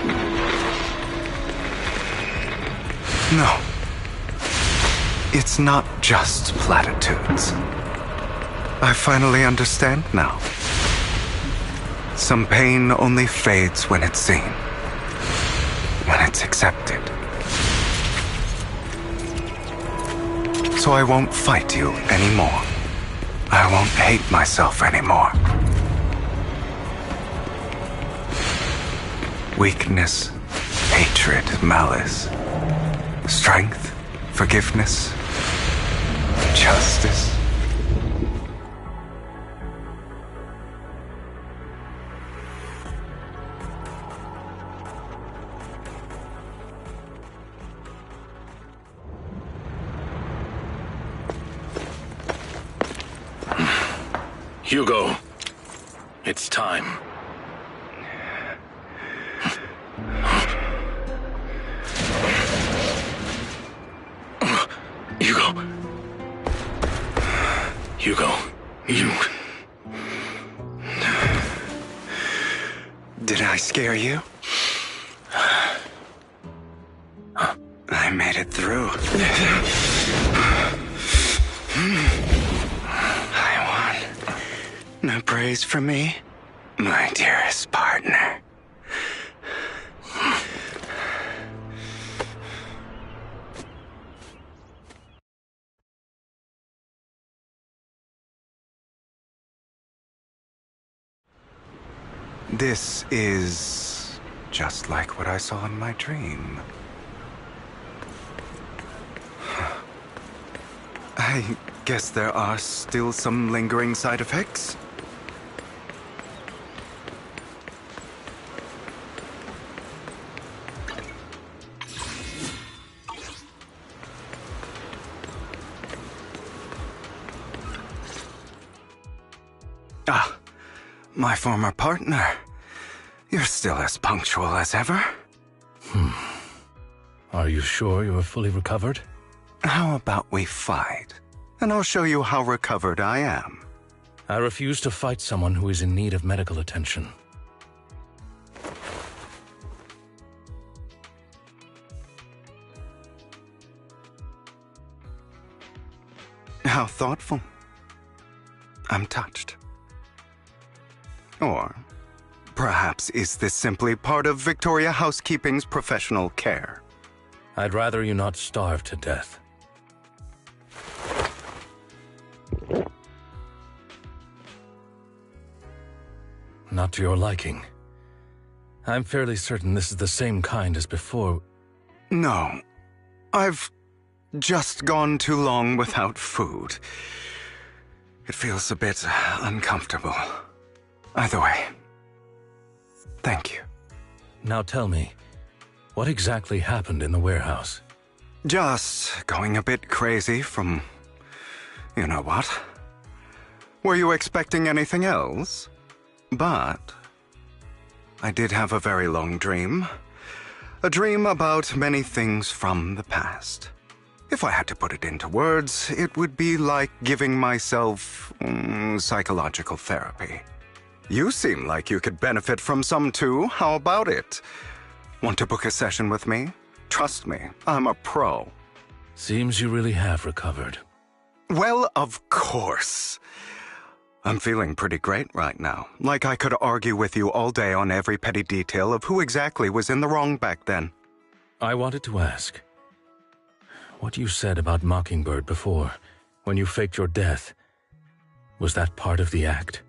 No. It's not just platitudes. I finally understand now. Some pain only fades when it's seen, when it's accepted. So I won't fight you anymore. I won't hate myself anymore. Weakness, hatred, malice, strength, forgiveness, justice. Hugo, it's time. Hugo, you... Did I scare you? I made it through. I won. No praise for me, my dearest partner. This is just like what I saw in my dream. I guess there are still some lingering side effects. Ah, my former partner. You're still as punctual as ever. Are you sure you are fully recovered? How about we fight? And I'll show you how recovered I am. I refuse to fight someone who is in need of medical attention. How thoughtful. I'm touched. Or perhaps is this simply part of Victoria Housekeeping's professional care? I'd rather you not starve to death. Not to your liking. I'm fairly certain this is the same kind as before. No. I've just gone too long without food. It feels a bit uncomfortable. Either way, thank you. Now tell me, what exactly happened in the warehouse? Just going a bit crazy from... you know what? Were you expecting anything else? But I did have a very long dream. A dream about many things from the past. If I had to put it into words, it would be like giving myself psychological therapy. You seem like you could benefit from some too. How about it? Want to book a session with me? Trust me, I'm a pro. Seems you really have recovered. Well, of course. I'm feeling pretty great right now. Like I could argue with you all day on every petty detail of who exactly was in the wrong back then. I wanted to ask, what you said about Mockingbird before, when you faked your death, was that part of the act?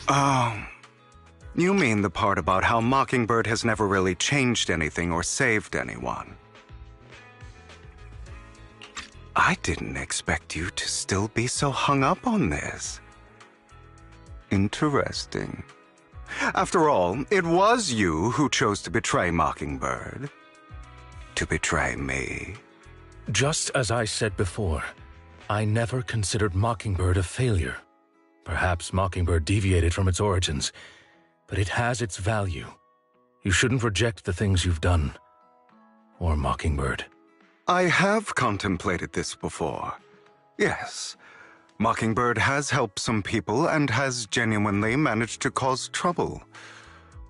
Oh, you mean the part about how Mockingbird has never really changed anything or saved anyone. I didn't expect you to still be so hung up on this. Interesting. After all, it was you who chose to betray Mockingbird. To betray me. Just as I said before, I never considered Mockingbird a failure. Perhaps Mockingbird deviated from its origins, but it has its value. You shouldn't reject the things you've done. Or Mockingbird. I have contemplated this before. Yes, Mockingbird has helped some people and has genuinely managed to cause trouble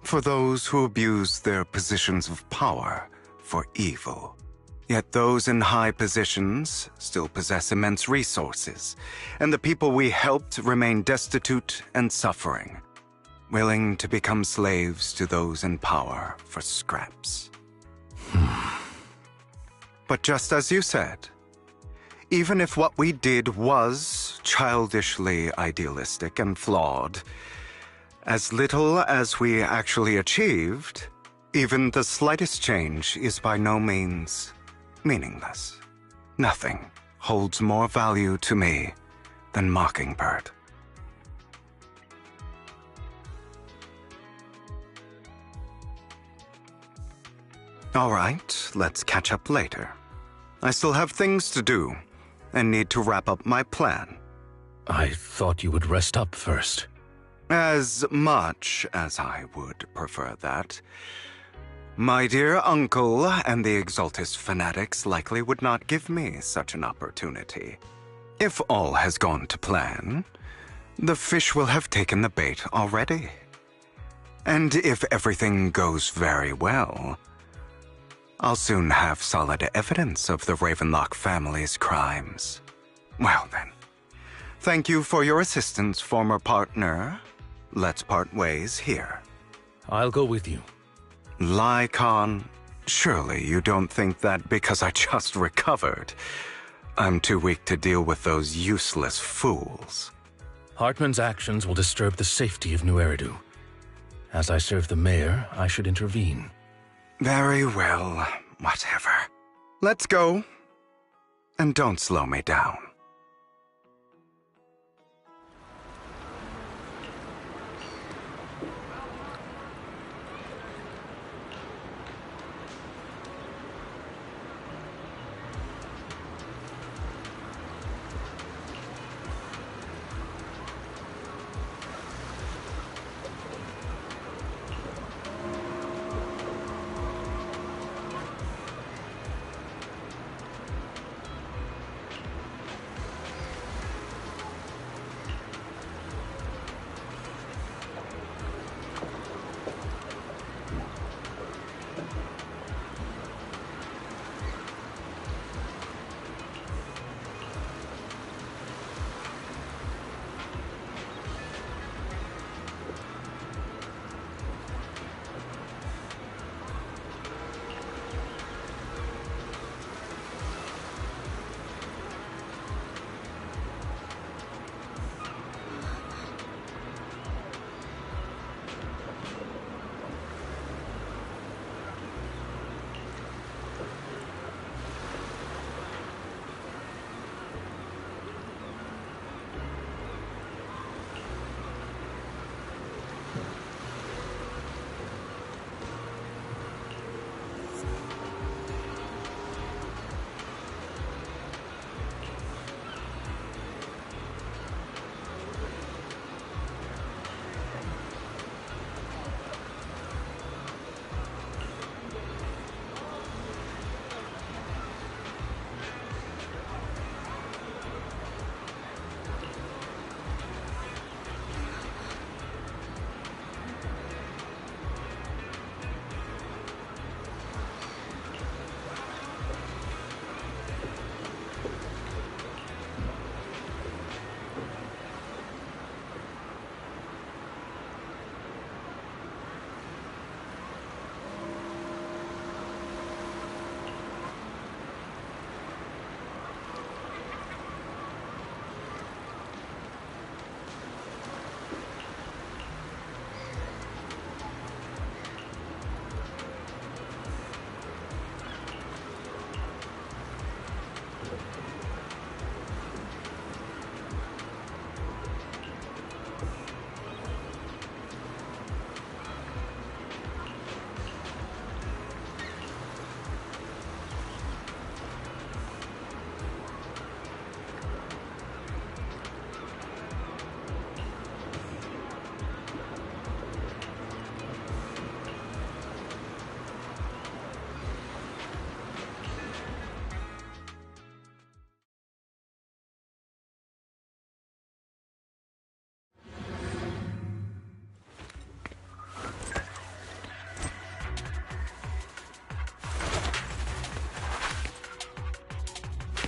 for those who abuse their positions of power for evil. Yet those in high positions still possess immense resources, and the people we helped remain destitute and suffering, willing to become slaves to those in power for scraps. But just as you said, even if what we did was childishly idealistic and flawed, as little as we actually achieved, even the slightest change is by no means meaningless. Nothing holds more value to me than Mockingbird. All right, let's catch up later. I still have things to do and need to wrap up my plan. I thought you would rest up first. As much as I would prefer that. My dear uncle and the Exaltus fanatics likely would not give me such an opportunity. If all has gone to plan, the fish will have taken the bait already. And if everything goes very well, I'll soon have solid evidence of the Ravenlock family's crimes. Well then, thank you for your assistance, former partner. Let's part ways here. I'll go with you. Lycon, surely you don't think that because I just recovered, I'm too weak to deal with those useless fools. Hartman's actions will disturb the safety of New Eridu. As I serve the mayor, I should intervene. Very well, whatever. Let's go. And don't slow me down.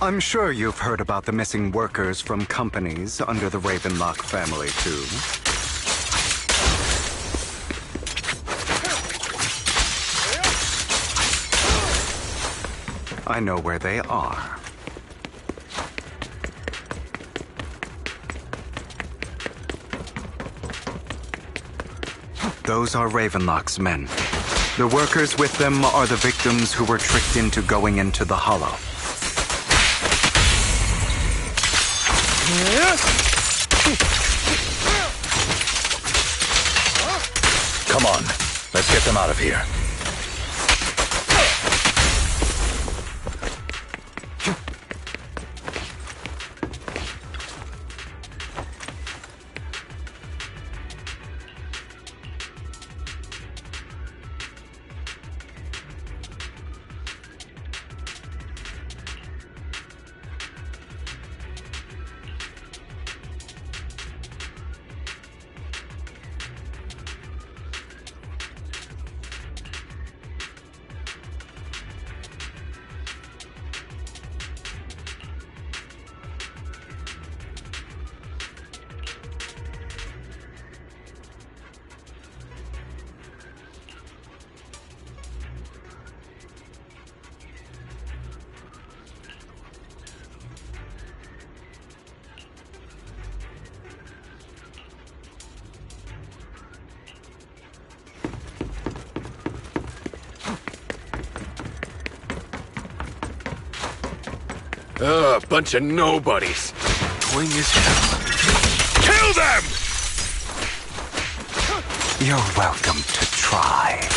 I'm sure you've heard about the missing workers from companies under the Ravenlock family, too. I know where they are. Those are Ravenlock's men. The workers with them are the victims who were tricked into going into the Hollow. Come on, let's get them out of here. Bunch of nobodies. Annoying as hell. Kill them! You're welcome to try.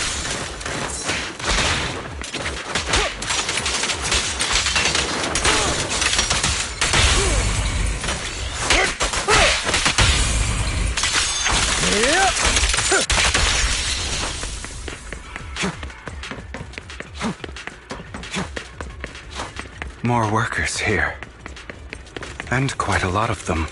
More workers here. And quite a lot of them.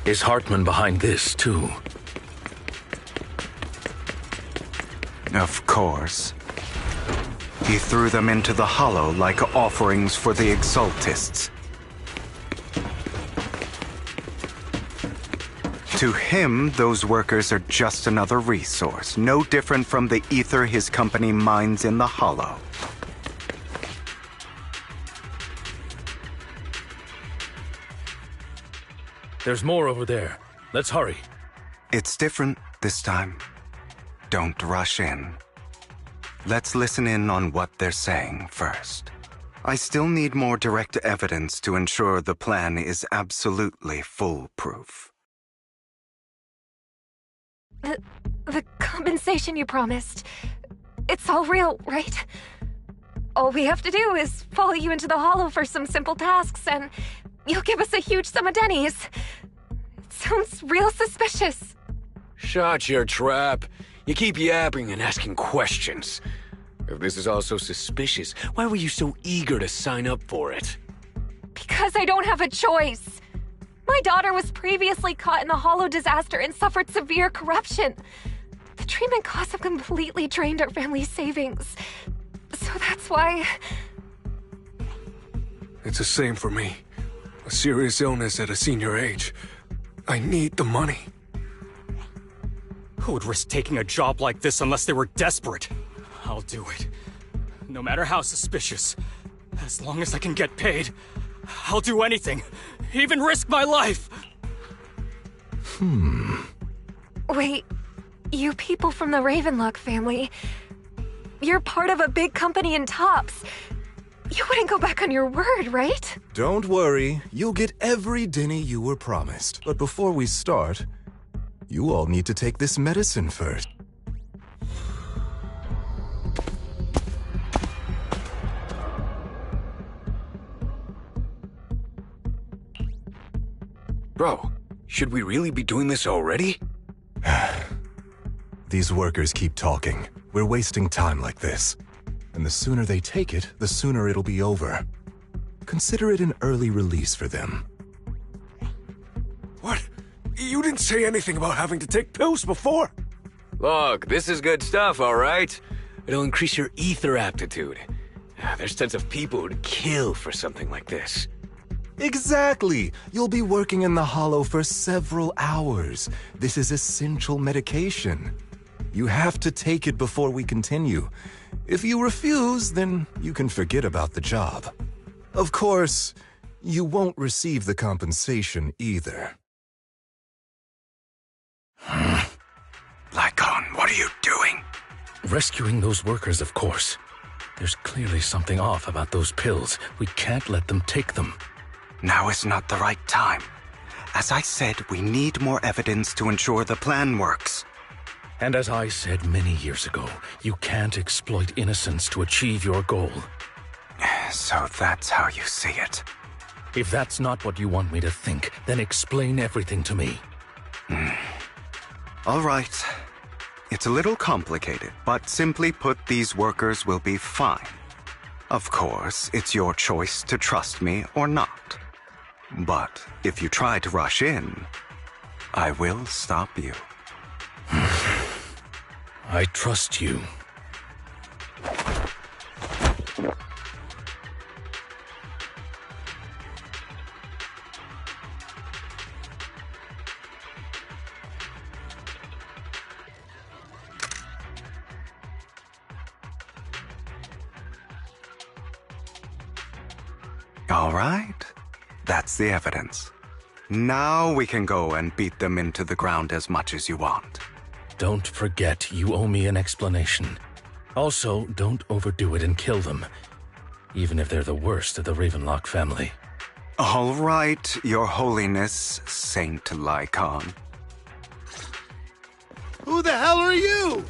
Is Hartman behind this, too? Of course. He threw them into the Hollow like offerings for the Exaltists. To him, those workers are just another resource, no different from the ether his company mines in the Hollow. There's more over there. Let's hurry. It's different this time. Don't rush in. Let's listen in on what they're saying first. I still need more direct evidence to ensure the plan is absolutely foolproof. The compensation you promised. It's all real, right? All we have to do is follow you into the Hollow for some simple tasks, and you'll give us a huge sum of dennies. It sounds real suspicious. Shut your trap. You keep yapping and asking questions. If this is all so suspicious, why were you so eager to sign up for it? Because I don't have a choice. My daughter was previously caught in the Hollow disaster and suffered severe corruption. The treatment costs have completely drained our family's savings. So that's why... It's the same for me. A serious illness at a senior age. I need the money. Who would risk taking a job like this unless they were desperate? I'll do it. No matter how suspicious. As long as I can get paid, I'll do anything. Even risk my life! Wait, you people from the Ravenlock family, you're part of a big company in Tops. You wouldn't go back on your word, right? Don't worry, you'll get every denny you were promised. But before we start, You all need to take this medicine first. Bro, should we really be doing this already? These workers keep talking. We're wasting time like this. And the sooner they take it, the sooner it'll be over. Consider it an early release for them. What? You didn't say anything about having to take pills before. Look, this is good stuff, all right? It'll increase your ether aptitude. There's tons of people who'd kill for something like this. Exactly! You'll be working in the Hollow for several hours. This is essential medication. You have to take it before we continue. If you refuse, then you can forget about the job. Of course, you won't receive the compensation either. Lycon, what are you doing? Rescuing those workers, of course. There's clearly something off about those pills. We can't let them take them. Now is not the right time. As I said, we need more evidence to ensure the plan works. And as I said many years ago, you can't exploit innocence to achieve your goal. So that's how you see it. If that's not what you want me to think, then explain everything to me. All right. It's a little complicated, but simply put, these workers will be fine. Of course, it's your choice to trust me or not. But if you try to rush in, I will stop you. I trust you. All right. That's the evidence. Now we can go and beat them into the ground as much as you want. Don't forget, you owe me an explanation. Also, don't overdo it and kill them, even if they're the worst of the Ravenlock family. All right, Your Holiness, Saint Lycon. Who the hell are you?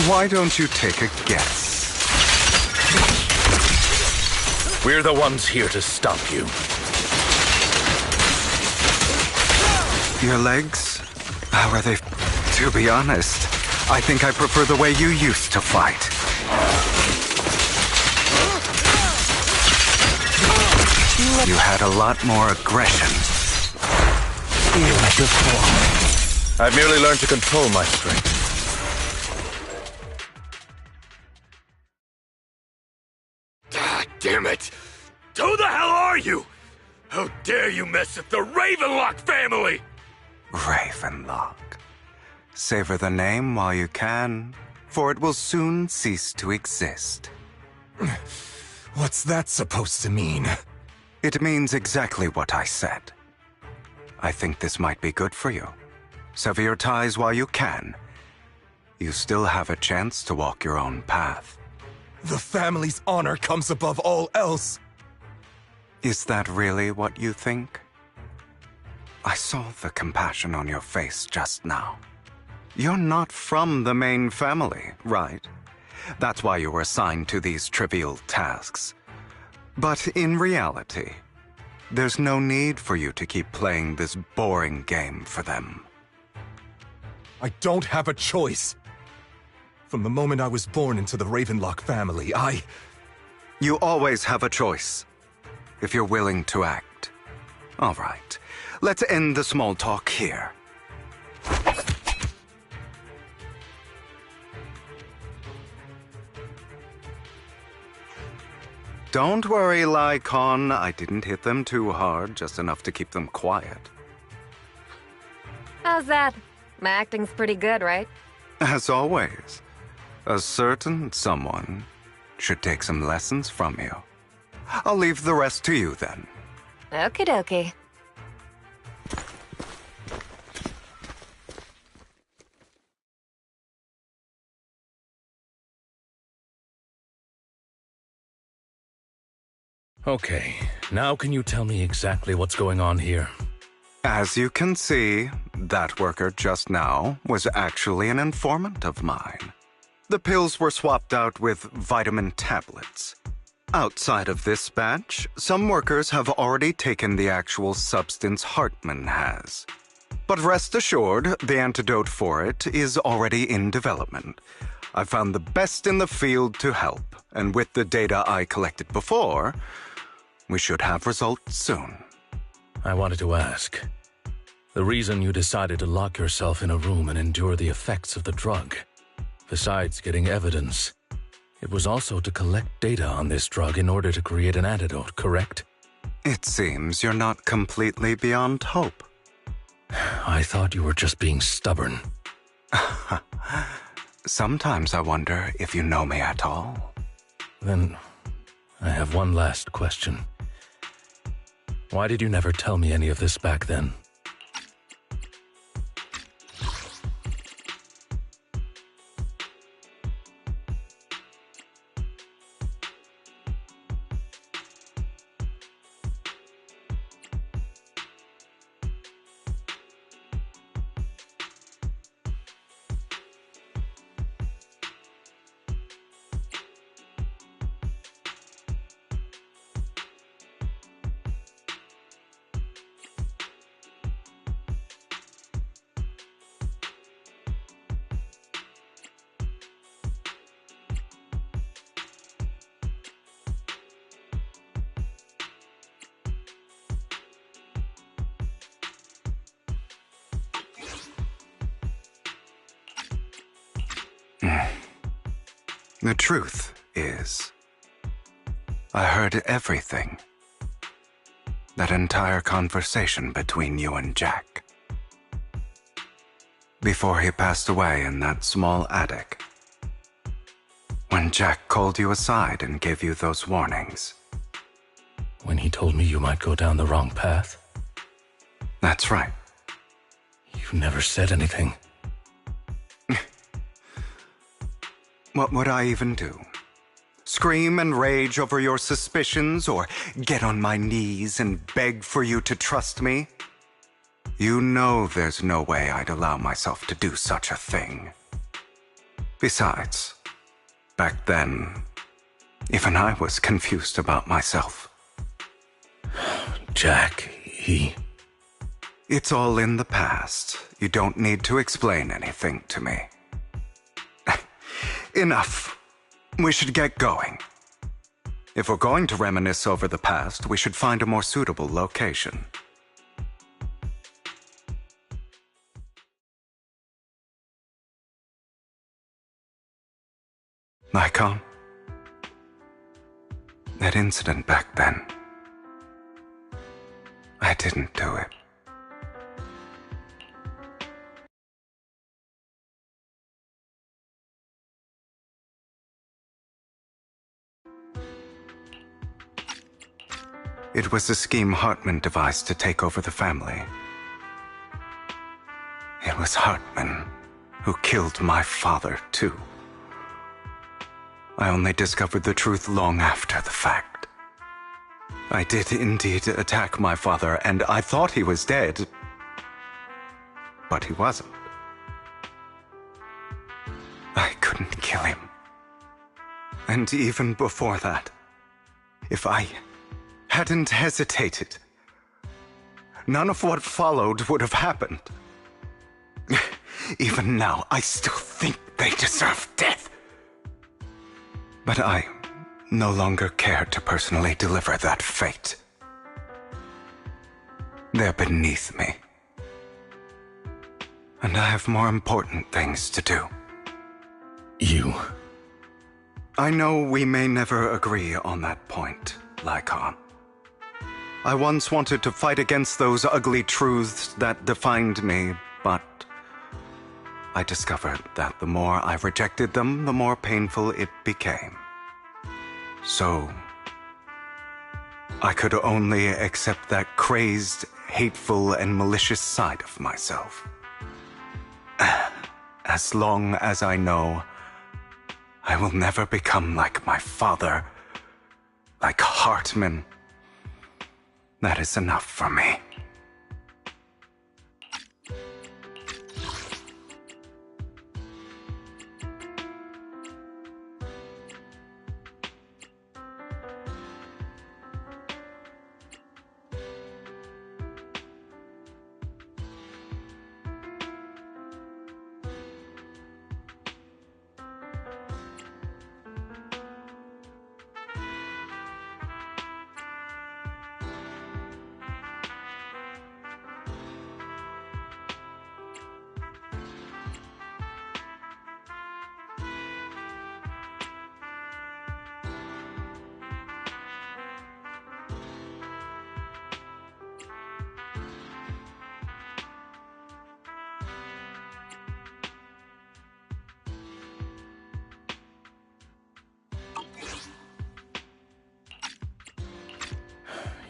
Why don't you take a guess? We're the ones here to stop you. Your legs? How are they? To be honest, I think I prefer the way you used to fight. You had a lot more aggression. Even before. I've merely learned to control my strength. Ah, damn it! Who the hell are you? How dare you mess with the Ravenlock family? Ravenlock. Savor the name while you can, for it will soon cease to exist. What's that supposed to mean? It means exactly what I said. I think this might be good for you. Sever your ties while you can. You still have a chance to walk your own path. The family's honor comes above all else. Is that really what you think? I saw the compassion on your face just now. You're not from the main family, right? That's why you were assigned to these trivial tasks. But in reality, there's no need for you to keep playing this boring game for them. I don't have a choice. From the moment I was born into the Ravenlock family, You always have a choice, if you're willing to act. All right, let's end the small talk here. Don't worry, Lycon. I didn't hit them too hard, just enough to keep them quiet. How's that? My acting's pretty good, right? As always, a certain someone should take some lessons from you. I'll leave the rest to you then. Okie dokie. Okay, now can you tell me exactly what's going on here? As you can see, that worker just now was actually an informant of mine. The pills were swapped out with vitamin tablets. Outside of this batch, some workers have already taken the actual substance Hartman has. But rest assured, the antidote for it is already in development. I found the best in the field to help, and with the data I collected before, we should have results soon. I wanted to ask. The reason you decided to lock yourself in a room and endure the effects of the drug, besides getting evidence, it was also to collect data on this drug in order to create an antidote, correct? It seems you're not completely beyond hope. I thought you were just being stubborn. Sometimes I wonder if you know me at all. Then, I have one last question. Why did you never tell me any of this back then? The truth is, I heard everything. That entire conversation between you and Jack. Before he passed away in that small attic. When Jack called you aside and gave you those warnings. When he told me you might go down the wrong path? That's right. You never said anything. What would I even do? Scream and rage over your suspicions, or get on my knees and beg for you to trust me? You know there's no way I'd allow myself to do such a thing. Besides, back then, even I was confused about myself. Jack, he... It's all in the past. You don't need to explain anything to me. Enough. We should get going. If we're going to reminisce over the past, we should find a more suitable location. Lycon? That incident back then. I didn't do it. It was a scheme Hartman devised to take over the family. It was Hartman who killed my father, too. I only discovered the truth long after the fact. I did indeed attack my father, and I thought he was dead. But he wasn't. I couldn't kill him. And even before that, if I hadn't hesitated, none of what followed would have happened. Even now, I still think they deserve death. But I no longer care to personally deliver that fate. They're beneath me. And I have more important things to do. You... I know we may never agree on that point, Lycon. I once wanted to fight against those ugly truths that defined me, but I discovered that the more I rejected them, the more painful it became. So, I could only accept that crazed, hateful, and malicious side of myself. As long as I know I will never become like my father, like Hartman, that is enough for me.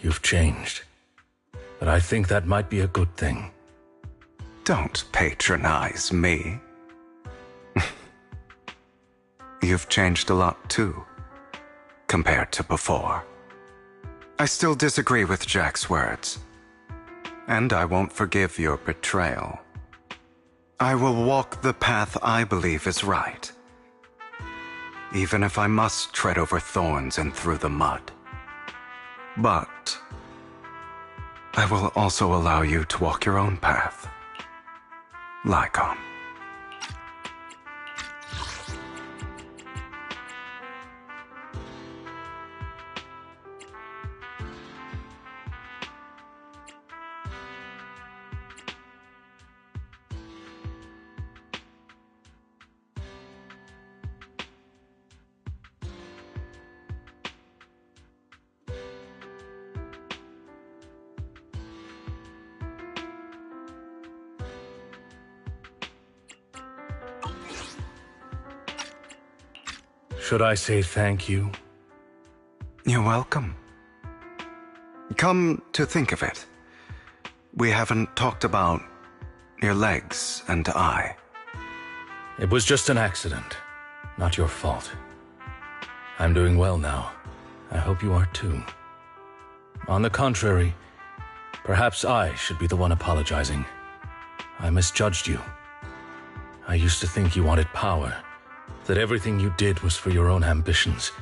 you've changed. But I think that might be a good thing. Don't patronize me. You've changed a lot too, compared to before. I still disagree with Jack's words, and I won't forgive your betrayal. I will walk the path I believe is right, even if I must tread over thorns and through the mud. But I will also allow you to walk your own path, Lycon. Should I say thank you? You're welcome. Come to think of it, we haven't talked about your legs and eye. It was just an accident, not your fault. I'm doing well now. I hope you are too. On the contrary, perhaps I should be the one apologizing. I misjudged you. I used to think you wanted power, that everything you did was for your own ambitions.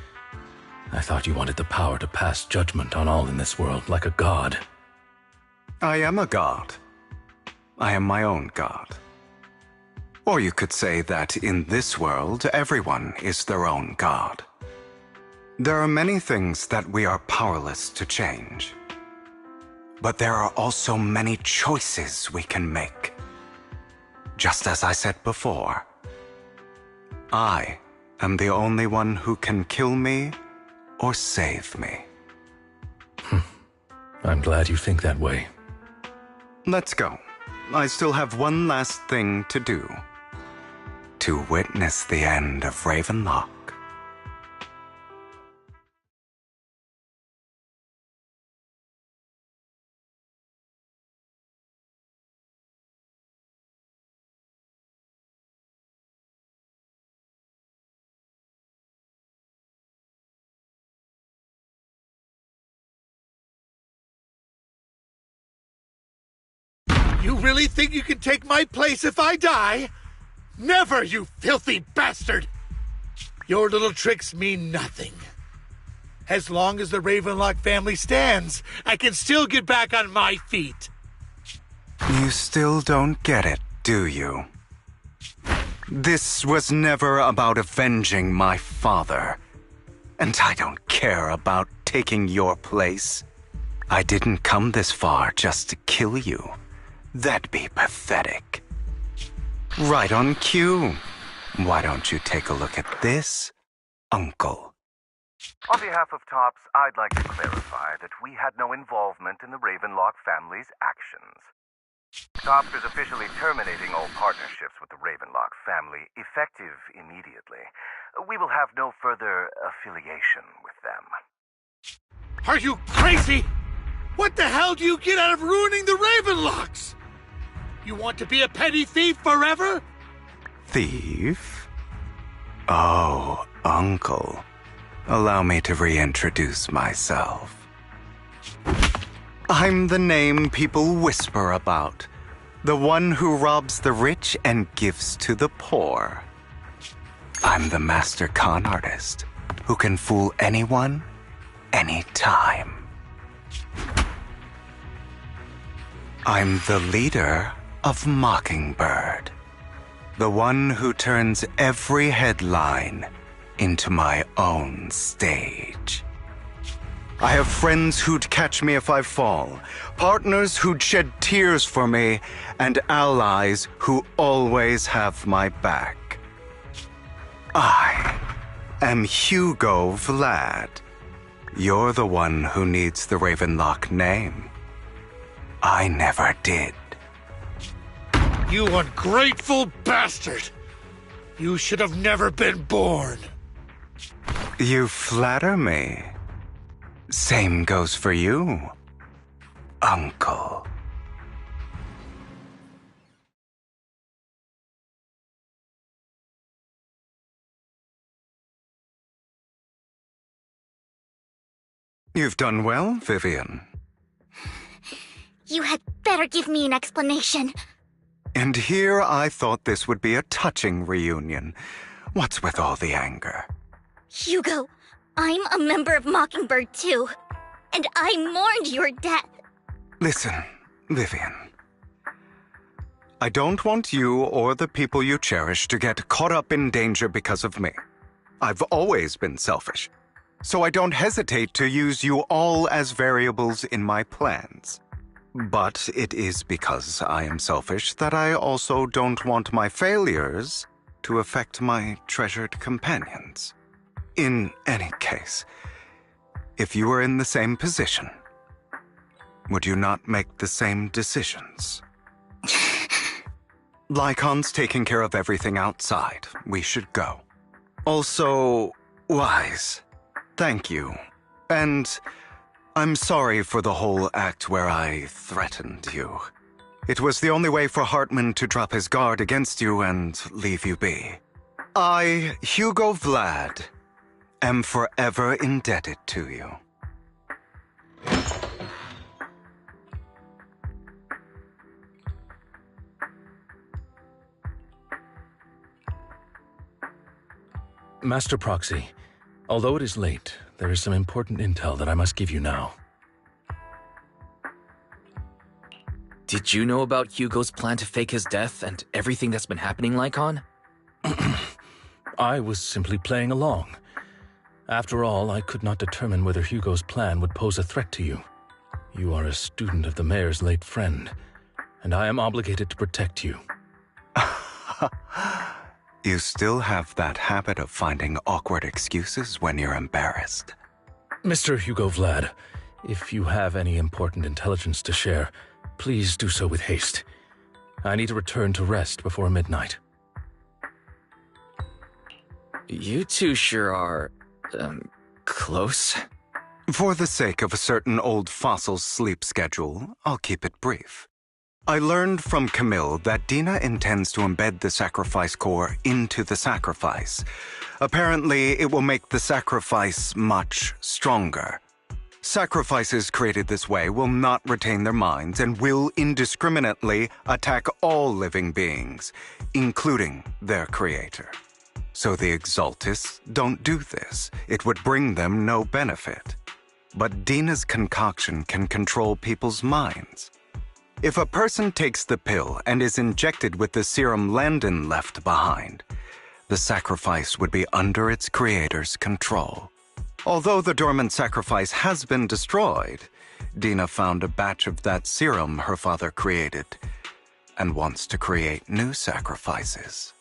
I thought you wanted the power to pass judgment on all in this world like a god. I am a god. I am my own god. Or you could say that in this world, everyone is their own god. There are many things that we are powerless to change. But there are also many choices we can make. Just as I said before, I am the only one who can kill me or save me. I'm glad you think that way. Let's go. I still have one last thing to do. To witness the end of Ravenlock. You really think you can take my place if I die? Never, you filthy bastard! Your little tricks mean nothing. As long as the Ravenlock family stands, I can still get back on my feet. You still don't get it, do you? This was never about avenging my father. And I don't care about taking your place. I didn't come this far just to kill you. That'd be pathetic. Right on cue. Why don't you take a look at this, Uncle? On behalf of TOPS, I'd like to clarify that we had no involvement in the Ravenlock family's actions. TOPS is officially terminating all partnerships with the Ravenlock family, effective immediately. We will have no further affiliation with them. Are you crazy? What the hell do you get out of ruining the Ravenlocks? You want to be a petty thief forever? Thief? Oh, Uncle. Allow me to reintroduce myself. I'm the name people whisper about. The one who robs the rich and gives to the poor. I'm the master con artist who can fool anyone, anytime. I'm the leader of Mockingbird. The one who turns every headline into my own stage. I have friends who'd catch me if I fall, partners who'd shed tears for me, and allies who always have my back. I am Hugo Vlad. You're the one who needs the Ravenlock name. I never did. You ungrateful bastard! You should have never been born. You flatter me. Same goes for you, Uncle. You've done well, Vivian. You had better give me an explanation. And here I thought this would be a touching reunion. What's with all the anger? Hugo, I'm a member of Mockingbird too, and I mourned your death. Listen, Vivian. I don't want you or the people you cherish to get caught up in danger because of me. I've always been selfish, so I don't hesitate to use you all as variables in my plans. But it is because I am selfish that I also don't want my failures to affect my treasured companions. In any case, if you were in the same position, would you not make the same decisions? Lycon's taking care of everything outside. We should go. Also, Wise, thank you. And I'm sorry for the whole act where I threatened you. It was the only way for Hartman to drop his guard against you and leave you be. I, Hugo Vlad, am forever indebted to you. Master Proxy, although it is late, there is some important intel that I must give you now. Did you know about Hugo's plan to fake his death and everything that's been happening, Lycon? I was simply playing along. After all, I could not determine whether Hugo's plan would pose a threat to you. You are a student of the mayor's late friend, and I am obligated to protect you. You still have that habit of finding awkward excuses when you're embarrassed. Mr. Hugo Vlad, if you have any important intelligence to share, please do so with haste. I need to return to rest before midnight. You two sure are, close. For the sake of a certain old fossil's sleep schedule, I'll keep it brief. I learned from Camille that Dina intends to embed the sacrifice core into the sacrifice. Apparently, it will make the sacrifice much stronger. Sacrifices created this way will not retain their minds and will indiscriminately attack all living beings, including their creator. So the Exaltists don't do this. It would bring them no benefit. But Dina's concoction can control people's minds. If a person takes the pill and is injected with the serum Landon left behind, the sacrifice would be under its creator's control. Although the dormant sacrifice has been destroyed, Dina found a batch of that serum her father created and wants to create new sacrifices.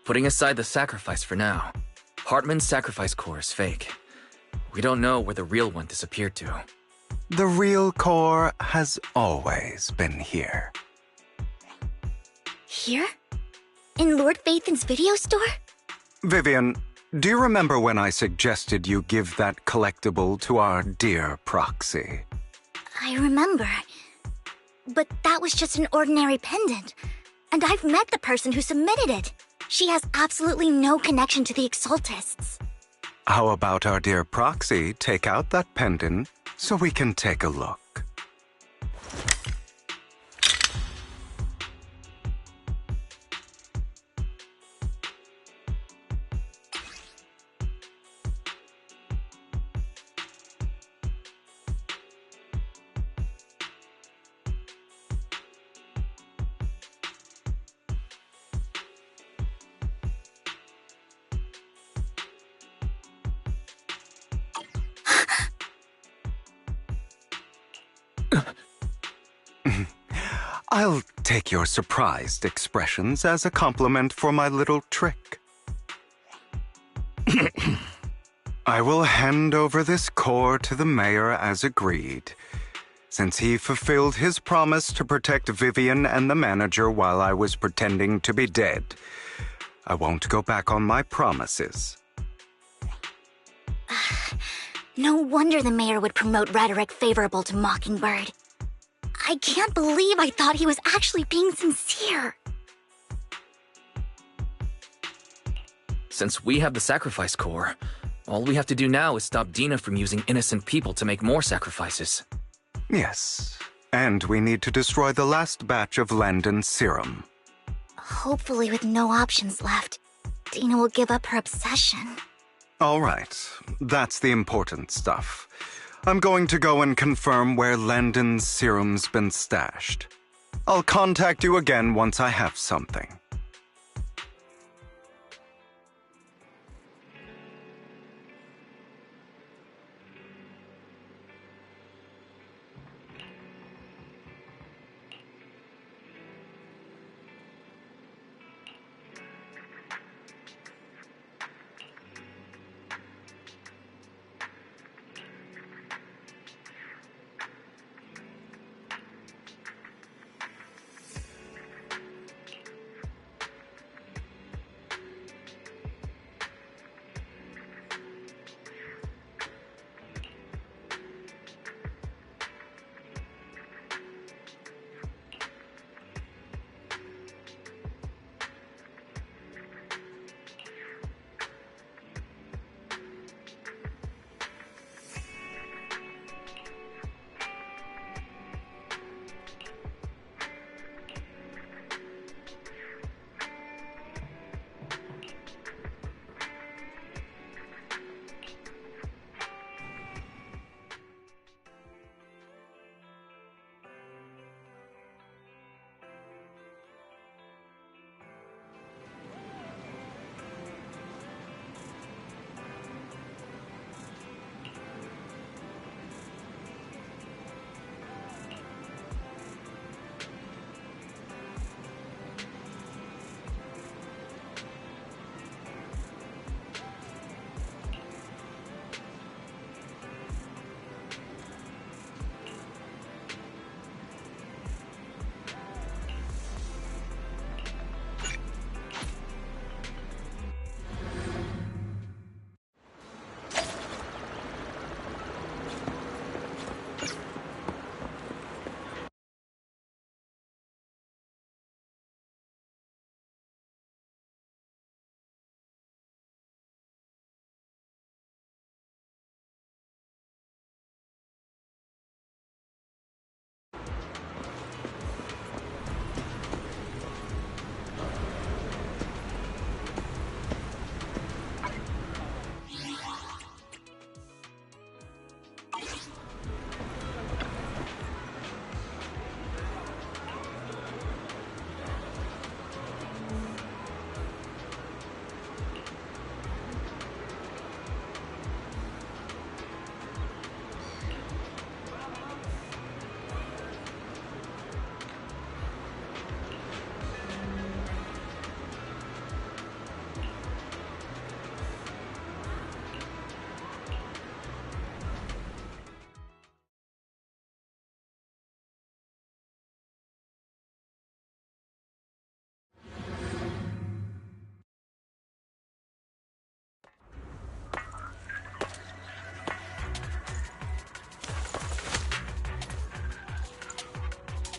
Putting aside the sacrifice for now, Hartman's sacrifice core is fake. We don't know where the real one disappeared to. The real core has always been here. Here? In Lord Phaethon's video store? Vivian, do you remember when I suggested you give that collectible to our dear Proxy? I remember. But that was just an ordinary pendant. And I've met the person who submitted it. She has absolutely no connection to the Exaltists. How about our dear Proxy take out that pendant so we can take a look? I'll take your surprised expressions as a compliment for my little trick. I will hand over this core to the mayor as agreed, since he fulfilled his promise to protect Vivian and the manager while I was pretending to be dead. I won't go back on my promises. No wonder the mayor would promote rhetoric favorable to Mockingbird. I can't believe I thought he was actually being sincere. Since we have the sacrifice core, all we have to do now is stop Dina from using innocent people to make more sacrifices. Yes. And we need to destroy the last batch of Landon's serum. Hopefully with no options left, Dina will give up her obsession. All right. That's the important stuff. I'm going to go and confirm where Landon's serum's been stashed. I'll contact you again once I have something.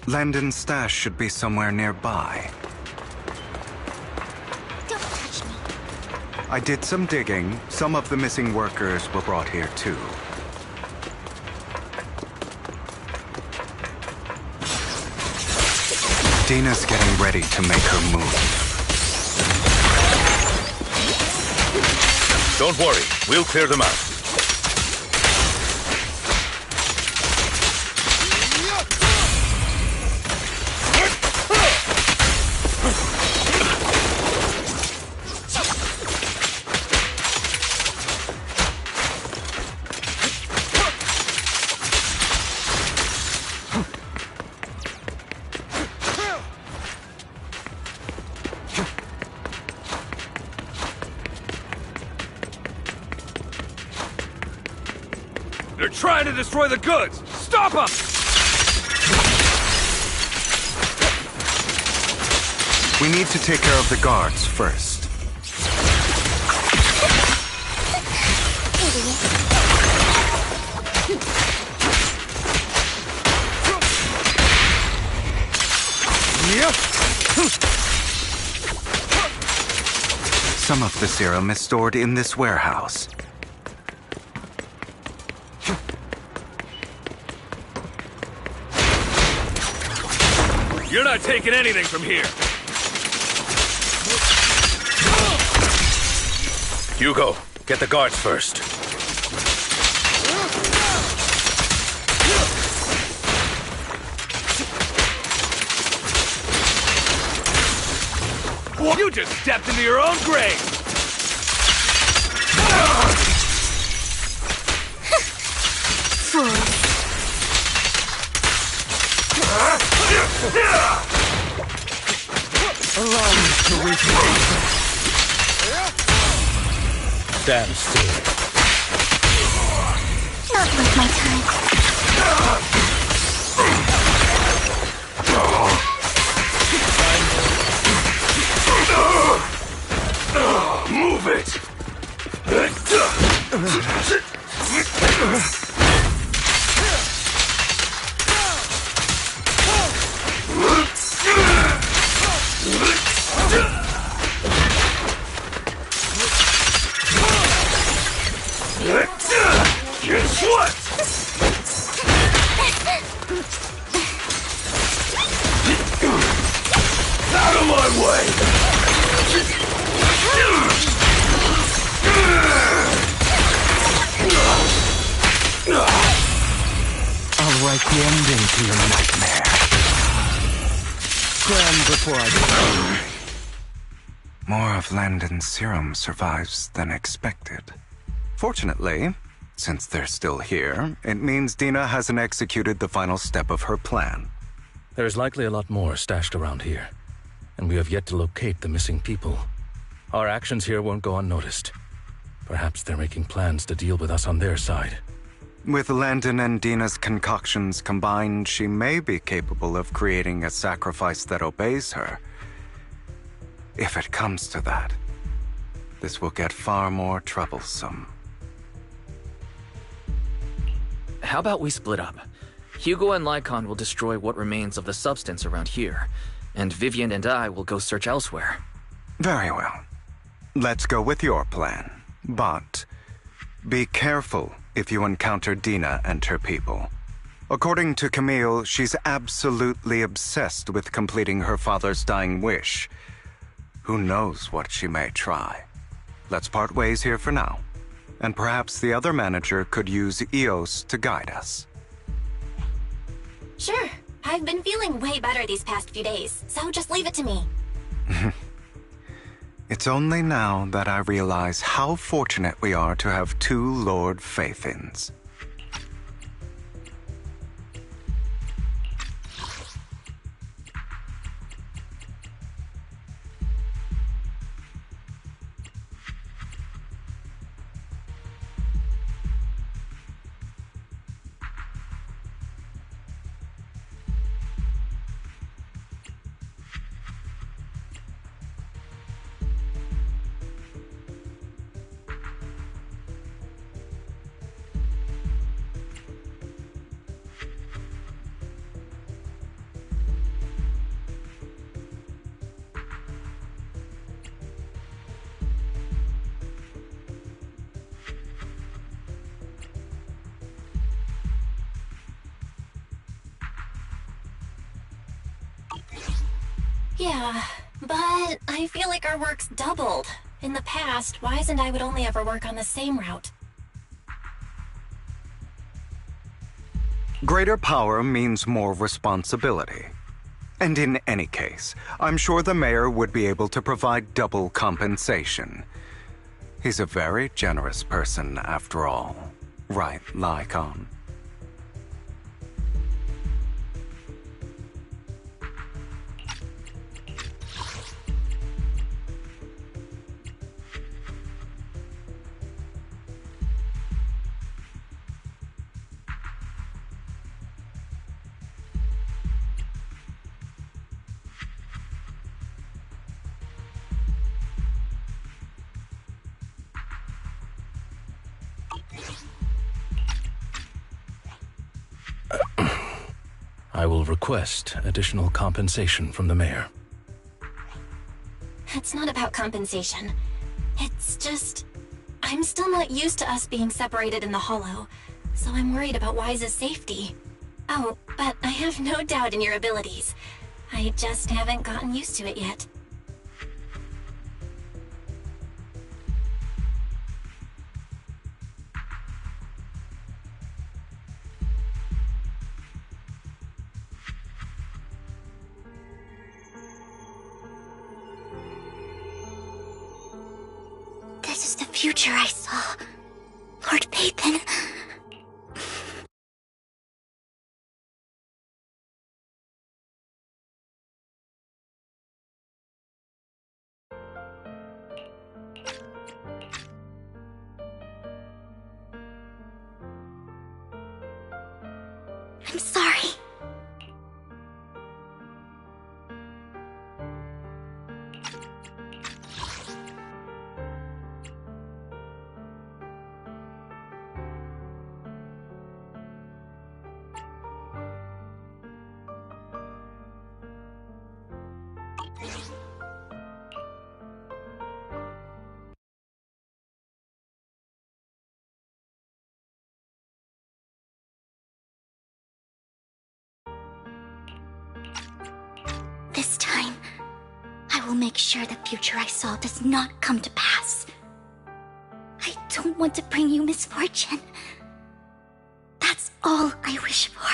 Landon's stash should be somewhere nearby. Don't touch me. I did some digging. Some of the missing workers were brought here too. Dina's getting ready to make her move. Don't worry, we'll clear them out. They're trying to destroy the goods! Stop them! We need to take care of the guards first. Some of the serum is stored in this warehouse. You're not taking anything from here. Hugo, get the guards first. You just stepped into your own grave! Allow me to reach. Stand still. Not worth my time. Move it! Guess what? Out of my way! I'll write the ending to your nightmare. Scram before I go. More of Landon's serum survives than expected. Fortunately, since they're still here, it means Dina hasn't executed the final step of her plan. There's likely a lot more stashed around here, and we have yet to locate the missing people. Our actions here won't go unnoticed. Perhaps they're making plans to deal with us on their side. With Landon and Dina's concoctions combined, she may be capable of creating a sacrifice that obeys her. If it comes to that, this will get far more troublesome. How about we split up? Hugo and Lycon will destroy what remains of the substance around here, and Vivian and I will go search elsewhere. Very well. Let's go with your plan. But be careful if you encounter Dina and her people. According to Camille, she's absolutely obsessed with completing her father's dying wish. Who knows what she may try? Let's part ways here for now. And perhaps the other manager could use Eos to guide us. Sure. I've been feeling way better these past few days, so just leave it to me. It's only now that I realize how fortunate we are to have two Lord Faithins. Yeah, but I feel like our work's doubled. In the past, Wise and I would only ever work on the same route. Greater power means more responsibility. And in any case, I'm sure the mayor would be able to provide double compensation. He's a very generous person, after all. Right, Lycon? I will request additional compensation from the mayor. It's not about compensation. It's just... I'm still not used to us being separated in the Hollow, so I'm worried about Wise's safety. Oh, but I have no doubt in your abilities. I just haven't gotten used to it yet. This is the future I saw. Lord Phaethon. I'm sorry. This time, I will make sure the future I saw does not come to pass. I don't want to bring you misfortune. That's all I wish for.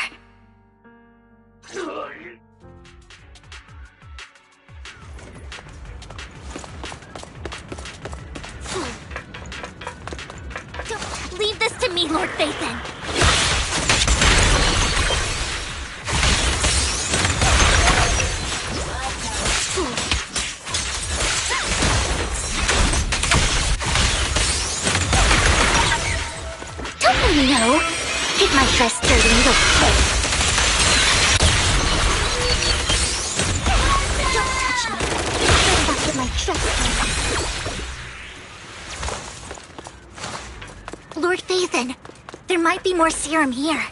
Don't leave this to me, Lord Phaethon. No, get my dress dirty and go play. Don't touch me. I'm about to get my dress dirty. Lord Phaethon, there might be more serum here.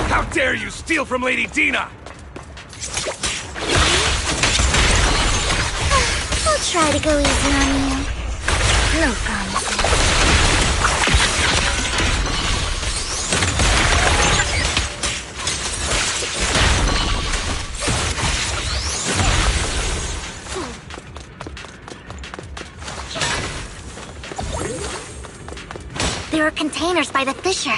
How dare you steal from Lady Dina! I'll try to go easy on you. No promises. There are containers by the fissure.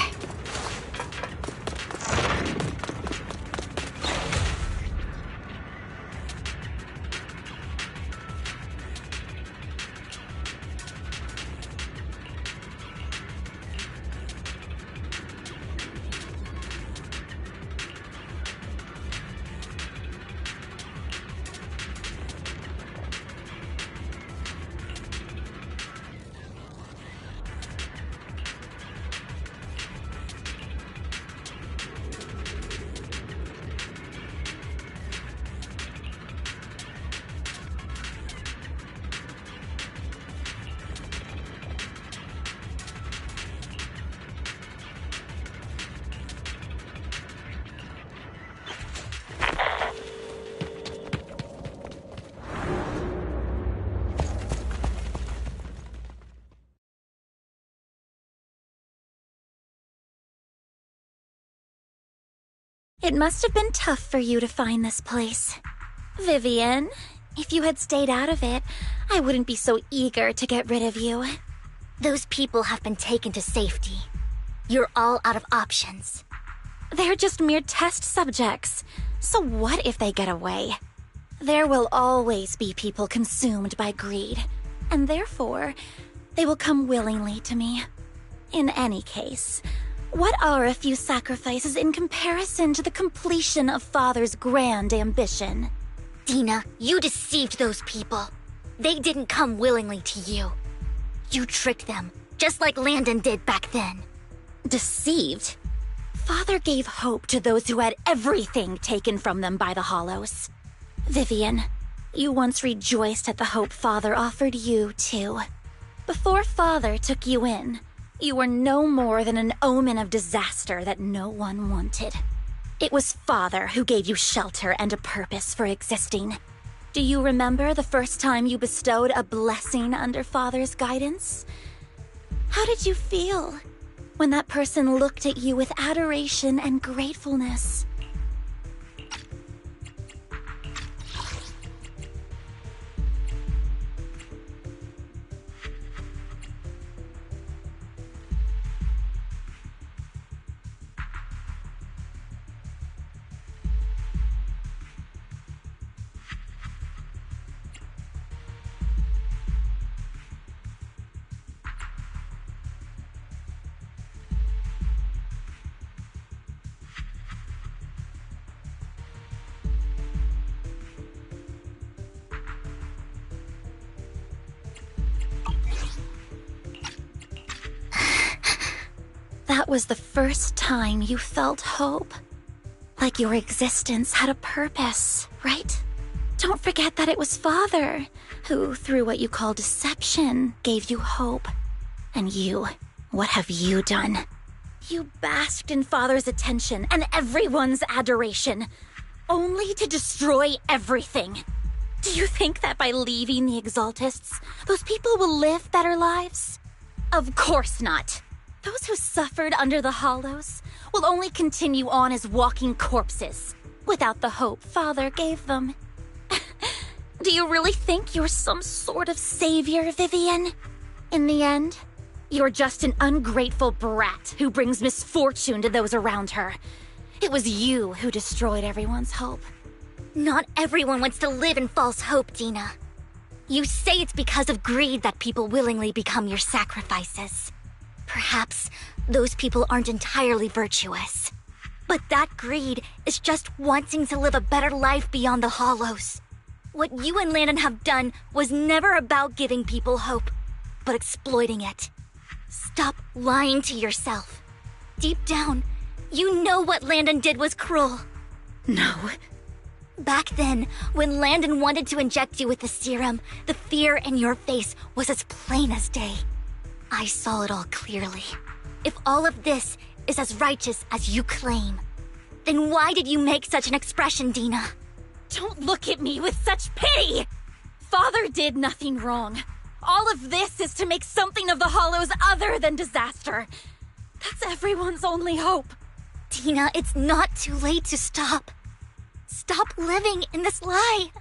It must have been tough for you to find this place. Vivian, if you had stayed out of it, I wouldn't be so eager to get rid of you. Those people have been taken to safety. You're all out of options. They're just mere test subjects. So what if they get away? There will always be people consumed by greed, and therefore, they will come willingly to me. In any case, what are a few sacrifices in comparison to the completion of Father's grand ambition? Dina, you deceived those people. They didn't come willingly to you. You tricked them, just like Landon did back then. Deceived? Father gave hope to those who had everything taken from them by the Hollows. Vivian, you once rejoiced at the hope Father offered you, too. Before Father took you in, you were no more than an omen of disaster that no one wanted. It was Father who gave you shelter and a purpose for existing. Do you remember the first time you bestowed a blessing under Father's guidance? How did you feel when that person looked at you with adoration and gratefulness? That was the first time you felt hope. Like your existence had a purpose, right? Don't forget that it was Father who, through what you call deception, gave you hope. And you, what have you done? You basked in Father's attention and everyone's adoration, only to destroy everything. Do you think that by leaving the Exaltists, those people will live better lives? Of course not. Those who suffered under the Hollows will only continue on as walking corpses, without the hope Father gave them. Do you really think you're some sort of savior, Vivian? In the end, you're just an ungrateful brat who brings misfortune to those around her. It was you who destroyed everyone's hope. Not everyone wants to live in false hope, Dina. You say it's because of greed that people willingly become your sacrifices. Perhaps those people aren't entirely virtuous. But that greed is just wanting to live a better life beyond the Hollows. What you and Landon have done was never about giving people hope, but exploiting it. Stop lying to yourself. Deep down, you know what Landon did was cruel. No. Back then, when Landon wanted to inject you with the serum, the fear in your face was as plain as day. I saw it all clearly. If all of this is as righteous as you claim, then why did you make such an expression, Dina? Don't look at me with such pity! Father did nothing wrong. All of this is to make something of the Hollows other than disaster. That's everyone's only hope. Dina, it's not too late to stop. Stop living in this lie.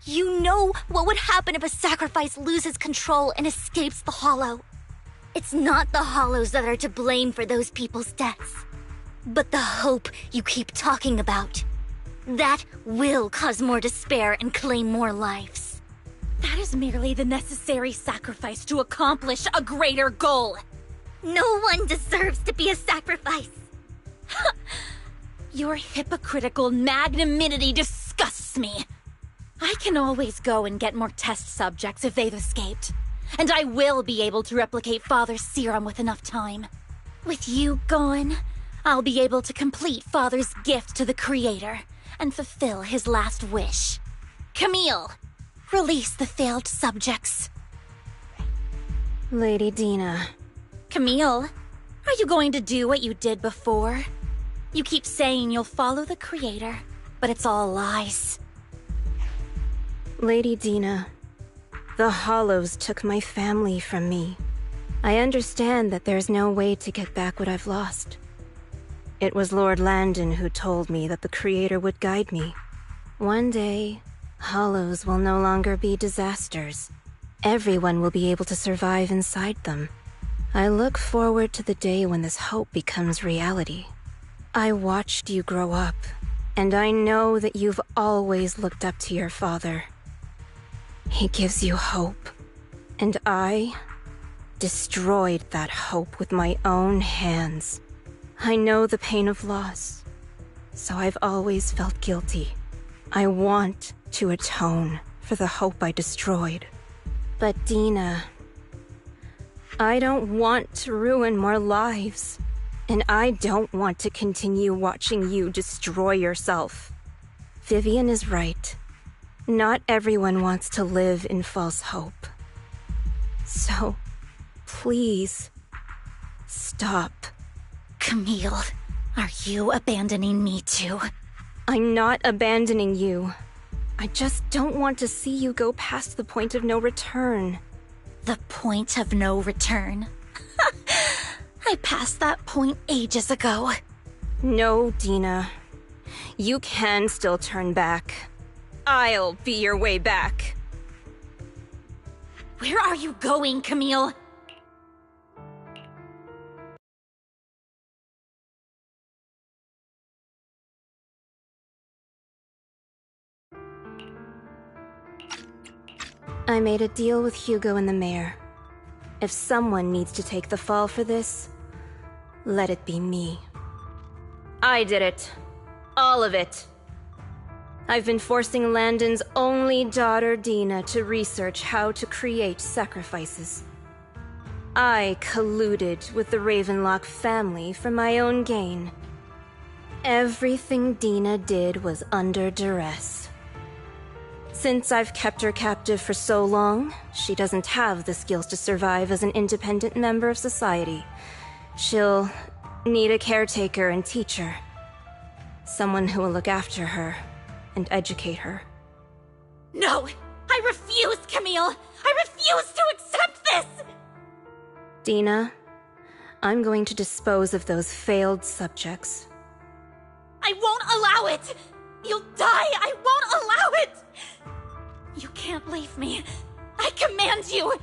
You know what would happen if a sacrifice loses control and escapes the Hollow. It's not the Hollows that are to blame for those people's deaths, but the hope you keep talking about. That will cause more despair and claim more lives. That is merely the necessary sacrifice to accomplish a greater goal. No one deserves to be a sacrifice. Your hypocritical magnanimity disgusts me. I can always go and get more test subjects if they've escaped. And I will be able to replicate Father's serum with enough time. With you gone, I'll be able to complete Father's gift to the Creator and fulfill his last wish. Camille, release the failed subjects. Lady Dina. Camille, are you going to do what you did before? You keep saying you'll follow the Creator, but it's all lies. Lady Dina, the Hollows took my family from me. I understand that there's no way to get back what I've lost. It was Lord Landon who told me that the Creator would guide me. One day, Hollows will no longer be disasters. Everyone will be able to survive inside them. I look forward to the day when this hope becomes reality. I watched you grow up, and I know that you've always looked up to your father. He gives you hope, and I destroyed that hope with my own hands. I know the pain of loss, so I've always felt guilty. I want to atone for the hope I destroyed. But Dina, I don't want to ruin more lives. And I don't want to continue watching you destroy yourself. Vivian is right. Not everyone wants to live in false hope. So, please, stop. Camille, are you abandoning me too? I'm not abandoning you. I just don't want to see you go past the point of no return. The point of no return? I passed that point ages ago. No, Dina. You can still turn back. I'll be your way back. Where are you going, Camille? I made a deal with Hugo and the mayor. If someone needs to take the fall for this, let it be me. I did it. All of it. I've been forcing Landon's only daughter, Dina, to research how to create sacrifices. I colluded with the Ravenlock family for my own gain. Everything Dina did was under duress. Since I've kept her captive for so long, she doesn't have the skills to survive as an independent member of society. She'll need a caretaker and teacher. Someone who will look after her and educate her. No! I refuse, Camille! I refuse to accept this! Dina, I'm going to dispose of those failed subjects. I won't allow it! You'll die! I won't allow it! You can't leave me. I command you!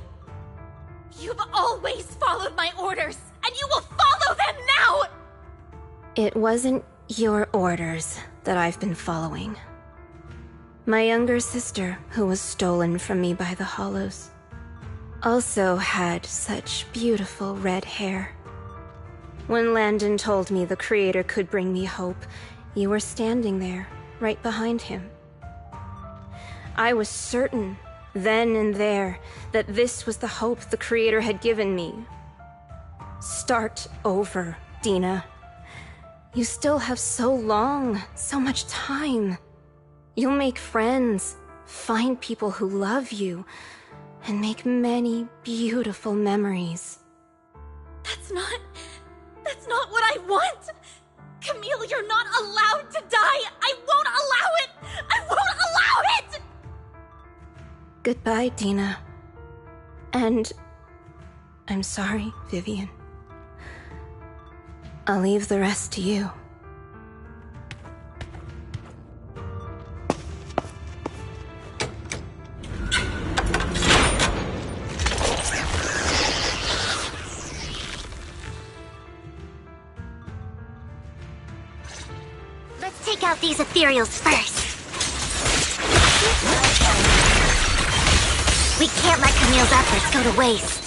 You've always followed my orders, and you will follow them now! It wasn't your orders that I've been following. My younger sister, who was stolen from me by the Hollows, also had such beautiful red hair. When Landon told me the Creator could bring me hope, you were standing there, right behind him. I was certain, then and there, that this was the hope the Creator had given me. Start over, Dina. You still have so long, so much time. You'll make friends, find people who love you, and make many beautiful memories. That's not what I want! Camille, you're not allowed to die! I won't allow it! I won't allow it! Goodbye, Dina. And I'm sorry, Vivian. I'll leave the rest to you. Let's take out these ethereals first. We can't let Camille's efforts go to waste.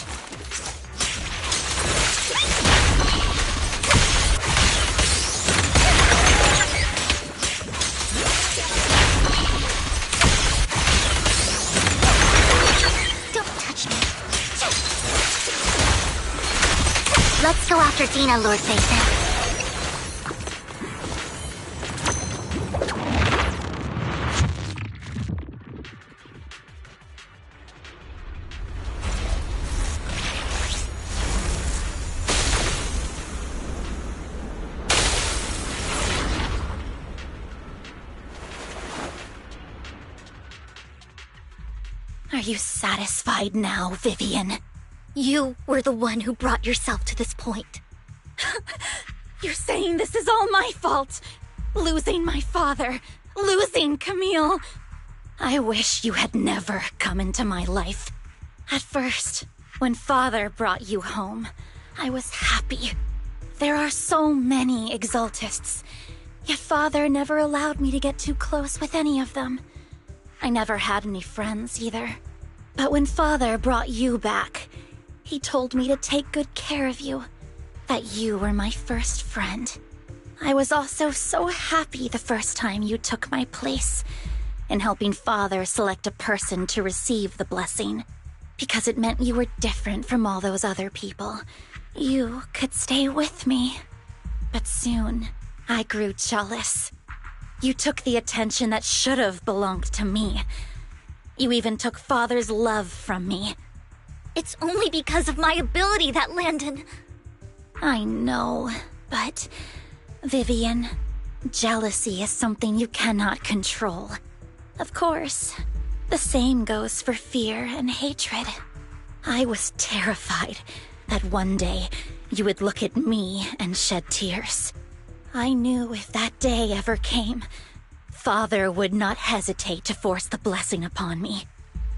Don't touch me. Let's go after Dina, Lord Phaeton. Are you satisfied now, Vivian? You were the one who brought yourself to this point. You're saying this is all my fault. Losing my father, losing Camille. I wish you had never come into my life. At first, when Father brought you home, I was happy. There are so many Exaltists, yet Father never allowed me to get too close with any of them. I never had any friends either. But when Father brought you back, he told me to take good care of you, that you were my first friend. I was also so happy the first time you took my place in helping Father select a person to receive the blessing, because it meant you were different from all those other people. You could stay with me. But soon, I grew jealous. You took the attention that should have belonged to me. You even took Father's love from me. It's only because of my ability that Landon... I know, but... Vivian, jealousy is something you cannot control. Of course, the same goes for fear and hatred. I was terrified that one day you would look at me and shed tears. I knew if that day ever came, Father would not hesitate to force the blessing upon me.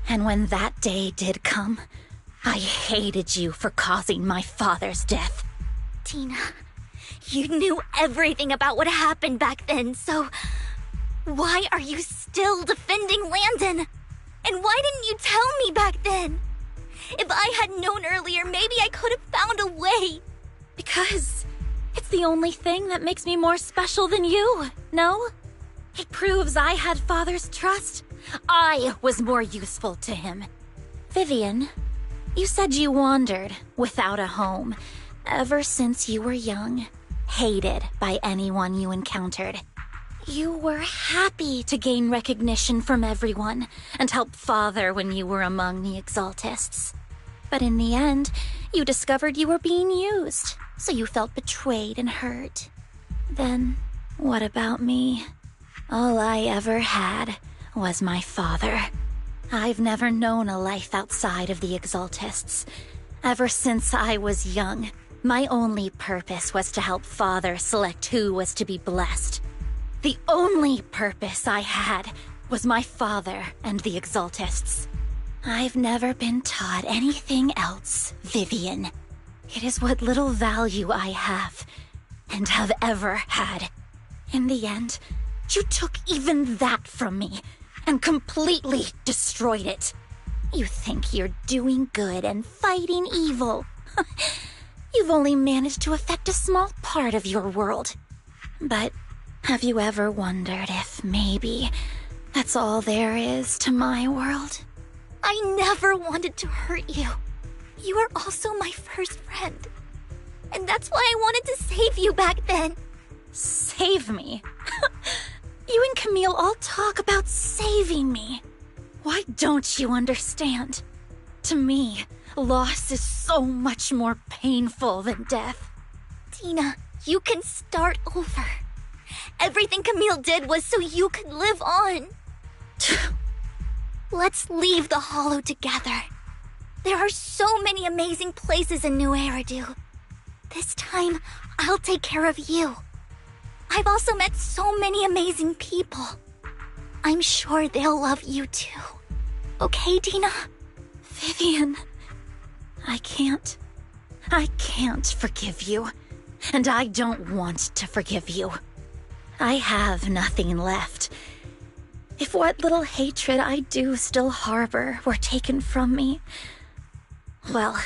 And when that day did come, I hated you for causing my father's death. Tina, you knew everything about what happened back then, so... why are you still defending Landon? And why didn't you tell me back then? If I had known earlier, maybe I could have found a way. Because it's the only thing that makes me more special than you, no? It proves I had Father's trust. I was more useful to him. Vivian, you said you wandered without a home ever since you were young, hated by anyone you encountered. You were happy to gain recognition from everyone and help Father when you were among the Exaltists. But in the end, you discovered you were being used, so you felt betrayed and hurt. Then, what about me? All I ever had was my father. I've never known a life outside of the Exaltists. Ever since I was young, my only purpose was to help Father select who was to be blessed. The only purpose I had was my father and the Exaltists. I've never been taught anything else, Vivian. It is what little value I have, and have ever had. In the end, you took even that from me, and completely destroyed it. You think you're doing good and fighting evil. You've only managed to affect a small part of your world. But have you ever wondered if maybe that's all there is to my world? I never wanted to hurt you. You were also my first friend. And that's why I wanted to save you back then. Save me? You and Camille all talk about saving me. Why don't you understand? To me, loss is so much more painful than death. Tina, you can start over. Everything Camille did was so you could live on. Let's leave the Hollow together. There are so many amazing places in New Eridu. This time, I'll take care of you. I've also met so many amazing people. I'm sure they'll love you too. Okay, Tina? Vivian, I can't forgive you. And I don't want to forgive you. I have nothing left. If what little hatred I do still harbor were taken from me, well,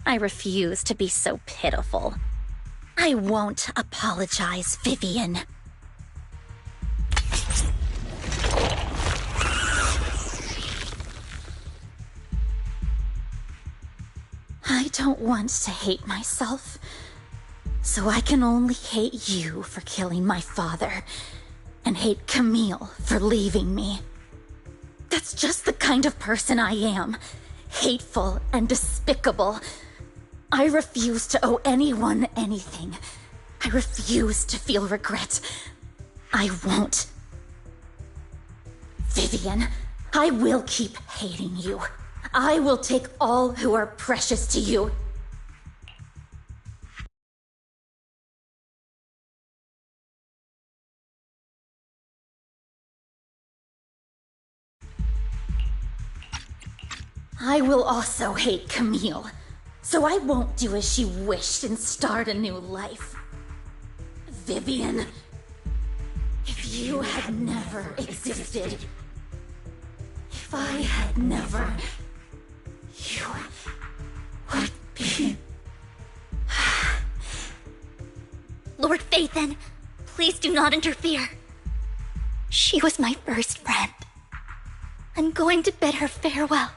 I refuse to be so pitiful. I won't apologize, Vivian. I don't want to hate myself, so I can only hate you for killing my father, and hate Camille for leaving me. That's just the kind of person I am. Hateful and despicable. I refuse to owe anyone anything. I refuse to feel regret. I won't. Vivian, I will keep hating you. I will take all who are precious to you. I will also hate Camille, so I won't do as she wished and start a new life. Vivian, if you had never existed, if I had never, you would be... Lord Phaethon, please do not interfere. She was my first friend. I'm going to bid her farewell.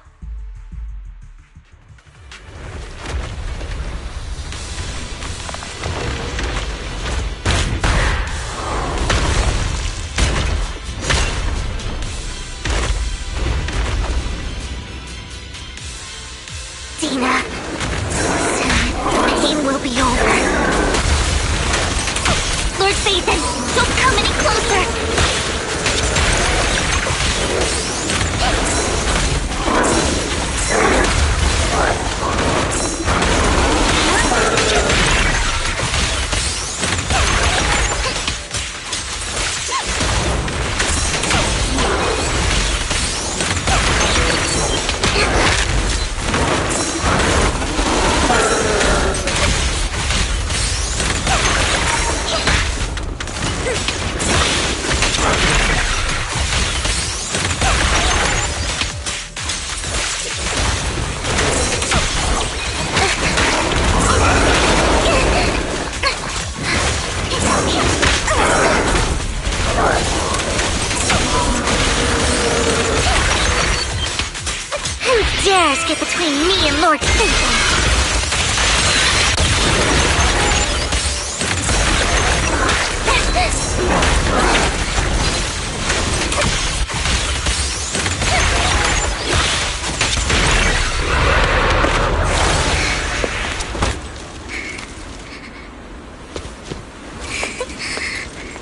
dares get between me and Lord Phaethon?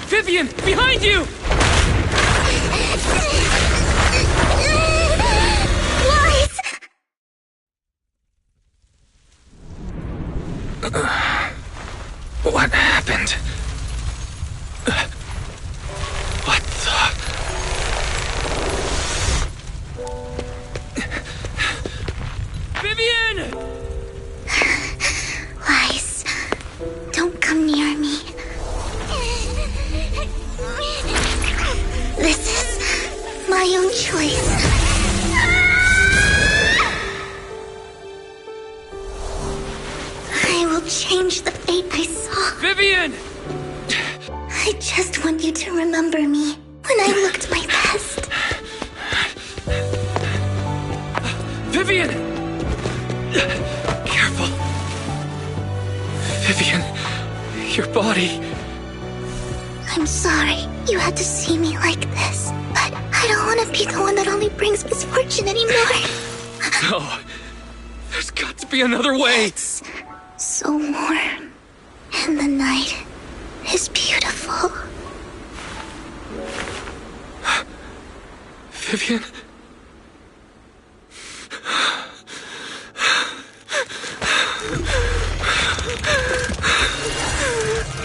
Vivian, behind you! Lies! What happened? What the... Vivian! Lies. Don't come near me. This is my own choice. I will change the fate I saw. Vivian! I just want you to remember me when I looked my best. Vivian! Careful. Vivian, your body... I'm sorry you had to see me like this, but I don't want to be the one that only brings misfortune anymore. No. There's got to be another way. It's so warm, and the night is beautiful. Vivian?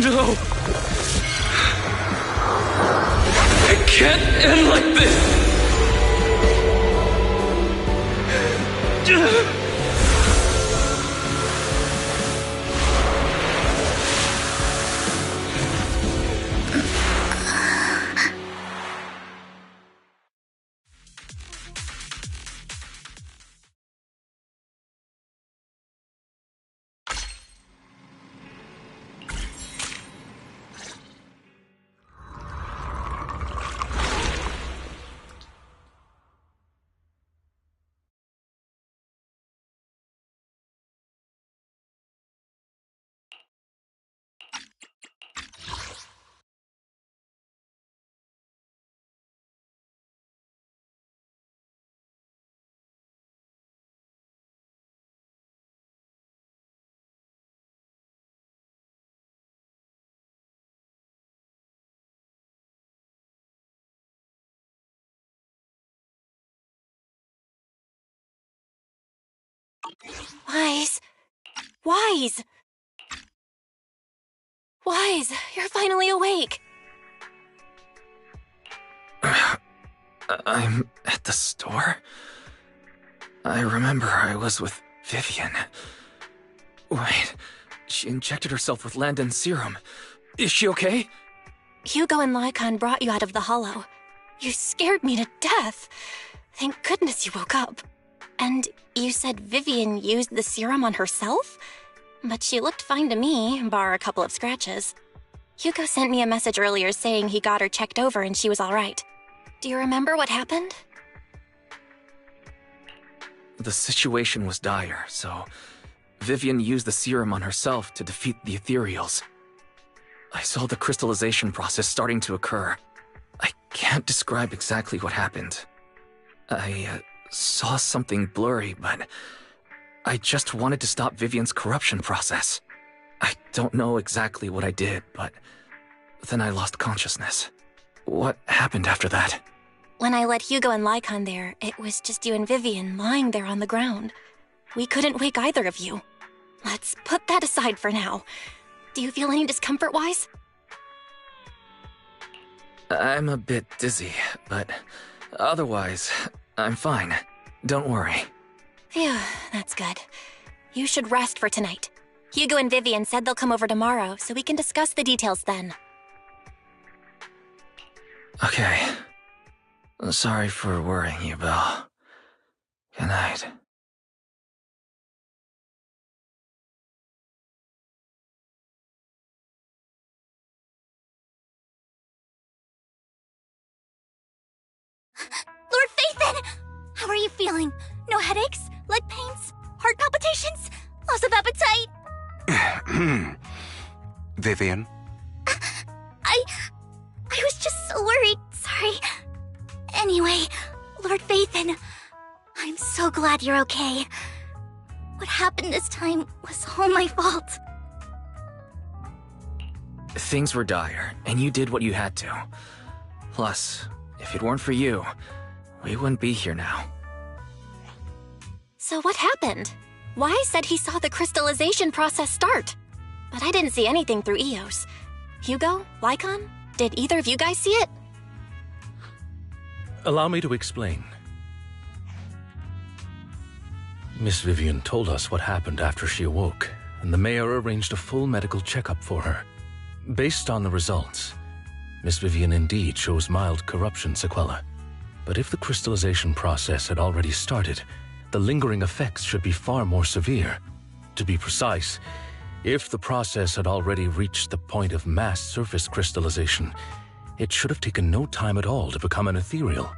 No. It can't end like this. Wise. Wise! Wise, you're finally awake. I'm at the store? I remember I was with Vivian. Wait, she injected herself with Landon's serum. Is she okay? Hugo and Lycon brought you out of the hollow. You scared me to death. Thank goodness you woke up. And you said Vivian used the serum on herself? But she looked fine to me, bar a couple of scratches. Hugo sent me a message earlier saying he got her checked over and she was all right. Do you remember what happened? The situation was dire, so Vivian used the serum on herself to defeat the ethereals. I saw the crystallization process starting to occur. I can't describe exactly what happened. I saw something blurry, but I just wanted to stop Vivian's corruption process. I don't know exactly what I did, but then I lost consciousness. What happened after that? When I let Hugo and Lycon there, it was just you and Vivian lying there on the ground. We couldn't wake either of you. Let's put that aside for now. Do you feel any discomfort, Wise? I'm a bit dizzy, but otherwise, I'm fine. Don't worry. Phew, that's good. You should rest for tonight. Hugo and Vivian said they'll come over tomorrow, so we can discuss the details then. Okay. Sorry for worrying you, Belle. Good night. Lord Phaethon! How are you feeling? No headaches, leg pains, heart palpitations, loss of appetite. Vivian? I was just so worried. Sorry. Anyway, Lord Vathan, I'm so glad you're okay. What happened this time was all my fault. Things were dire, and you did what you had to. Plus, if it weren't for you, we wouldn't be here now. So what happened? Wai said he saw the crystallization process start, but I didn't see anything through Eos. Hugo? Lycon? Did either of you guys see it? Allow me to explain. Miss Vivian told us what happened after she awoke, and the mayor arranged a full medical checkup for her. Based on the results, Miss Vivian indeed shows mild corruption sequela. But if the crystallization process had already started, the lingering effects should be far more severe. To be precise, if the process had already reached the point of mass surface crystallization, it should have taken no time at all to become an ethereal.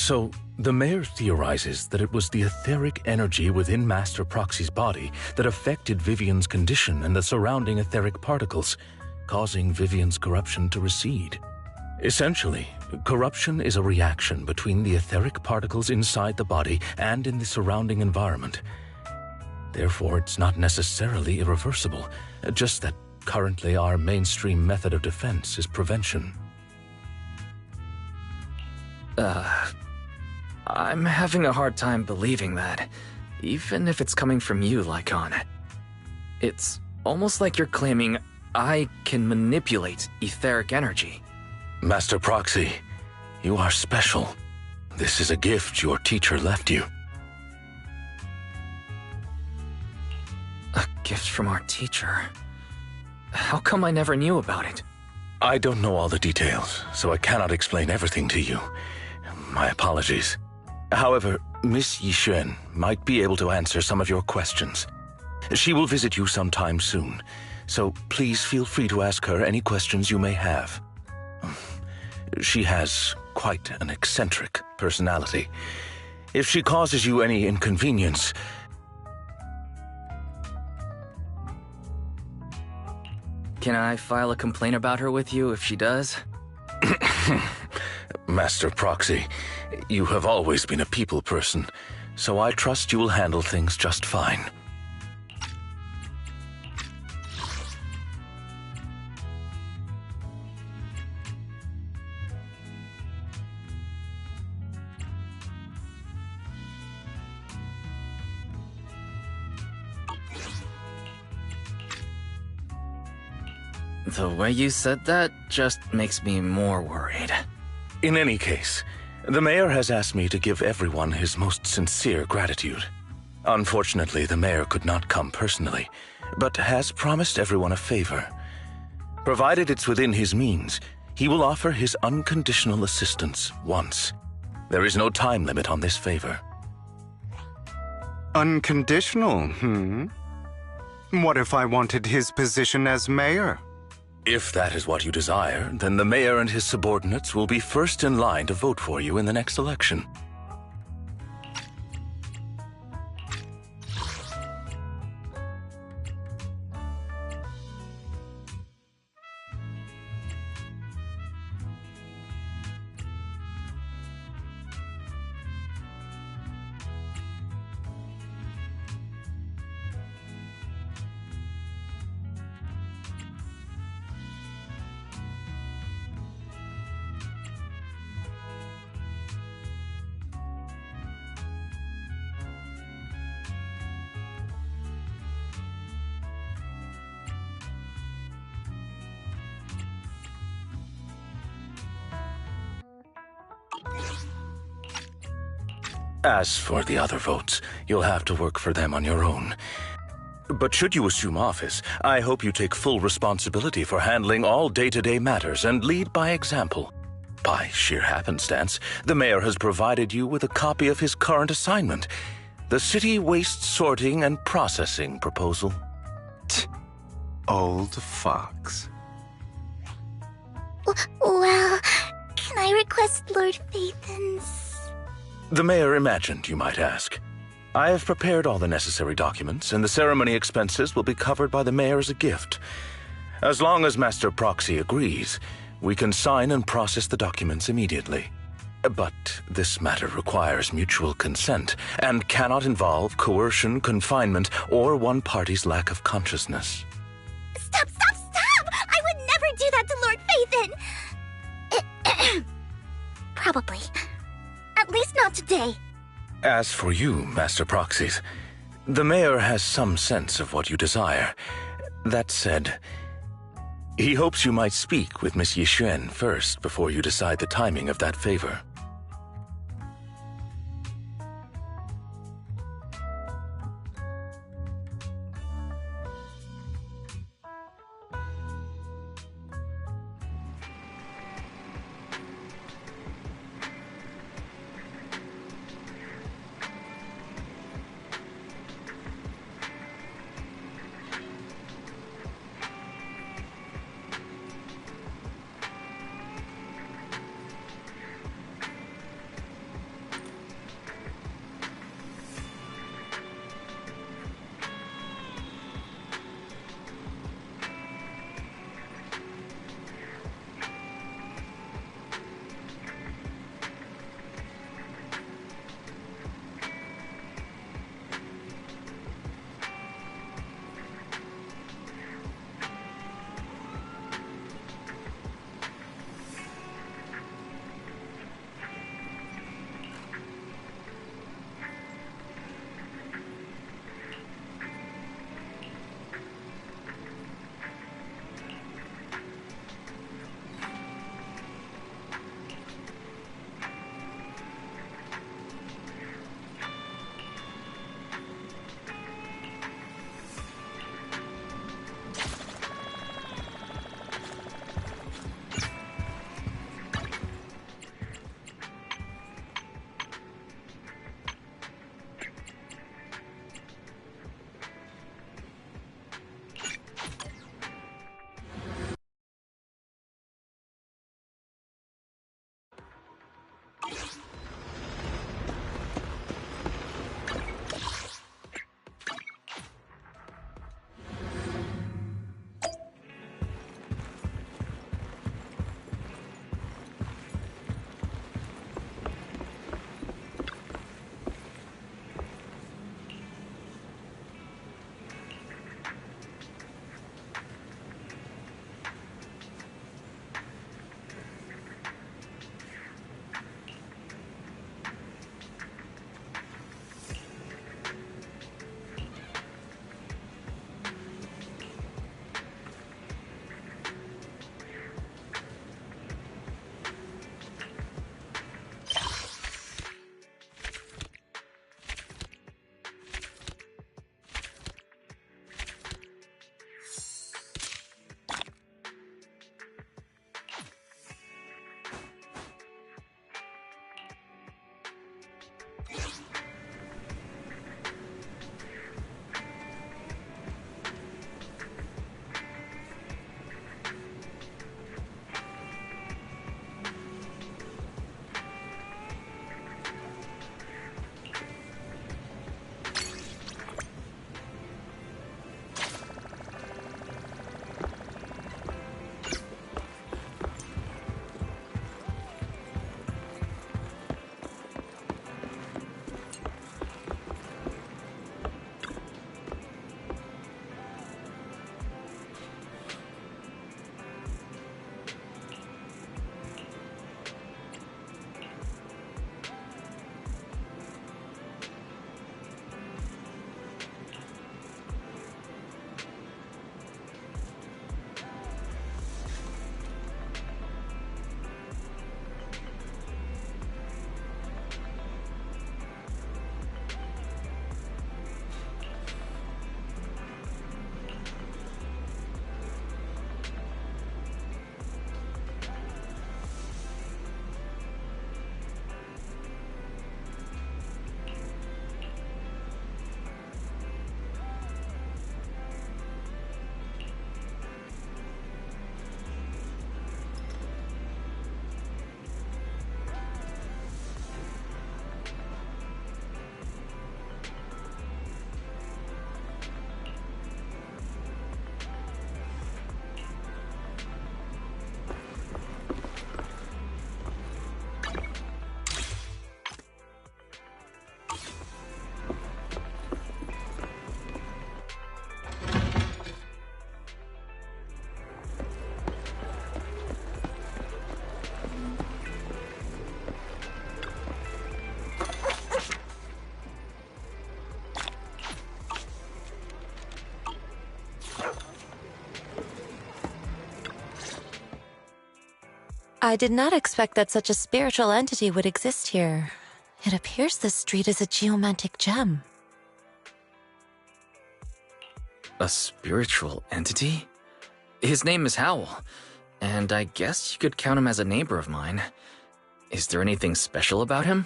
So, the mayor theorizes that it was the etheric energy within Master Proxy's body that affected Vivian's condition and the surrounding etheric particles, causing Vivian's corruption to recede. Essentially, corruption is a reaction between the etheric particles inside the body and in the surrounding environment. Therefore, it's not necessarily irreversible, just that currently our mainstream method of defense is prevention. I'm having a hard time believing that, even if it's coming from you, Lycon. It's almost like you're claiming I can manipulate etheric energy. Master Proxy, you are special. This is a gift your teacher left you. A gift from our teacher? How come I never knew about it? I don't know all the details, so I cannot explain everything to you. My apologies. However, Miss Yixuan might be able to answer some of your questions. She will visit you sometime soon, so please feel free to ask her any questions you may have. She has quite an eccentric personality. If she causes you any inconvenience... Can I file a complaint about her with you if she does? Master Proxy, you have always been a people person, so I trust you will handle things just fine. The way you said that just makes me more worried. In any case, the mayor has asked me to give everyone his most sincere gratitude. Unfortunately, the mayor could not come personally, but has promised everyone a favor. Provided it's within his means, he will offer his unconditional assistance once. There is no time limit on this favor. Unconditional, What if I wanted his position as mayor? If that is what you desire, then the mayor and his subordinates will be first in line to vote for you in the next election. As for the other votes, you'll have to work for them on your own. But should you assume office, I hope you take full responsibility for handling all day-to-day matters and lead by example. By sheer happenstance, the mayor has provided you with a copy of his current assignment, the City Waste Sorting and Processing proposal. Old fox. Well, can I request Lord Phaethon's? The mayor imagined you might ask. I have prepared all the necessary documents, and the ceremony expenses will be covered by the mayor as a gift. As long as Master Proxy agrees, we can sign and process the documents immediately. But this matter requires mutual consent and cannot involve coercion, confinement, or one party's lack of consciousness. Stop! I would never do that to Lord Phaethon! Probably. At least not today. As for you, Master Proxies, the mayor has some sense of what you desire. That said, he hopes you might speak with Miss Yixuan first before you decide the timing of that favor. I did not expect that such a spiritual entity would exist here. It appears this street is a geomantic gem. A spiritual entity? His name is Howl, and I guess you could count him as a neighbor of mine. Is there anything special about him?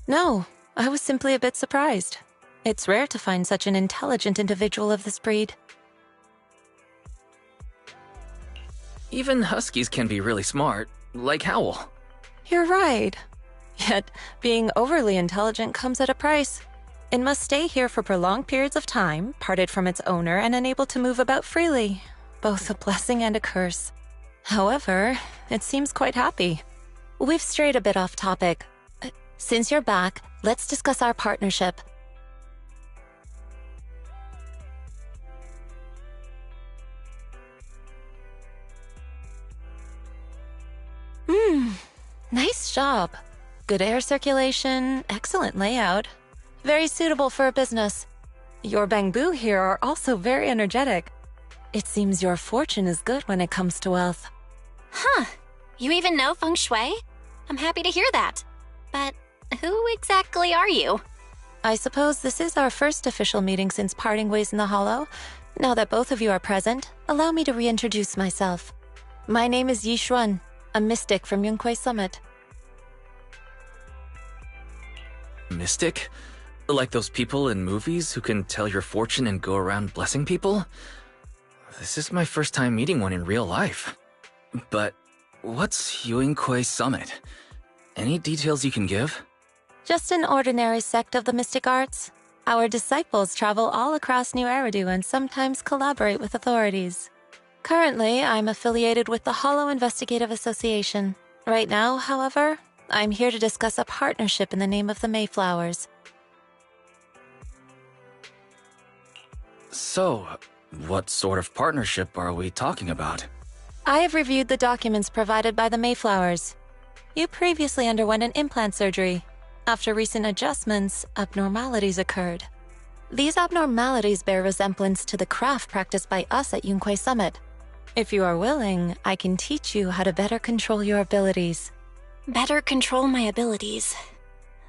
No, I was simply a bit surprised. It's rare to find such an intelligent individual of this breed. Even huskies can be really smart, like Howl. You're right. Yet, being overly intelligent comes at a price. It must stay here for prolonged periods of time, parted from its owner and unable to move about freely. Both a blessing and a curse. However, it seems quite happy. We've strayed a bit off topic. Since you're back, let's discuss our partnership. Nice job. Good air circulation, excellent layout. Very suitable for a business. Your bamboo here are also very energetic. It seems your fortune is good when it comes to wealth. Huh. You even know feng shui? I'm happy to hear that. But who exactly are you? I suppose this is our first official meeting since parting ways in the Hollow. Now that both of you are present, allow me to reintroduce myself. My name is Yi Xuan, a mystic from Yunquei Summit. Mystic? Like those people in movies who can tell your fortune and go around blessing people? This is my first time meeting one in real life. But what's Yunquei Summit? Any details you can give? Just an ordinary sect of the mystic arts. Our disciples travel all across New Eridu and sometimes collaborate with authorities. Currently, I'm affiliated with the Hollow Investigative Association. Right now, however, I'm here to discuss a partnership in the name of the Mayflowers. So, what sort of partnership are we talking about? I have reviewed the documents provided by the Mayflowers. You previously underwent an implant surgery. After recent adjustments, abnormalities occurred. These abnormalities bear resemblance to the craft practiced by us at Yunquei Summit. If you are willing, I can teach you how to better control your abilities. Better control my abilities.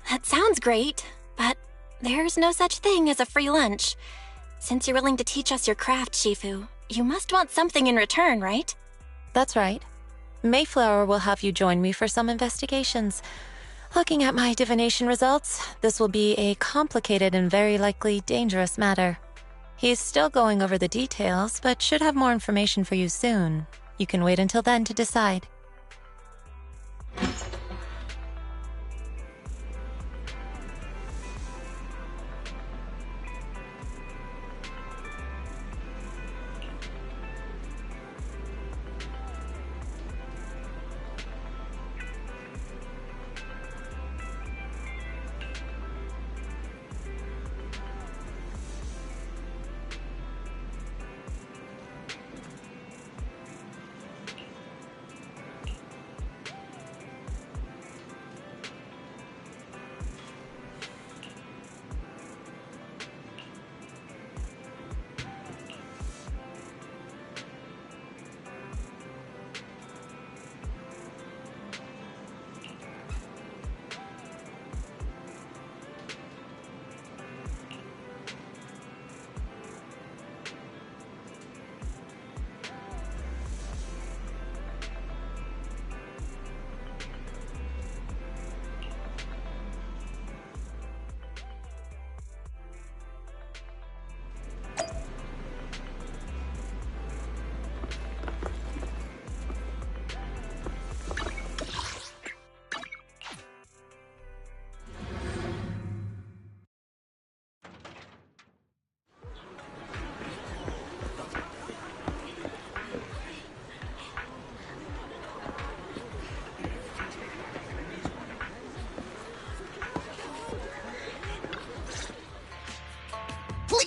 That sounds great, but there's no such thing as a free lunch. Since you're willing to teach us your craft, Shifu, you must want something in return, right? That's right. Mayflower will have you join me for some investigations. Looking at my divination results, this will be a complicated and very likely dangerous matter. He's still going over the details, but should have more information for you soon. You can wait until then to decide.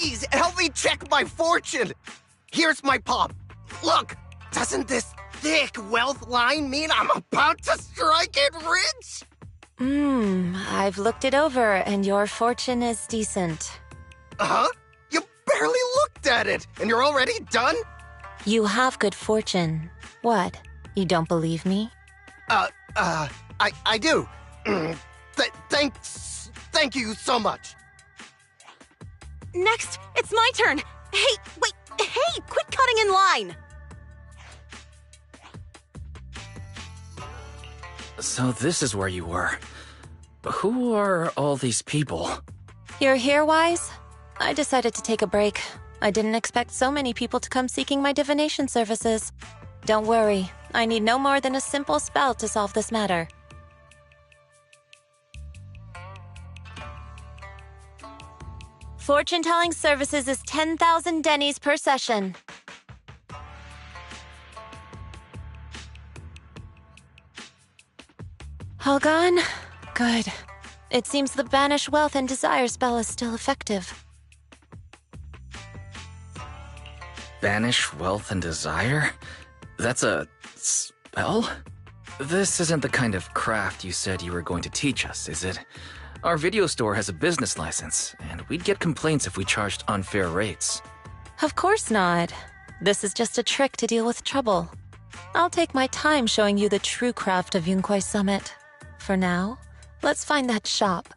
Please, help me check my fortune! Here's my palm. Look, doesn't this thick wealth line mean I'm about to strike it rich? I've looked it over, and your fortune is decent. Huh? You barely looked at it, and you're already done? You have good fortune. What? You don't believe me? I do. Thank you so much. Next, it's my turn. Hey, wait, hey, quit cutting in line. So this is where you were. Who are all these people? You're here, Wise? I decided to take a break. I didn't expect so many people to come seeking my divination services. Don't worry, I need no more than a simple spell to solve this matter. Fortune-telling services is 10,000 dennies per session. All gone? Good. It seems the Banish Wealth and Desire spell is still effective. Banish Wealth and Desire? That's a spell? This isn't the kind of craft you said you were going to teach us, is it? Our video store has a business license, and we'd get complaints if we charged unfair rates. Of course not. This is just a trick to deal with trouble. I'll take my time showing you the true craft of Yunquai Summit. For now, let's find that shop.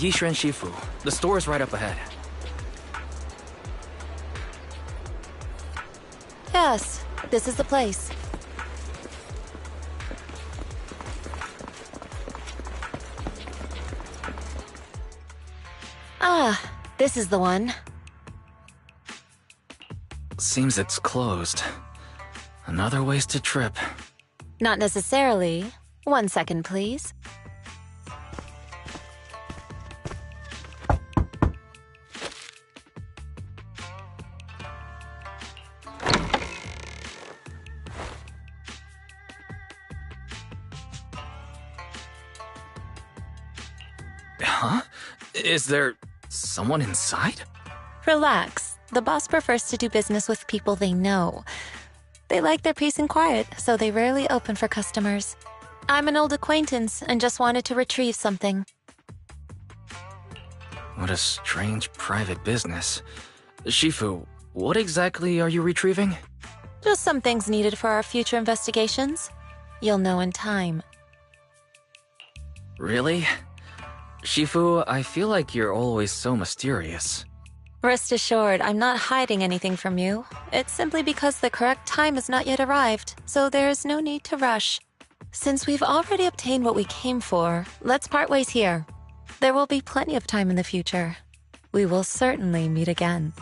Yishuan Shifu. The store is right up ahead. Yes, this is the place. Ah, this is the one. Seems it's closed. Another wasted trip. Not necessarily. 1 second, please. Huh? Is there someone inside? Relax. The boss prefers to do business with people they know. They like their peace and quiet, so they rarely open for customers. I'm an old acquaintance and just wanted to retrieve something. What a strange private business. Shifu, what exactly are you retrieving? Just some things needed for our future investigations. You'll know in time. Really? Shifu, I feel like you're always so mysterious. Rest assured, I'm not hiding anything from you. It's simply because the correct time has not yet arrived, so there is no need to rush. Since we've already obtained what we came for, let's part ways here. There will be plenty of time in the future. We will certainly meet again.